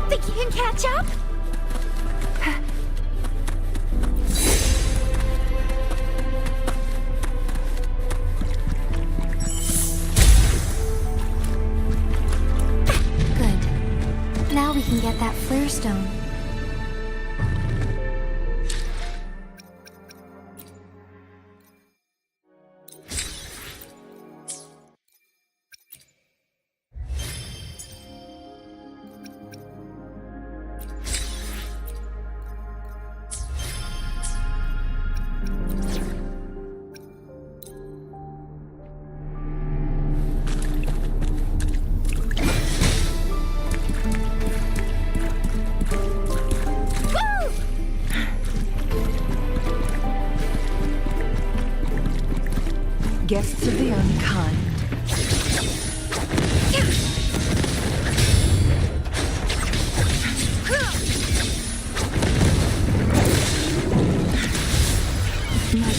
Think you can catch up? Good. Now we can get that flare stone.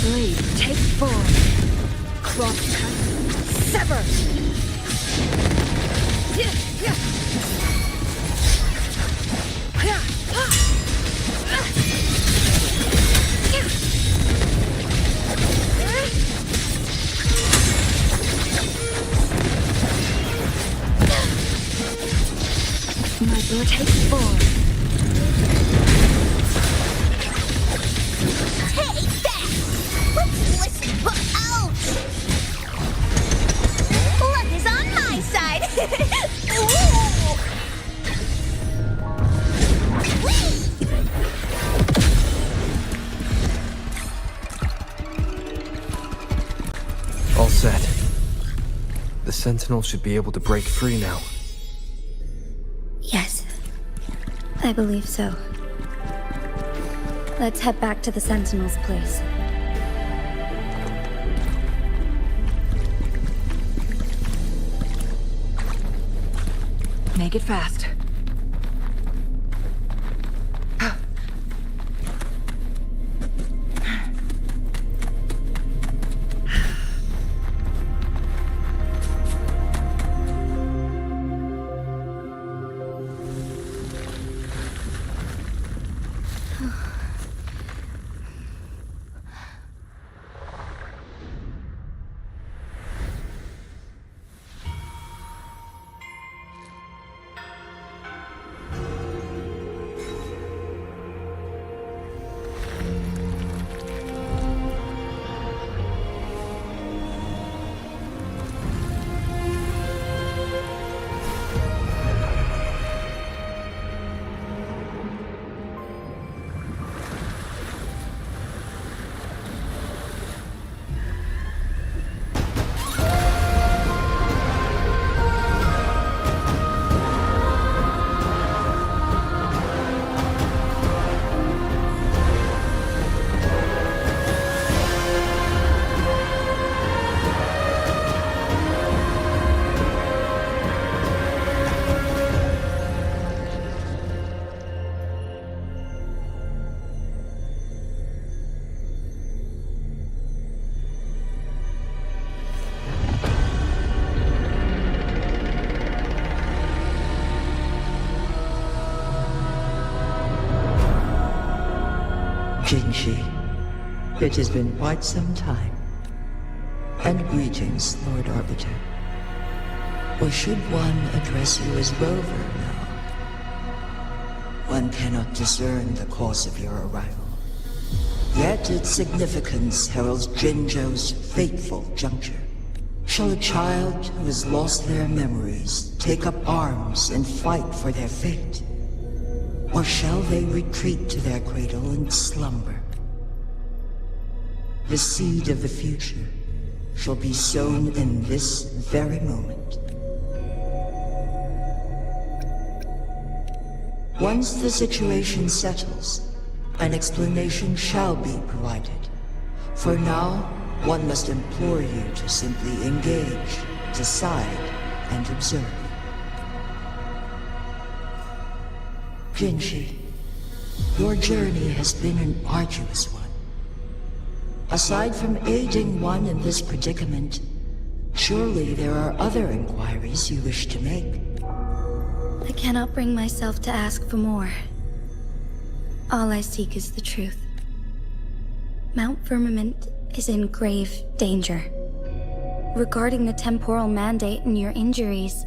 blade, take form. Cross cut. Sever! My blood takes form. Take that! Let's listen, but ouch! Luck is on my side! Ooh. All set. The Sentinel should be able to break free now. Yes, I believe so. Let's head back to the Sentinel's place. Make it fast. Jinshi, it has been quite some time. And greetings, Lord Arbiter. Or should one address you as Rover now? One cannot discern the cause of your arrival. Yet its significance heralds Jinzhou's fateful juncture. Shall a child who has lost their memories take up arms and fight for their fate? Or shall they retreat to their cradle and slumber? The seed of the future shall be sown in this very moment. Once the situation settles, an explanation shall be provided. For now, one must implore you to simply engage, decide, and observe. Jinshi, your journey has been an arduous one. Aside from aiding one in this predicament, surely there are other inquiries you wish to make. I cannot bring myself to ask for more. All I seek is the truth. Mount Firmament is in grave danger. Regarding the temporal mandate and your injuries,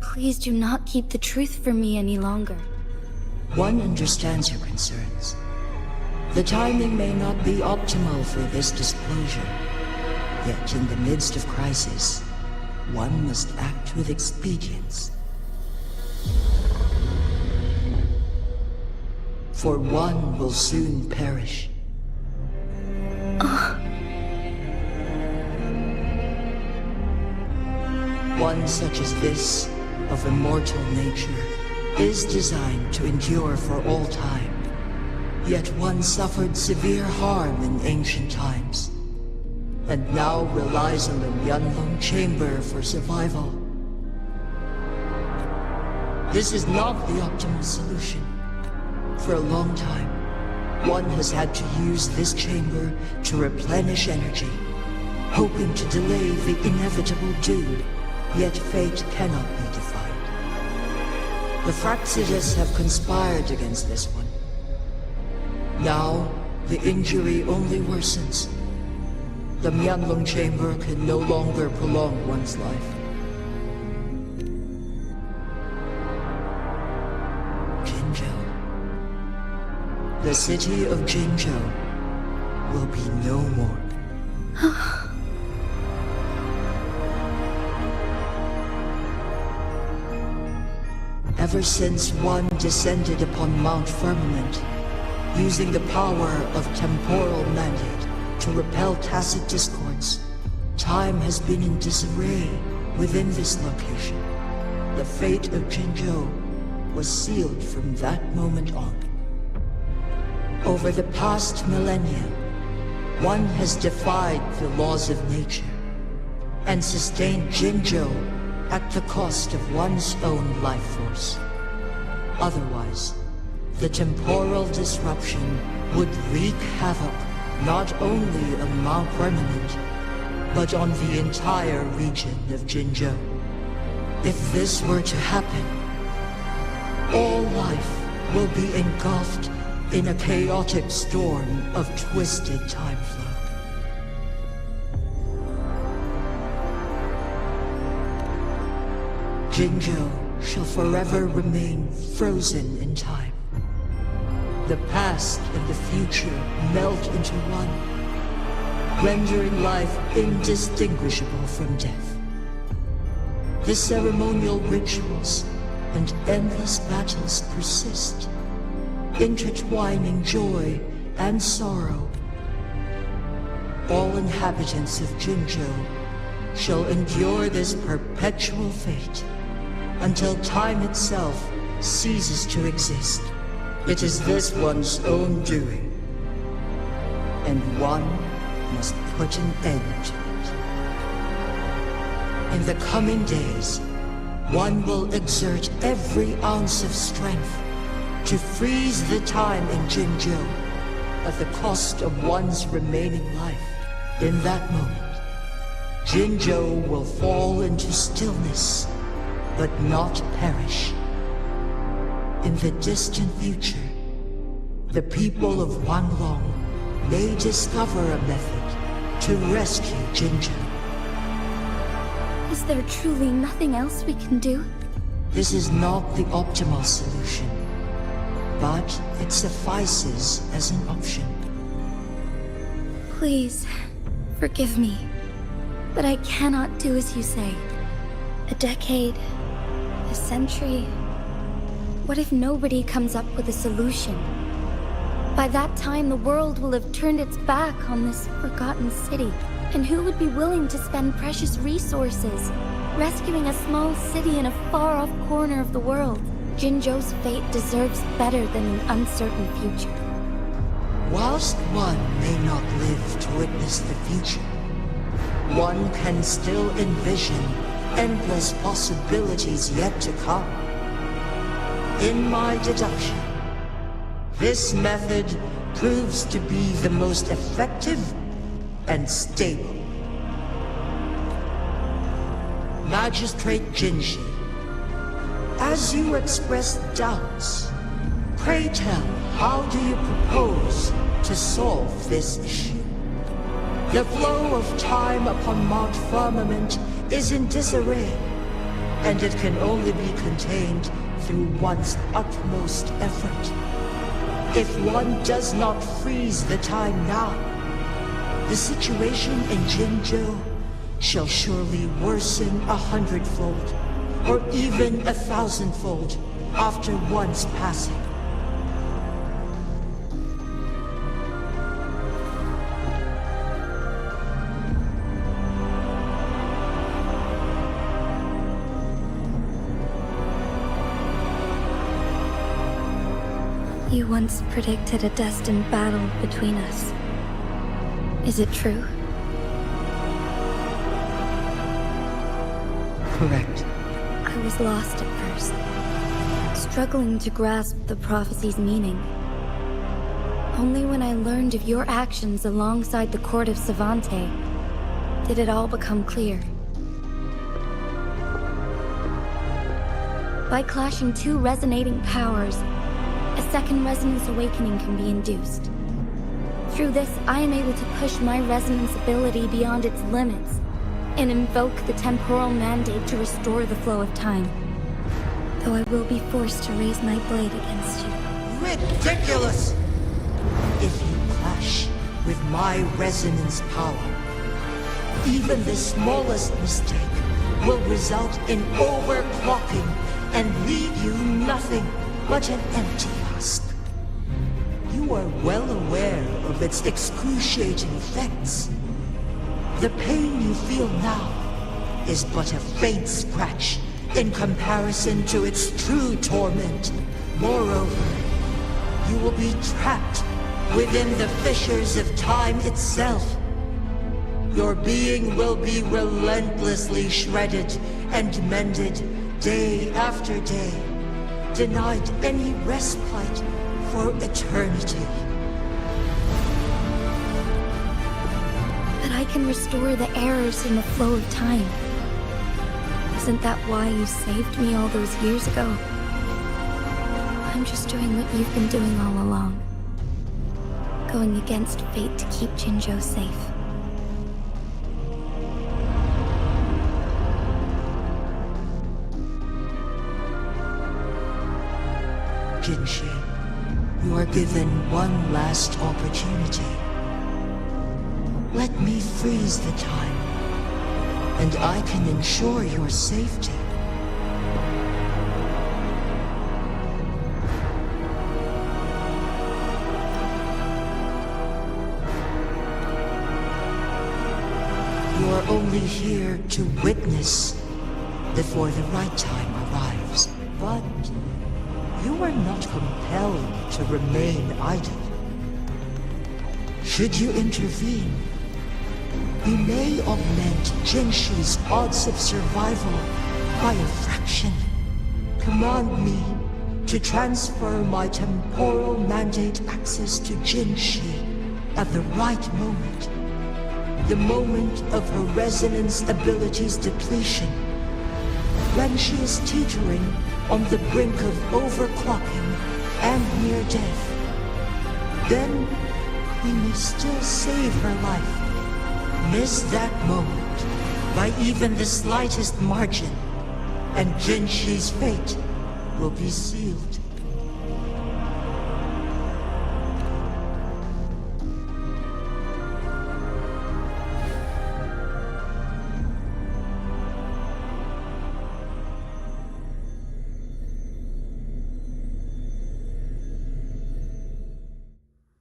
please do not keep the truth from me any longer. One understands your concerns. The timing may not be optimal for this disclosure. Yet in the midst of crisis, one must act with expedience. For one will soon perish. One such as this, of immortal nature, is designed to endure for all time. Yet one suffered severe harm in ancient times, and now relies on the Yanlong Chamber for survival. This is not the optimal solution. For a long time, One has had to use this chamber to replenish energy, hoping to delay the inevitable doom, yet fate cannot be defied. The Fraxidists have conspired against this one. Now, the injury only worsens. The Mianlong chamber can no longer prolong one's life. Jinzhou. The city of Jinzhou will be no more. Ever since one descended upon Mount Firmament, using the power of temporal mandate to repel tacit discords, time has been in disarray within this location. The fate of Jinzhou was sealed from that moment on. Over the past millennia, one has defied the laws of nature and sustained Jinzhou at the cost of one's own life force. Otherwise, the temporal disruption would wreak havoc not only on Mount Firmament, but on the entire region of Jinzhou. If this were to happen, all life will be engulfed in a chaotic storm of twisted time flow. Jinzhou shall forever remain frozen in time. The past and the future melt into one, rendering life indistinguishable from death. The ceremonial rituals and endless battles persist, intertwining joy and sorrow. All inhabitants of Jinzhou shall endure this perpetual fate until time itself ceases to exist. It is this one's own doing, and one must put an end to it. In the coming days, one will exert every ounce of strength to freeze the time in Jinzhou at the cost of one's remaining life. In that moment, Jinzhou will fall into stillness, but not perish. In the distant future, the people of Wanlong may discover a method to rescue Jinzhou. Is there truly nothing else we can do? This is not the optimal solution, but it suffices as an option. Please, forgive me, but I cannot do as you say. A decade, a century. What if nobody comes up with a solution? By that time, the world will have turned its back on this forgotten city. And who would be willing to spend precious resources rescuing a small city in a far-off corner of the world? Jinzhou's fate deserves better than an uncertain future. Whilst one may not live to witness the future, one can still envision endless possibilities yet to come. In my deduction, this method proves to be the most effective and stable. Magistrate Jinshi, as you express doubts, pray tell, how do you propose to solve this issue? The flow of time upon Mount Firmament is in disarray, and it can only be contained through one's utmost effort. If one does not freeze the time now, the situation in Jinzhou shall surely worsen 100-fold, or even 1,000-fold after one's passing. You once predicted a destined battle between us. Is it true? Correct. I was lost at first, struggling to grasp the prophecy's meaning. Only when I learned of your actions alongside the court of Savante did it all become clear. By clashing two resonating powers, a second resonance awakening can be induced. Through this, I am able to push my resonance ability beyond its limits and invoke the temporal mandate to restore the flow of time. Though I will be forced to raise my blade against you. Ridiculous! If you clash with my resonance power, even the smallest mistake will result in overclocking and leave you nothing but an empty husk. You are well aware of its excruciating effects. The pain you feel now is but a faint scratch in comparison to its true torment. Moreover, you will be trapped within the fissures of time itself. Your being will be relentlessly shredded and mended day after day, denied any respite for eternity. But I can restore the errors in the flow of time. Isn't that why you saved me all those years ago? I'm just doing what you've been doing all along. Going against fate to keep Jinzhou safe. Jinshi, you are given one last opportunity. Let me freeze the time, and I can ensure your safety. You are only here to witness before the right time arrives, but you are not compelled to remain idle. Should you intervene, we may augment Jinshi's odds of survival by a fraction. Command me to transfer my temporal mandate access to Jinshi at the right moment. The moment of her resonance ability's depletion. When she is teetering on the brink of overclocking and near death. Then we may still save her life. Miss that moment by even the slightest margin, and Jinshi's fate will be sealed.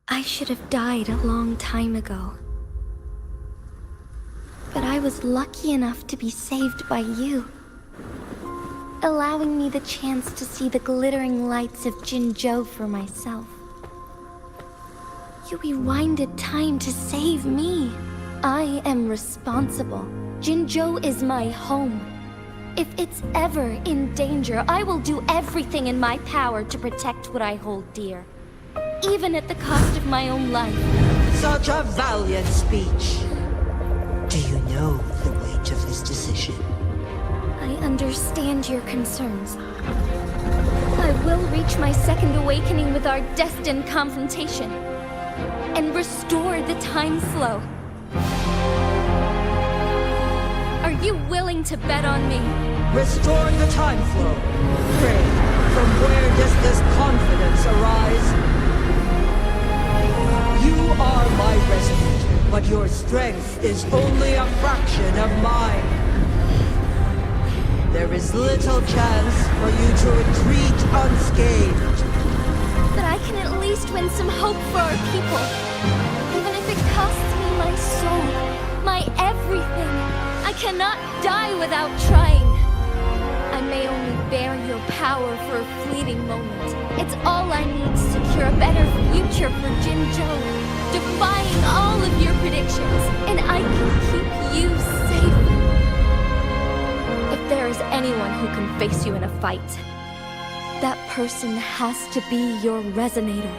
I should have died a long time ago. But I was lucky enough to be saved by you, allowing me the chance to see the glittering lights of Jinzhou for myself. You rewinded time to save me. I am responsible. Jinzhou is my home. If it's ever in danger, I will do everything in my power to protect what I hold dear. Even at the cost of my own life. Such a valiant speech. Do you know the weight of this decision? I understand your concerns. I will reach my second awakening with our destined confrontation and restore the time flow. Are you willing to bet on me? Restore the time flow. Pray, from where does this confidence arise? You are my resonant, but your strength is only a fraction of mine. There is little chance for you to retreat unscathed. But I can at least win some hope for our people. Even if it costs me my soul, my everything. I cannot die without trying. I may only bear your power for a fleeting moment. It's all I need to secure a better future for Jinzhou, defying all of your predictions, and I can keep you safe. If there is anyone who can face you in a fight, that person has to be your resonator.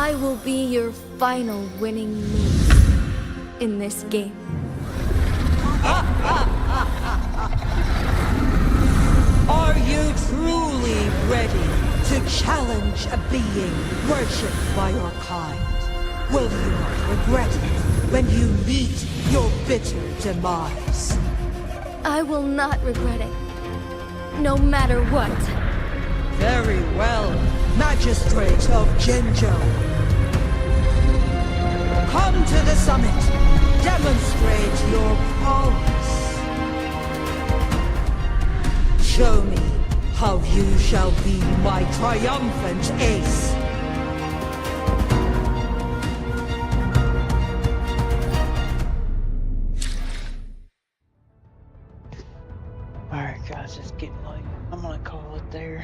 I will be your final winning move in this game. Are you truly ready to challenge a being worshipped by your kind? Will you not regret it when you meet your bitter demise? I will not regret it, no matter what. Very well, Magistrate of Jinzhou. Come to the summit. Demonstrate your prowess. Show me how you shall be my triumphant ace. Alright guys, it's getting late. I'm gonna call it there.